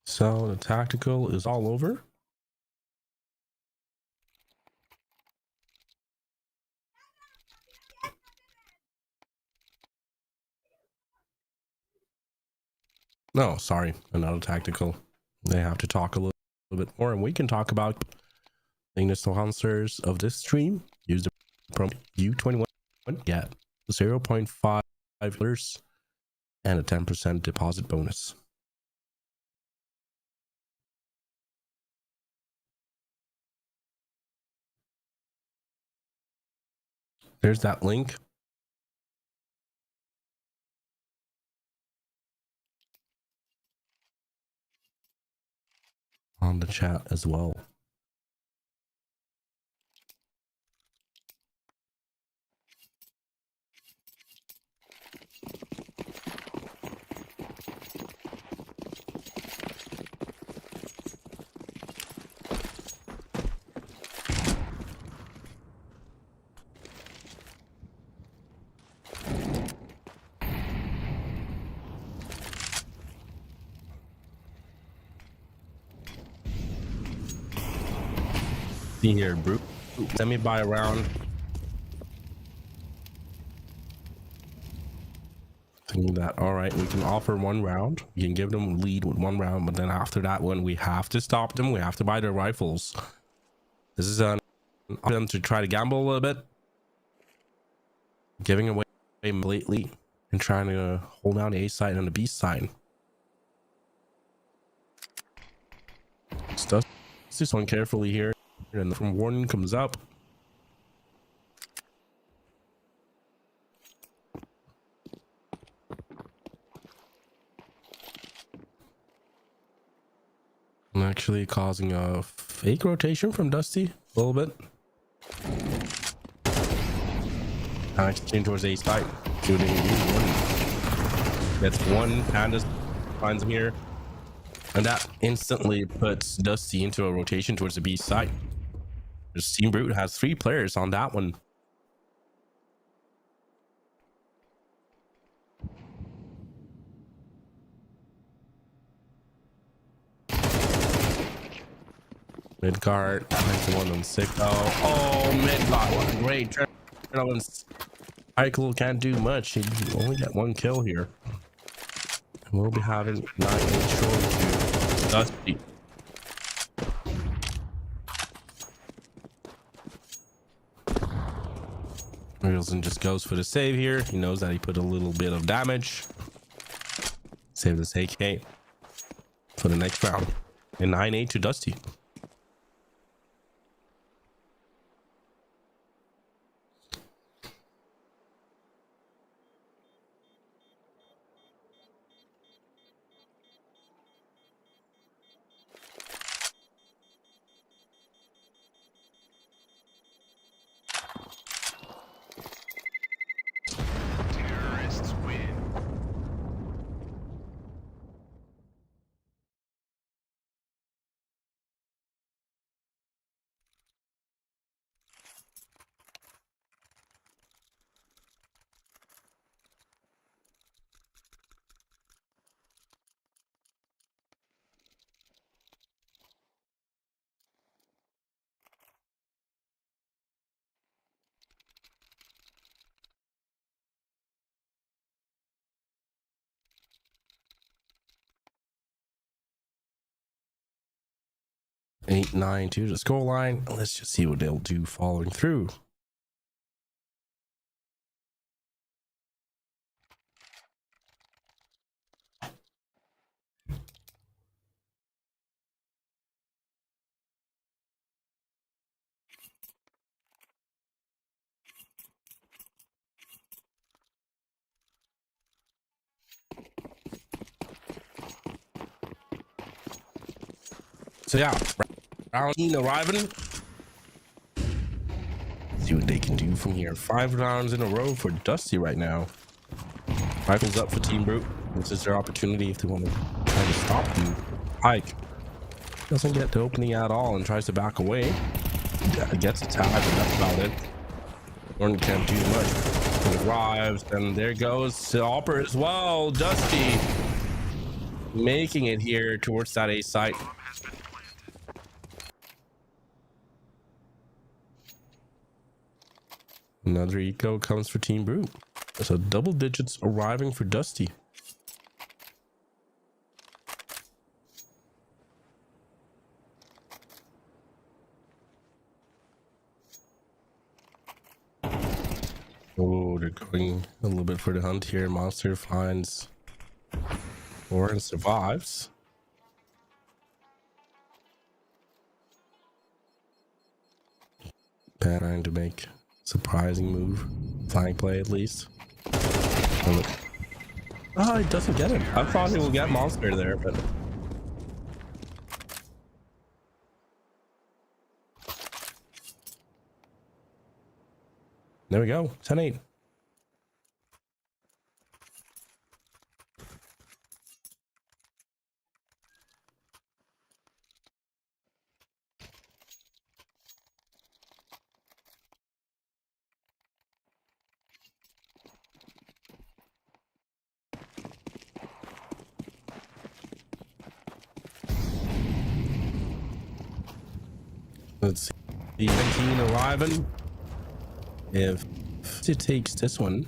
So the tactical is all over. No, sorry, another tactical. They have to talk a little bit more, and we can talk about the sponsors of this stream. Use the promo BO3, get 0.5 and a 10% deposit bonus. There's that link. On the chat as well. See here, Brute. Let me buy a round. Thinking that, all right, we can offer one round. We can give them a lead with one round, but then after that one, we have to stop them. We have to buy their rifles. This is an for them to try to gamble a little bit, giving away lately and trying to hold down the A side and the B side. Stuff this one carefully here, and from warning comes up. I'm actually causing a fake rotation from Dusty a little bit. Exchange towards A side, shooting one. That's one. Panda finds him here, and that instantly puts Dusty into a rotation towards the B side. Team Brute has 3 players on that one. Midgard, nice one on 6. Oh, Midgard, what a great turn. Michael can't do much. He only got 1 kill here. We'll be having 9-8 short to Dusty. Wilson just goes for the save here. He knows that he put a little bit of damage. Save this AK for the next round. And 9-8 to Dusty. 8-9 to the scoreline. Let's just see what they'll do following through. So yeah, round 18 arriving. See what they can do from here. 5 rounds in a row for Dusty right now. Rifles up for Team Brute. This is their opportunity if they want to try to stop them. Pike doesn't get the opening at all and tries to back away. Gets a tag, but that's about it. Gordon can't do much. He arrives, and there goes Hopper as well. Dusty making it here towards that A site. Another eco comes for Team Brute. So double digits arriving for Dusty. Oh, they're going a little bit for the hunt here. Monster finds 4 and survives. Trying to make surprising move. Flying play at least. Oh, he doesn't get it. I thought he would get Monster there, but there we go. 10-8. Let's see. 19 arriving. If it takes this one,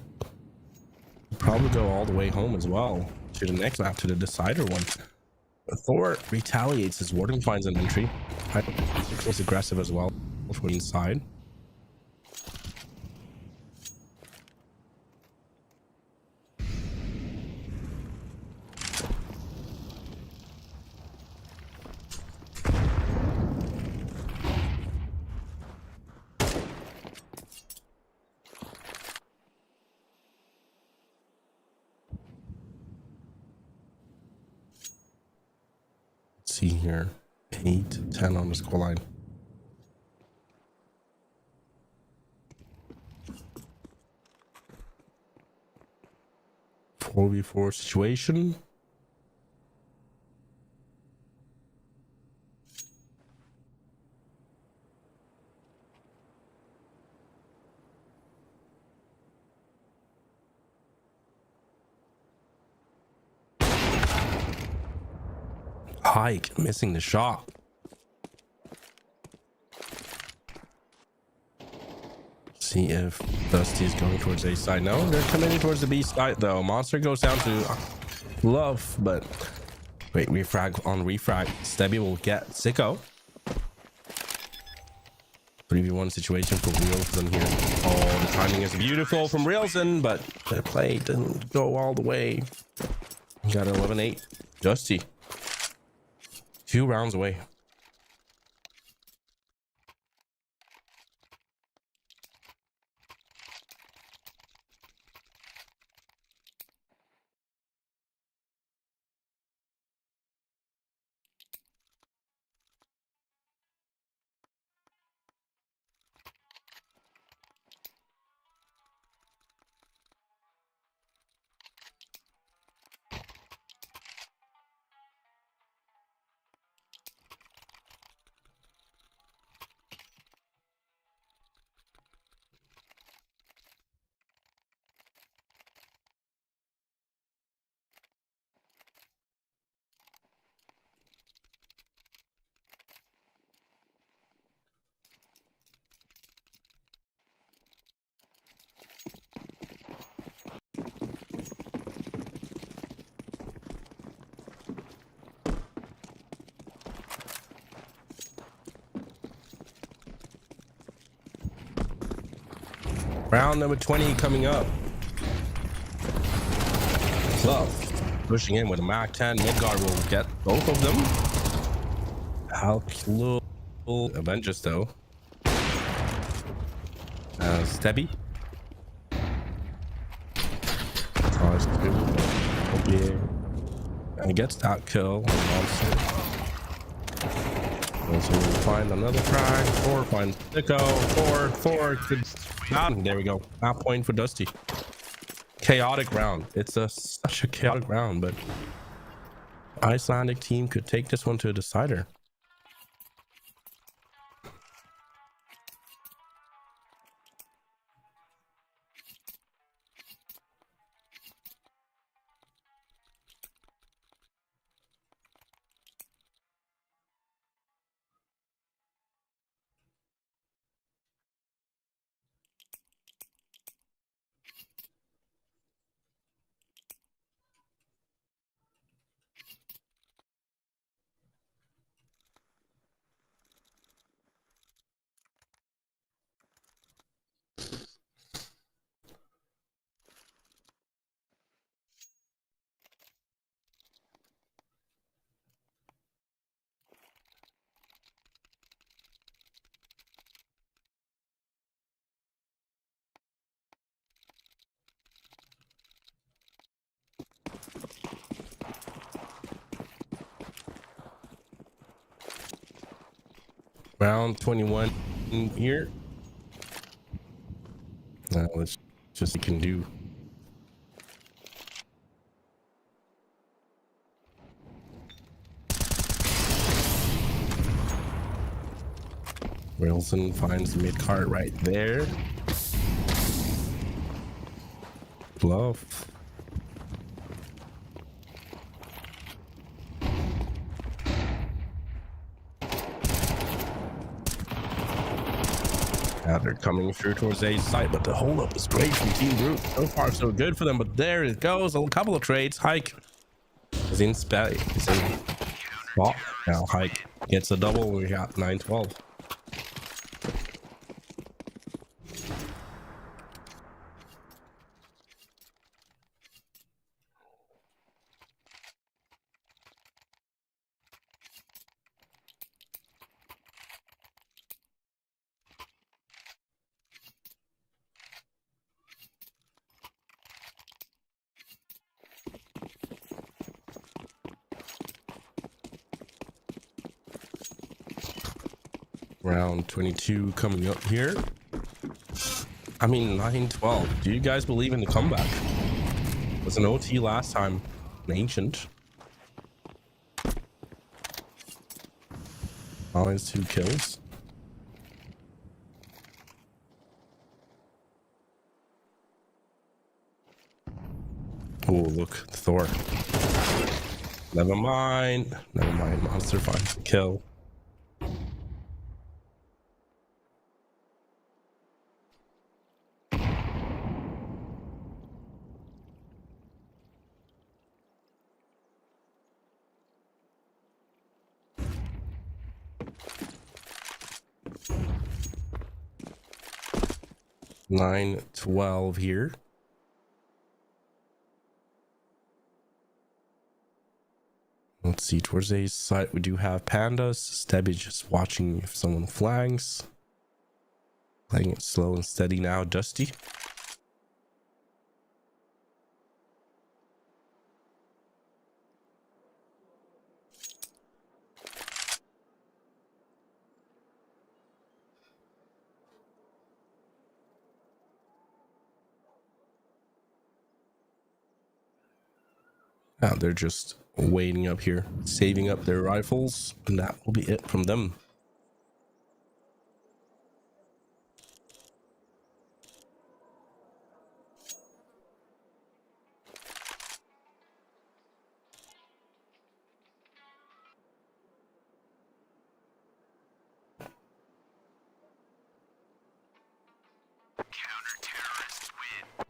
we'll probably go all the way home as well to the next map, to the decider one. Thor retaliates as Warden finds an entry. Was aggressive as well for inside. See here, 8-10 on the scoreline. 4v4 situation. Hike missing the shot. See if Dusty is going towards A side. No, they're coming towards the B side though. Monster goes down to Love, but wait, refrag on refrag. Stebby will get Sicko. 3v1 situation for Reelson here. Oh, the timing is beautiful from Reelson, but the play didn't go all the way. Got 11-8. Dusty 2 rounds away. Round number 20 coming up. Love pushing in with a Mac 10. Midgard will get both of them. How cool. Avengers though. Stebby. Tries to. Yeah. And gets that kill. So we'll find another frag. 4 finds Nico. 4. There we go. That point for Dusty. Chaotic round. It's such a chaotic round, but Icelandic team could take this one to a decider. Round 21 here. Now let's just see what we can do. Wilson finds the mid cart right there. Bluff. Now they're coming through towards A site, but the holdup is great from Team Brute. So far, so good for them, but there it goes. A couple of trades. Hike is in spot. Now Hike gets a double. We got 9-12. Round 22 coming up here. I mean, 9-12. Do you guys believe in the comeback? It was an OT last time. An ancient. Always 2 kills. Oh, look, Thor. Never mind. Never mind. Monster finds the kill. Nine 12 here. Let's see, towards A side we do have pandas. Stebby just watching if someone flanks. Playing it slow and steady now. Dusty. Now they're just waiting up here, saving up their rifles, and that will be it from them.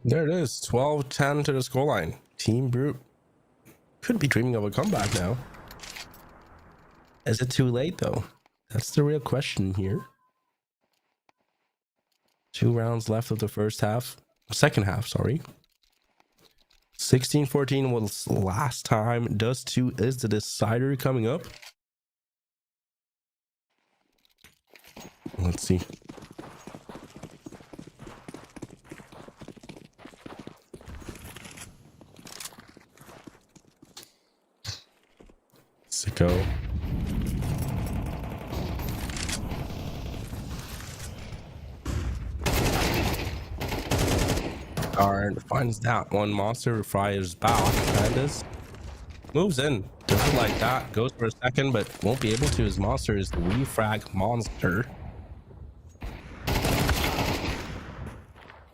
There it is, 12-10 to the scoreline. Team Brute could be dreaming of a comeback now. Is it too late though? That's the real question here. 2 rounds left of the second half, sorry. 16-14 was last time. Dust 2 is the decider coming up. Let's see. Sicko. Guard finds that one. Monster fires back. Pandas moves in. Does it like that. Goes for a second, but won't be able to. His monster is the refrag monster.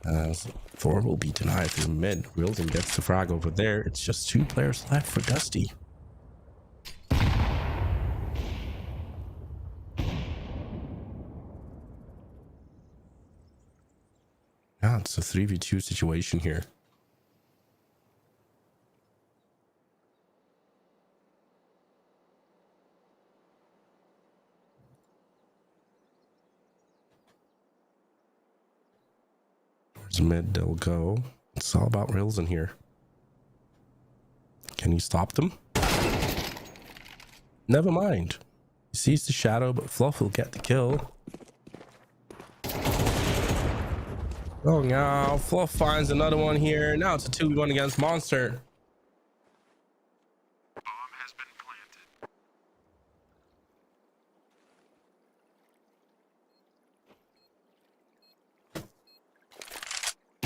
As Thor will be denied through mid. Wilson gets the frag over there. It's just 2 players left for Dusty. Yeah, it's a 3v2 situation here. Towards mid they'll go. It's all about rails in here. Can you stop them? Never mind. He sees the shadow, but Fluff will get the kill. Oh no, Fluff finds another one here. Now it's a 2v1 against Monster.
Bomb has been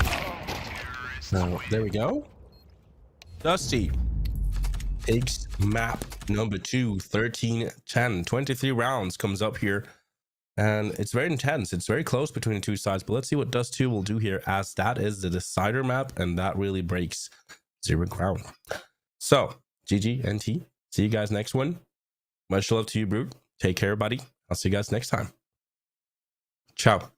planted.
So there we go. Dusty takes map number 2, 13-10. 23 rounds comes up here. And it's very intense. It's very close between the two sides. But let's see what Dust 2 will do here, as that is the decider map. And that really breaks 0 ground. So, GG, NT. See you guys next one. Much love to you, Brute. Take care, buddy. I'll see you guys next time. Ciao.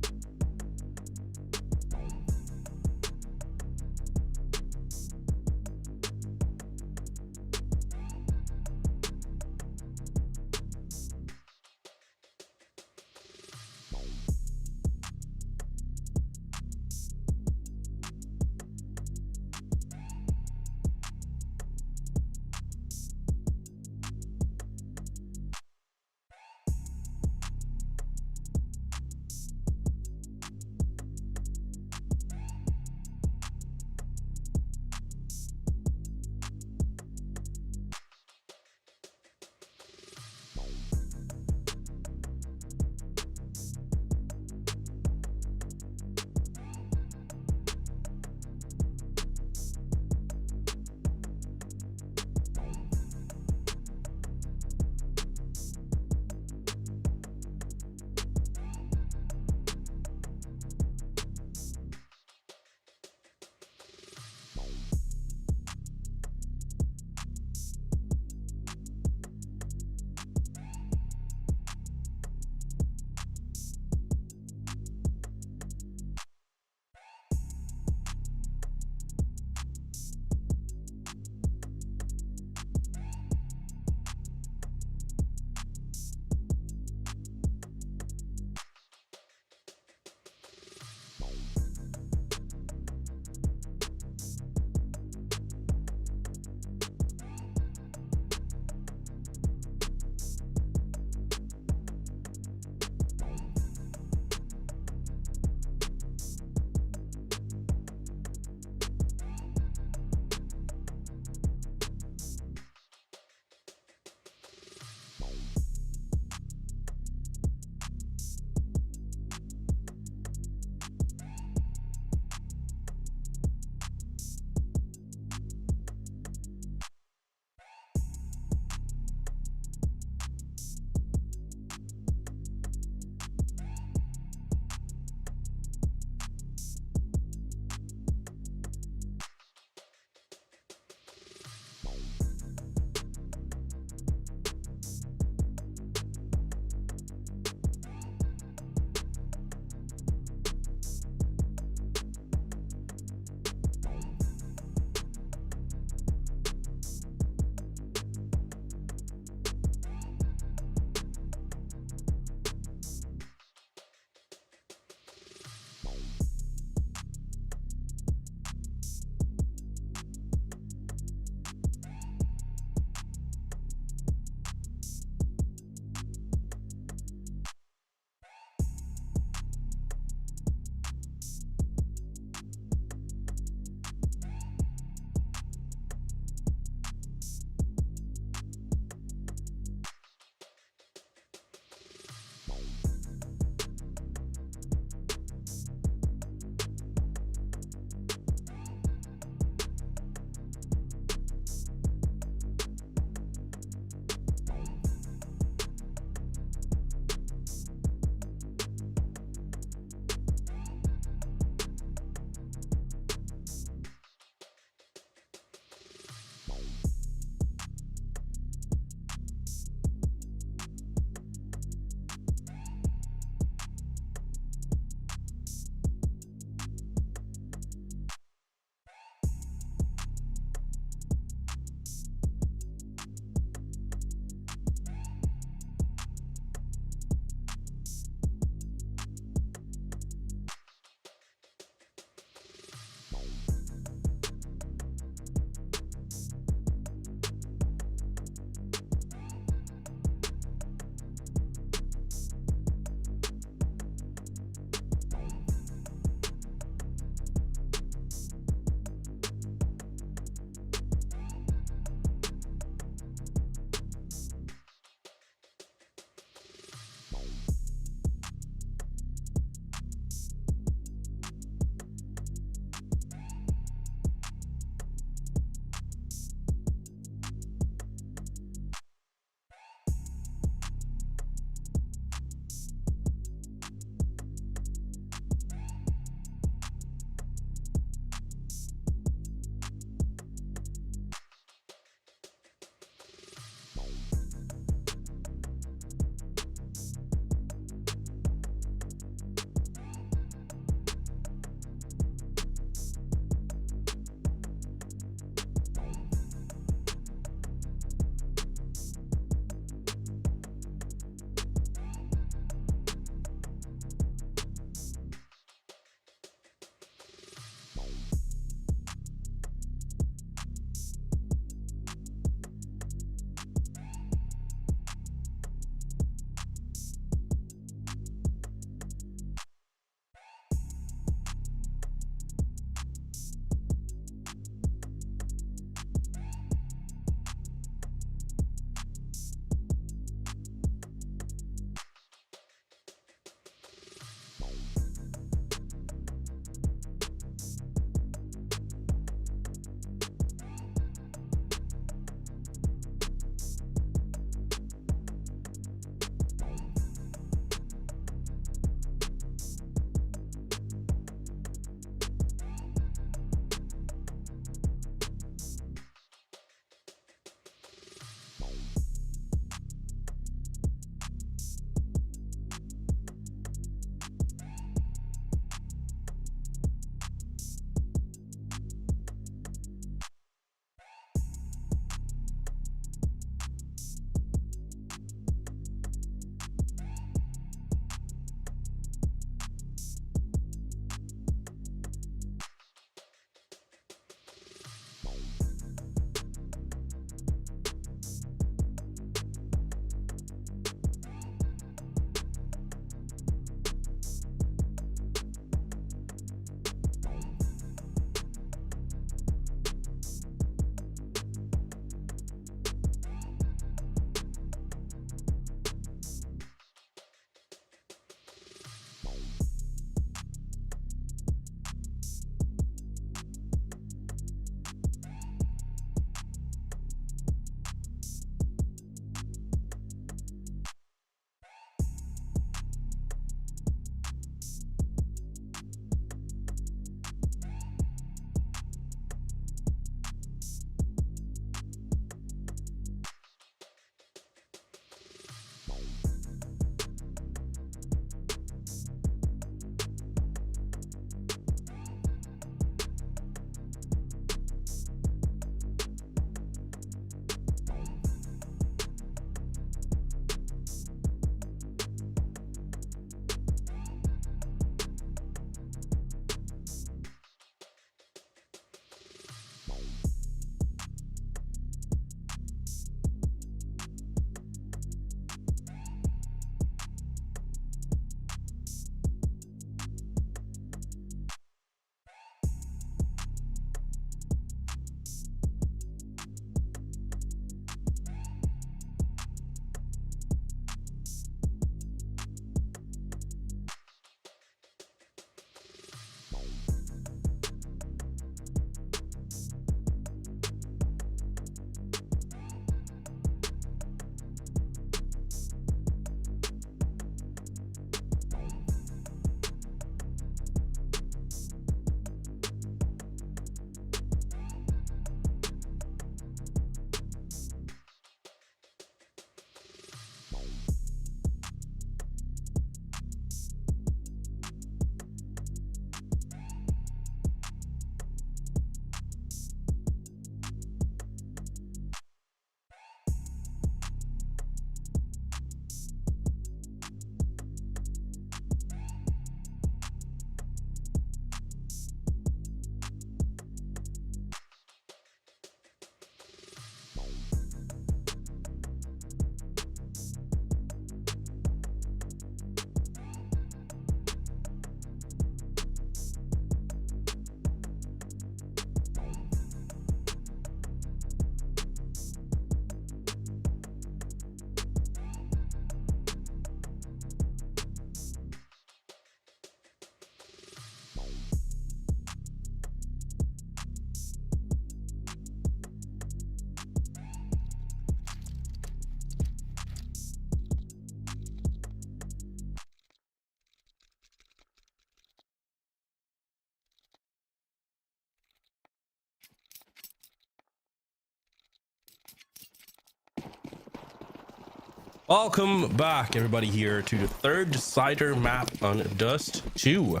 Welcome back, everybody, here to the third decider map on Dust 2.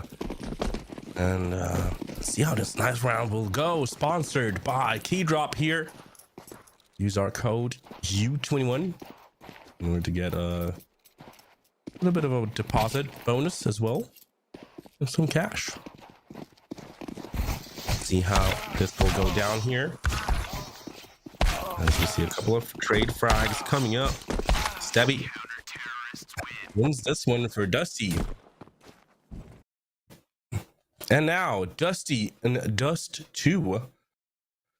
And see how this nice round will go. Sponsored by Keydrop here. Use our code U21 in order to get a little bit of a deposit bonus as well. And some cash. See how this will go down here. As we see a couple of trade frags coming up. Stabby wins this one for Dusty. And now Dusty and Dust 2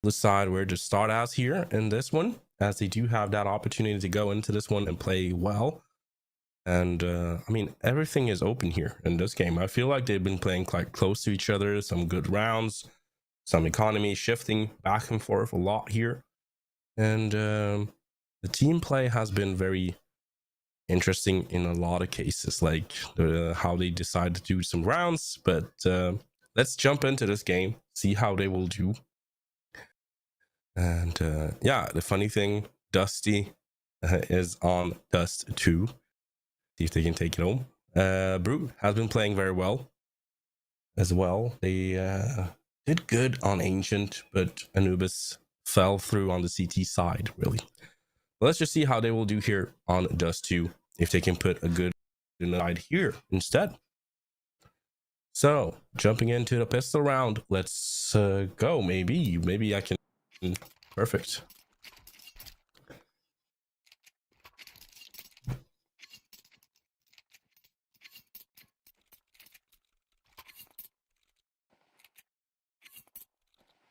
decide where to start as here in this one, as they do have that opportunity to go into this one and play well. And I mean, everything is open here in this game. I feel like they've been playing quite close to each other, some good rounds, some economy shifting back and forth a lot here. And the team play has been very interesting in a lot of cases, like how they decide to do some rounds. But let's jump into this game, see how they will do. And yeah, the funny thing, Dusty is on Dust 2. See if they can take it home. Brute has been playing very well as well. They did good on Ancient, but Anubis fell through on the CT side, really. Let's just see how they will do here on Dust 2, if they can put a good side here instead. So, jumping into the pistol round, let's go. Maybe I can. Perfect.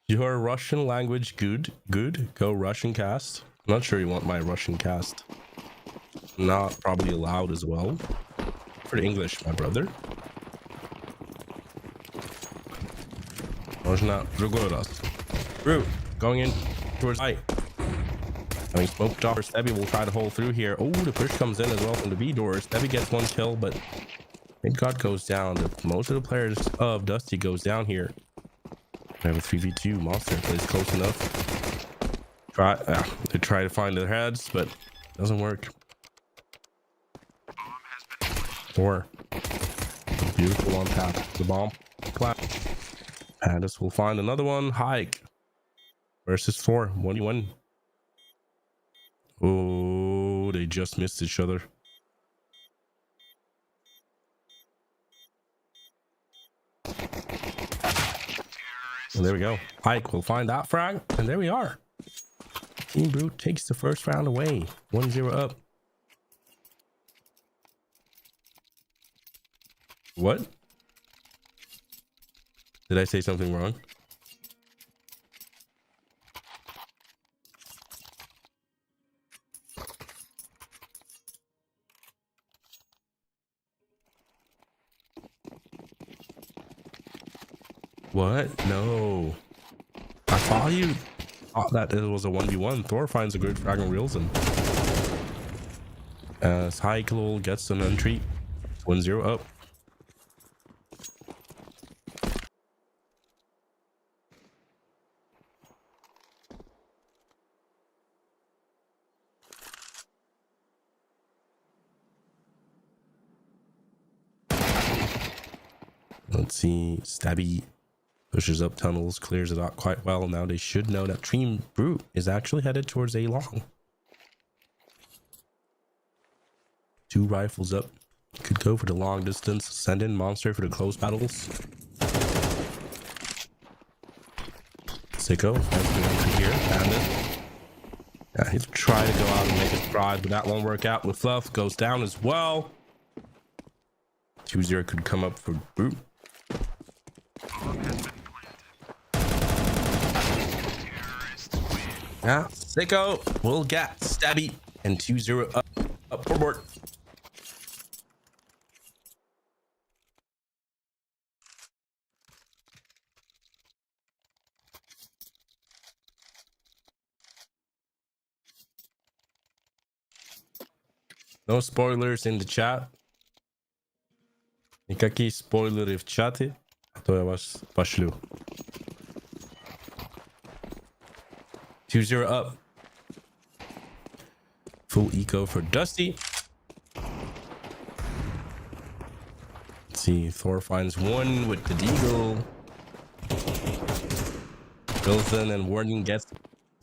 Your Russian language good? Go Russian cast. I'm not sure you want my Russian cast. Not probably allowed as well. For English, my brother. Można другой раз. Brute going in towards right. Having smoked off. Stebby will try to hold through here. Oh, the push comes in as well from the B doors. Stebby gets one kill, but Midgard goes down. Most of the players of Dusty goes down here. I have a 3v2. Monster plays close enough. They try to find their heads, but doesn't work. 4. Beautiful on tap. The bomb. Pandus will find another one. Hike. Versus 4. 1v1. Oh, they just missed each other. And there we go. Hike will find that frag. And there we are. Team Brute takes the first round away. 1-0 up. What? Did I say something wrong? What? No. I thought you thought that it was a 1v1. Thor finds a good frag and reels him. As Hyklul gets an entry. 1-0 up. Let's see. Stabby pushes up tunnels, clears it out quite well. Now they should know that Team Brute is actually headed towards a long. 2 rifles up. Could go for the long distance. Send in Monster for the close battles. Sicko finds the entry here. Bandit. Yeah, he's trying to go out and make a stride, but that won't work out. With Fluff goes down as well. 2-0 could come up for Brute. Yeah, Sicko will get Stabby and 2-0 up for board. No spoilers in the chat. Никакие спойлеры в чате, а то я вас пошлю. 2-0 up Full eco for Dusty. Let's see, Thor finds one with the Deagle. Wilson and Warden gets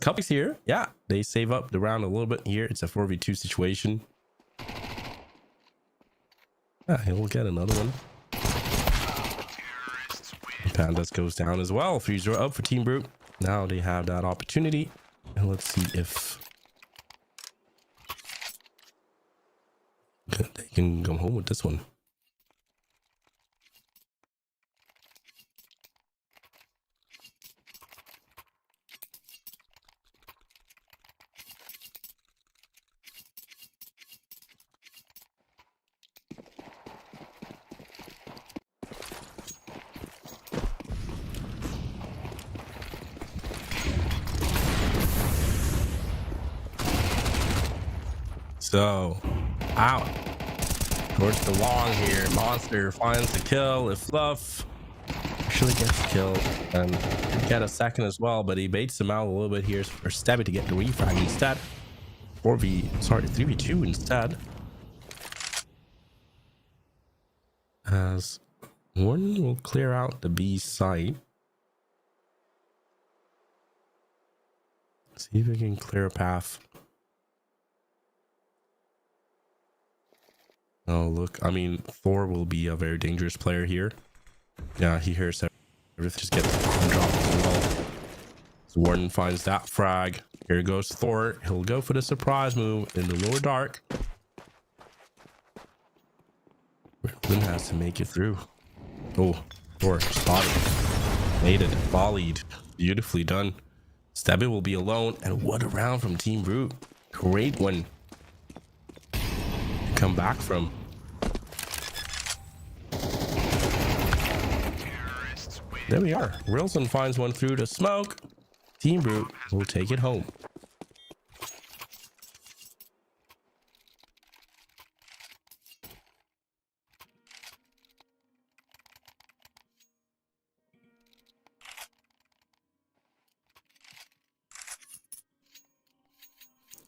copies here. Yeah, they save up the round a little bit here. It's a 4v2 situation. Yeah, he'll get another one. Pandas goes down as well. 3-0 up for Team Brute. Now they have that opportunity. And let's see if they can come home with this one. So, out towards the long here. Monster finds the kill. If Fluff actually gets the kill, and get a second as well, but he baits him out a little bit here for Stabby to get the refrag instead. 3v2 instead. As Warden will clear out the B site. See if we can clear a path. Oh, look, I mean, Thor will be a very dangerous player here. Yeah, he hears everything, just gets dropped as well. So Warden finds that frag. Here goes Thor. He'll go for the surprise move in the lower dark. Lynn has to make it through. Oh, Thor spotted. Made it. Volleyed. Beautifully done. Stabby will be alone. And what a round from Team Brute. Great one. Come back from. There we are. Wilson finds one through the smoke. Team Brute will take it home.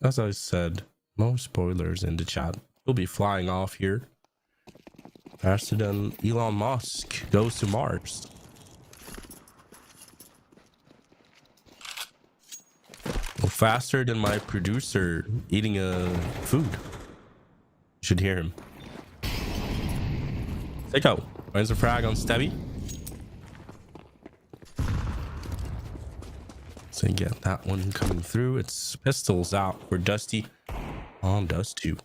As I said, no spoilers in the chat. We'll be flying off here faster than Elon Musk goes to Mars. Well, faster than my producer eating food. You should hear him. Take out. Finds a frag on Stabby. So you get that one coming through. It's pistols out for Dusty on Dust 2.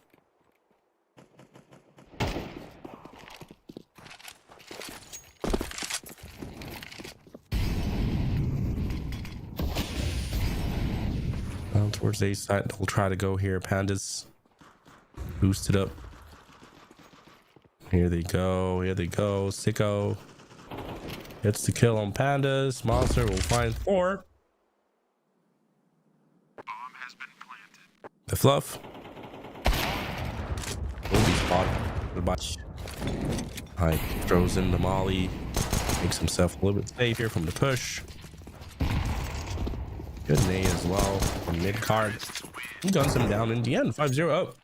Towards A side, we'll try to go here. Pandas boosted up. Here they go. Here they go. Sicko gets the kill on Pandas. Monster will find 4.
Bomb has been planted.
The Fluff will be spotted. Bunch. Ike throws in the molly. Makes himself a little bit safe here from the push. Good nade as well from mid card. He guns him down in the end. 5-0 up.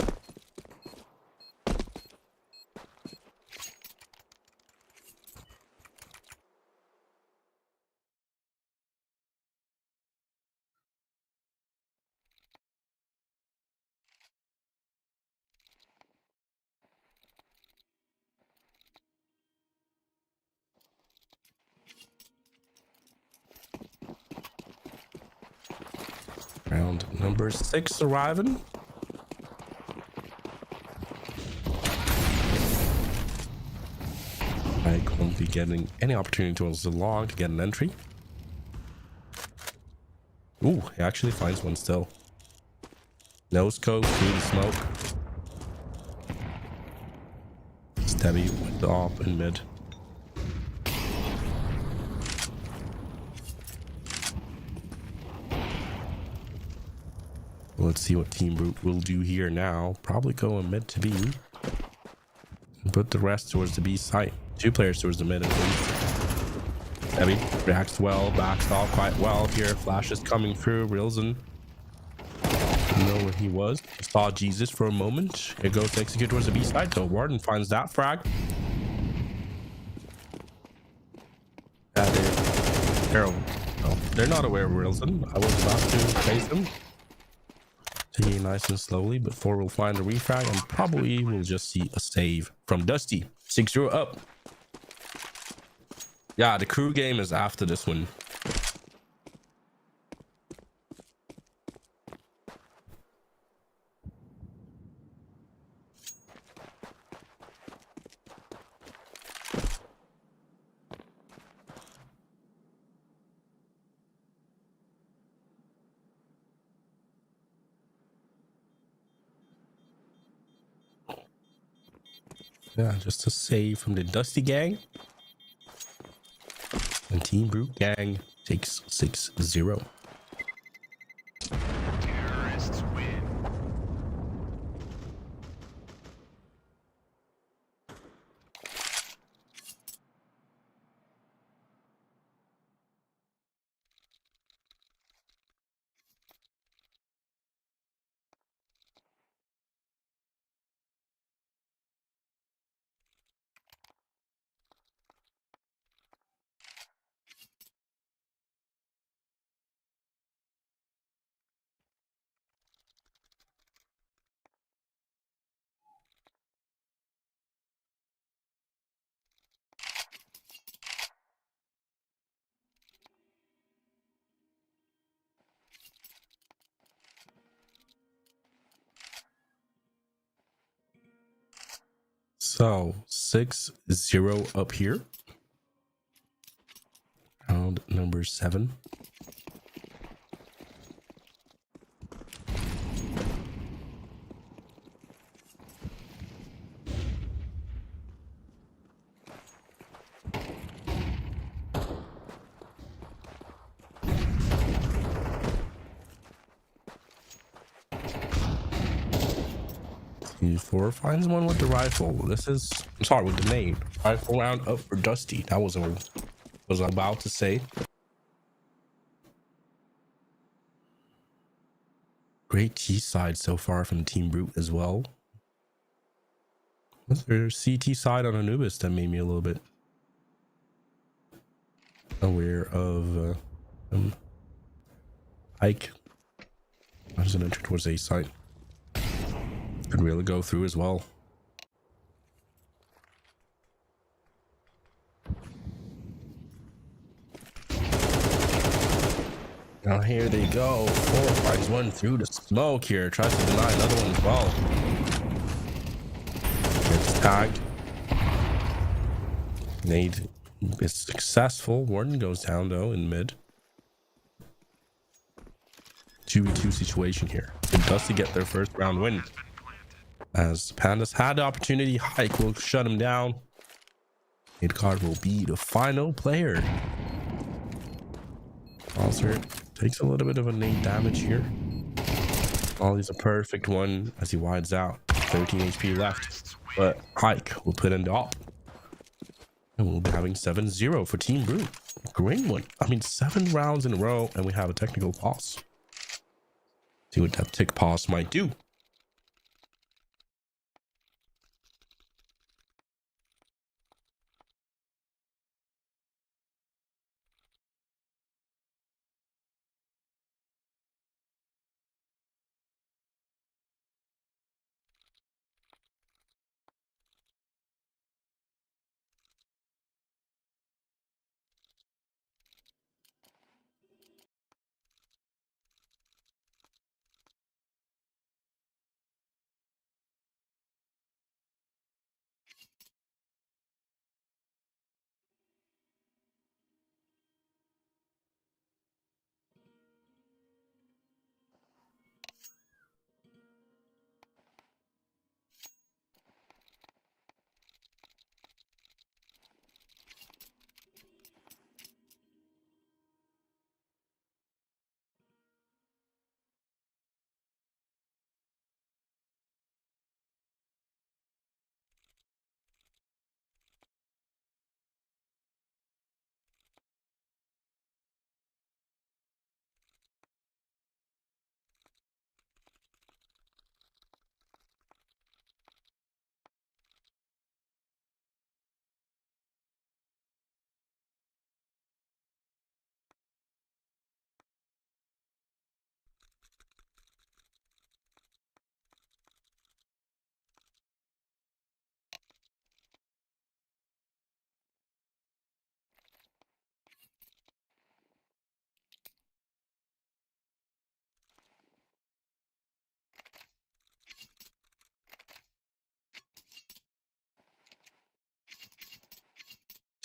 Round number 6 arriving. Ike won't be getting any opportunity towards the long to get an entry. Ooh, he actually finds one still. No scope through the smoke. Stabby with the op in mid. Let's see what Team Brute will do here now. Probably go in mid to B. And put the rest towards the B site. 2 players towards the mid at least. Heavy reacts well, backs off quite well here. Flash is coming through. Rilzen Didn't know where he was. He saw Jesus for a moment. Here goes to execute towards the B side. So Warden finds that frag. Yeah, they're no, they're not aware of Wilson. I was about to chase him. Taking it nice and slowly, but 4 will find a refrag and probably will just see a save from Dusty. 6-0 up. Yeah, the crew game is after this one. Yeah, just a save from the Dusty gang. And Team Brute gang takes 6-0.
Terrorists win.
So 6-0 up here. Round number 7. Team 4 finds one with the rifle. This is, I'm sorry, with the nade. Rifle round up for Dusty. That was about to say. Great T side so far from Team Brute as well. What's their CT side on Anubis that made me a little bit aware of Ike. I was gonna enter towards A side. Could really go through as well. Now here they go. 4 finds one through the smoke here. Tries to deny another one as well. Gets tagged. Nade is successful. Warden goes down though in mid. 2v2 situation here. It does to get their first round win. As Pandas had the opportunity, Hike will shut him down. Midcard will be the final player. Monster takes a little bit of a nade damage here. Ollie's a perfect one as he wides out. 13 HP left, but Hike will put in the op. And we'll be having 7-0 for Team Brute. Great one. I mean, 7 rounds in a row, and we have a technical pause. See what that tick pause might do.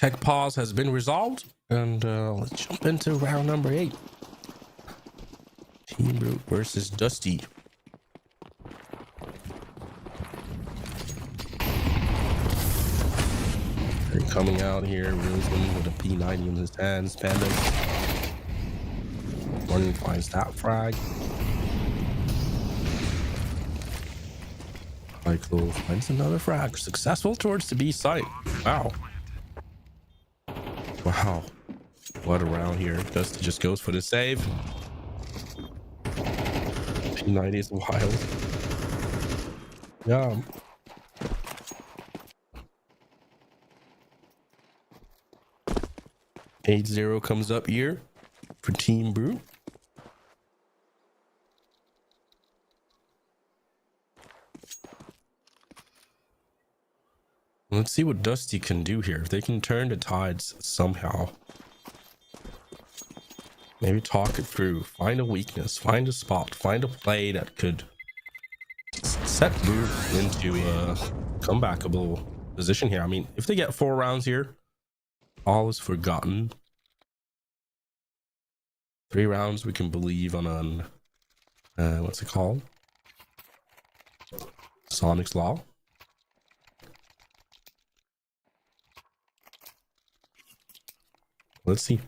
Tech pause has been resolved, and let's jump into round number 8. Team Brute versus Dusty. They're coming out here, Roseman with a P90 in his hands. Pandas. One finds that frag. Cyclo finds another frag. Successful towards the B site. Wow. Wow. What a round here. Dusty just goes for the save. P90 is wild. Yeah. Eight 0 comes up here for Team Brute. Let's see what Dusty can do here. If they can turn the tides somehow. Maybe talk it through. Find a weakness. Find a spot. Find a play that could set Brute into a comebackable position here. I mean, if they get 4 rounds here, all is forgotten. 3 rounds we can believe on an what's it called? Sonic's Law. Let's see.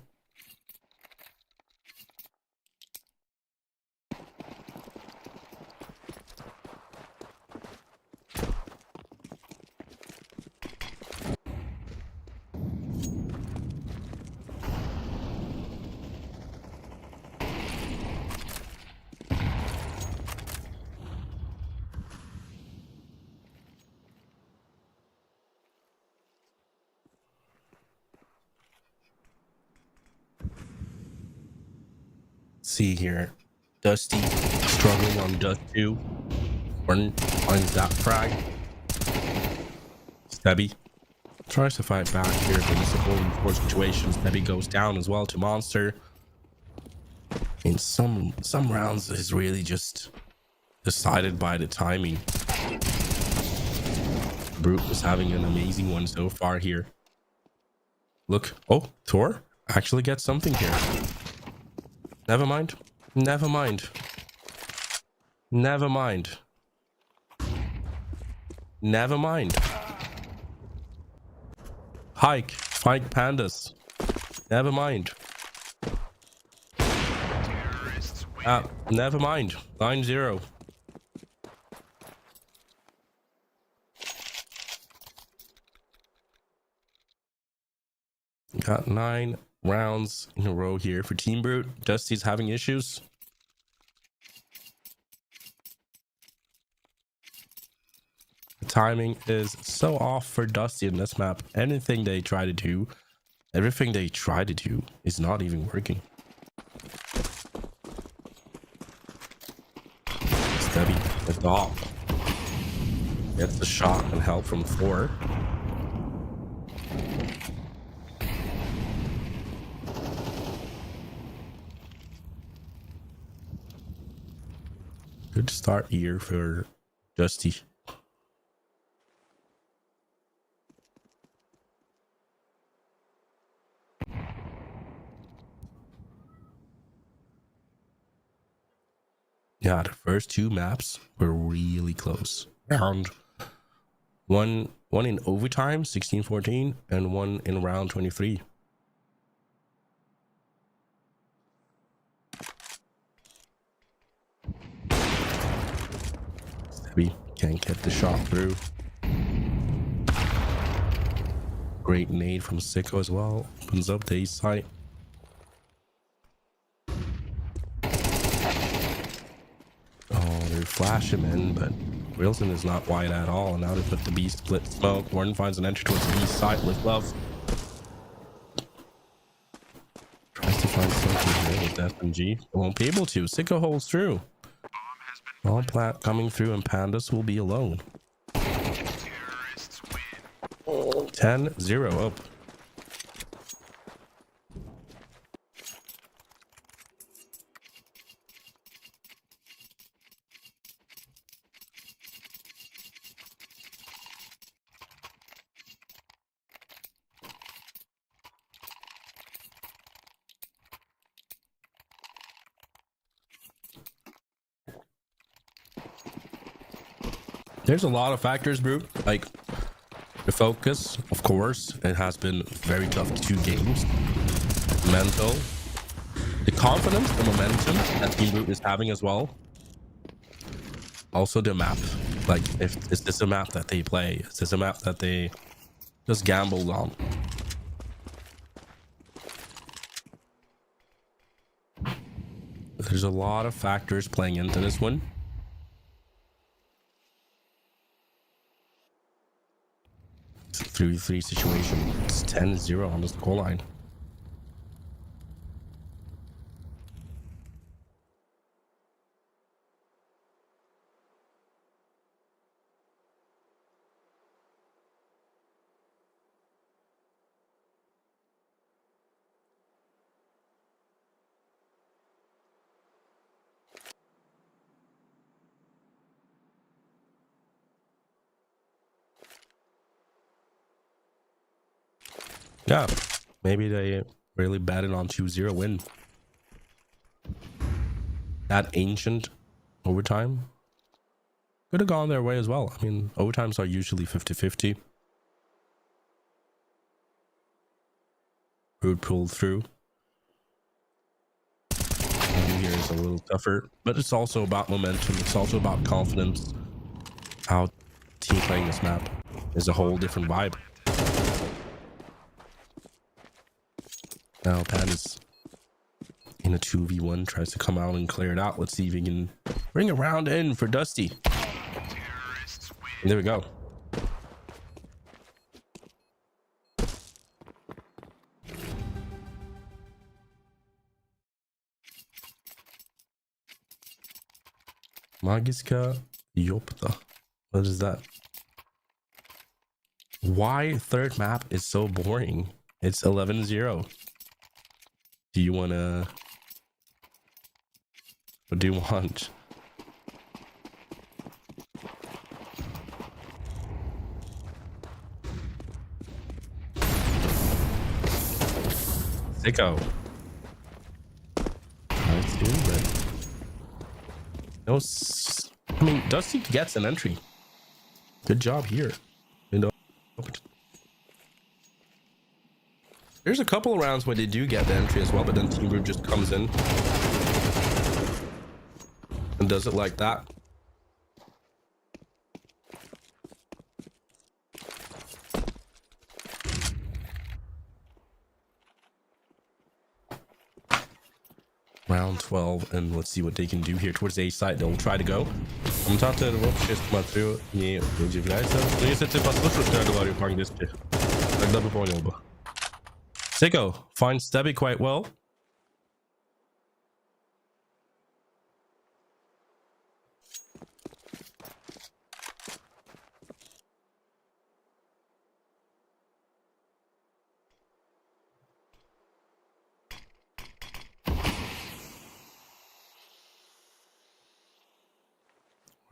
See here. Dusty struggling on Dust 2. Gordon finds that frag. Stebby tries to fight back here, but it's a holding 4 situations. Stebby goes down as well to Monster. In some rounds is really just decided by the timing. Brute is having an amazing one so far here. Look. Oh, Thor actually gets something here. Never mind. Never mind. Never mind. Never mind. Hike. Fight pandas. Never mind. Never mind. 9-0. Got 9 rounds in a row here for Team Brute. Dusty's having issues. The timing is so off for Dusty in this map. Anything they try to do, everything they try to do is not even working. Stebby, the dog, gets the shot and help from 4. Good start here for Dusty. Yeah, the first 2 maps were really close. Round one in overtime, 16-14, and one in round 23. Stebby can't get the shot through. Great nade from Sicko as well. Opens up the east side. Oh, they flash him in, but Wilson is not wide at all. And now they put the B split smoke. Warden finds an entry towards the east side with love. Tries to find something here with SMG. Won't be able to. Sicko holds through. All plat coming through and Pandas will be alone. 10-0 up. There's a lot of factors, bro. Like the focus, of course, it has been very tough 2 games. Mental, the confidence, the momentum that Team Brute is having as well. Also the map. Like, if is this a map that they play? Is this a map that they just gambled on? There's a lot of factors playing into this one. It's a 3-3 situation. It's 10-0 on the scoreline. Yeah, maybe they really betted on 2-0 win. That ancient overtime could have gone their way as well. I mean, overtimes are usually 50-50. Root pulled through. Maybe here is a little tougher, but it's also about momentum. It's also about confidence. How team playing this map is a whole different vibe. Now Panda's in a 2v1, tries to come out and clear it out. Let's see if he can bring a round in for Dusty. And there we go. Magiska Jopta. What is that? Why third map is so boring? It's 11-0. Do you wanna... What do you want? Sicko. Nice too, but... No, I mean, Dusty gets an entry. Good job here. You know, there's a couple of rounds where they do get the entry as well, but then Team Brute just comes in and does it like that. Round 12, and let's see what they can do here towards the A side. They'll try to go. Комментатор вообще смотрю, не удивляйся. Но если ты послушал, что я говорю по-английски, тогда бы понял бы. Sicko finds Stebby quite well.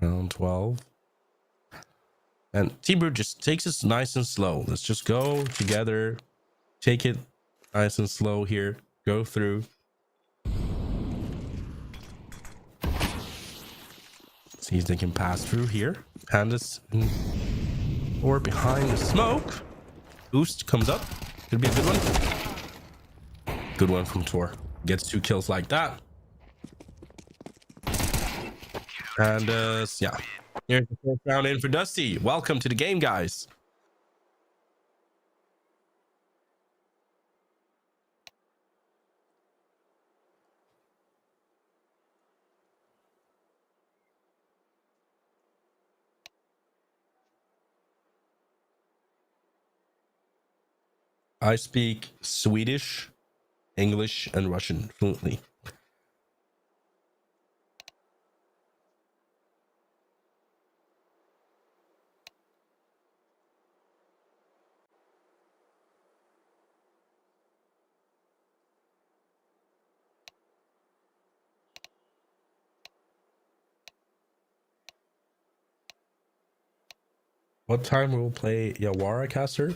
Round 12. And T-Bird just takes it nice and slow. Let's just go together. Take it nice and slow here. Go through. See if they can pass through here. Pandas or behind the smoke. Boost comes up. Could be a good one. Good one from Tor. Gets 2 kills like that. And yeah, here's the first round in for Dusty. Welcome to the game, guys. I speak Swedish, English, and Russian fluently. What time we'll play Yawara Caster?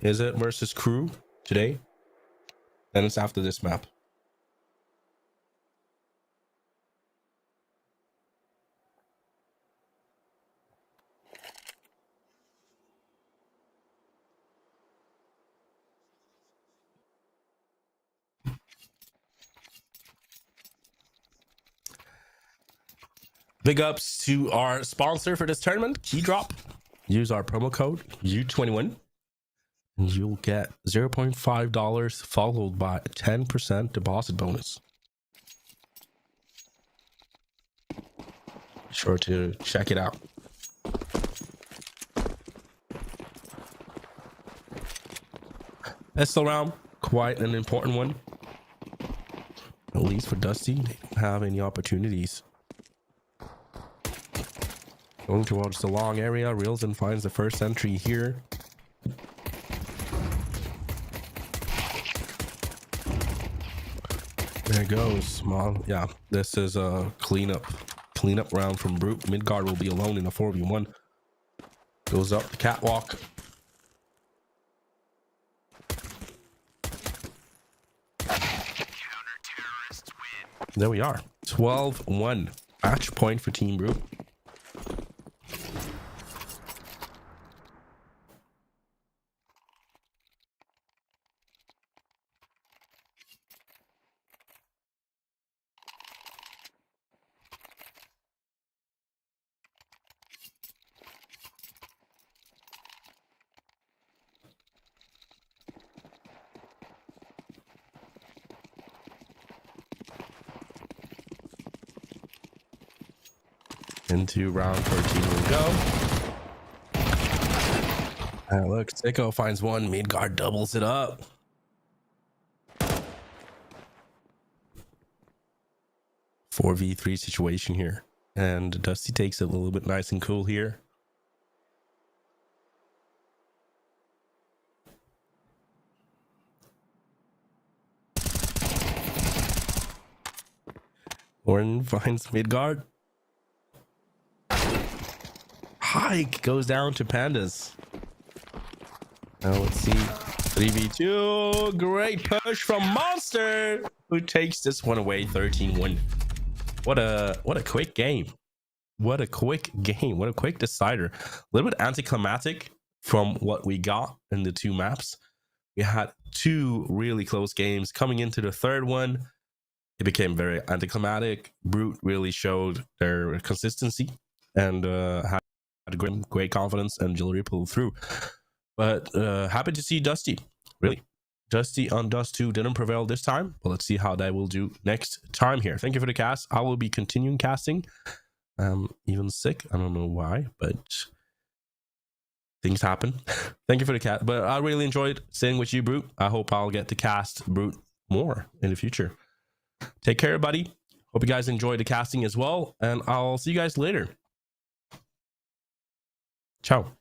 Is it versus Crew today? Then it's after this map. Big ups to our sponsor for this tournament, Keydrop. Use our promo code U21 and you'll get $0.5 followed by a 10% deposit bonus. Be sure to check it out. Pistol round, quite an important one. At least for Dusty, they don't have any opportunities. Going towards the long area, Reelson finds the first entry here. There goes. Well, yeah, this is a cleanup round from Brute. Midgard will be alone in a 4v1. Goes up the catwalk. There we are. 12-1. Match point for Team Brute. Into round 13 will go. And look, Sicko finds one. Midgard doubles it up. Four v3 situation here. And Dusty takes it a little bit nice and cool here. Warren finds Midgard. Hike goes down to Pandas. Now let's see. 3v2. Great push from Monster, who takes this one away. 13-1. What a quick game. What a quick game. What a quick decider. A little bit anticlimactic from what we got in the two maps. We had two really close games. Coming into the third one, it became very anticlimactic. Brute really showed their consistency and had great confidence, and Jewelry pulled through. But happy to see Dusty. Really, Dusty on Dust 2 didn't prevail this time, but let's see how they will do next time here. Thank you for the cast. I will be continuing casting. Even sick, I don't know why, but things happen. Thank you for the cast, but I really enjoyed staying with you, Brute. I hope I'll get to cast Brute more in the future. Take care, everybody. Hope you guys enjoyed the casting as well, and I'll see you guys later. Ciao.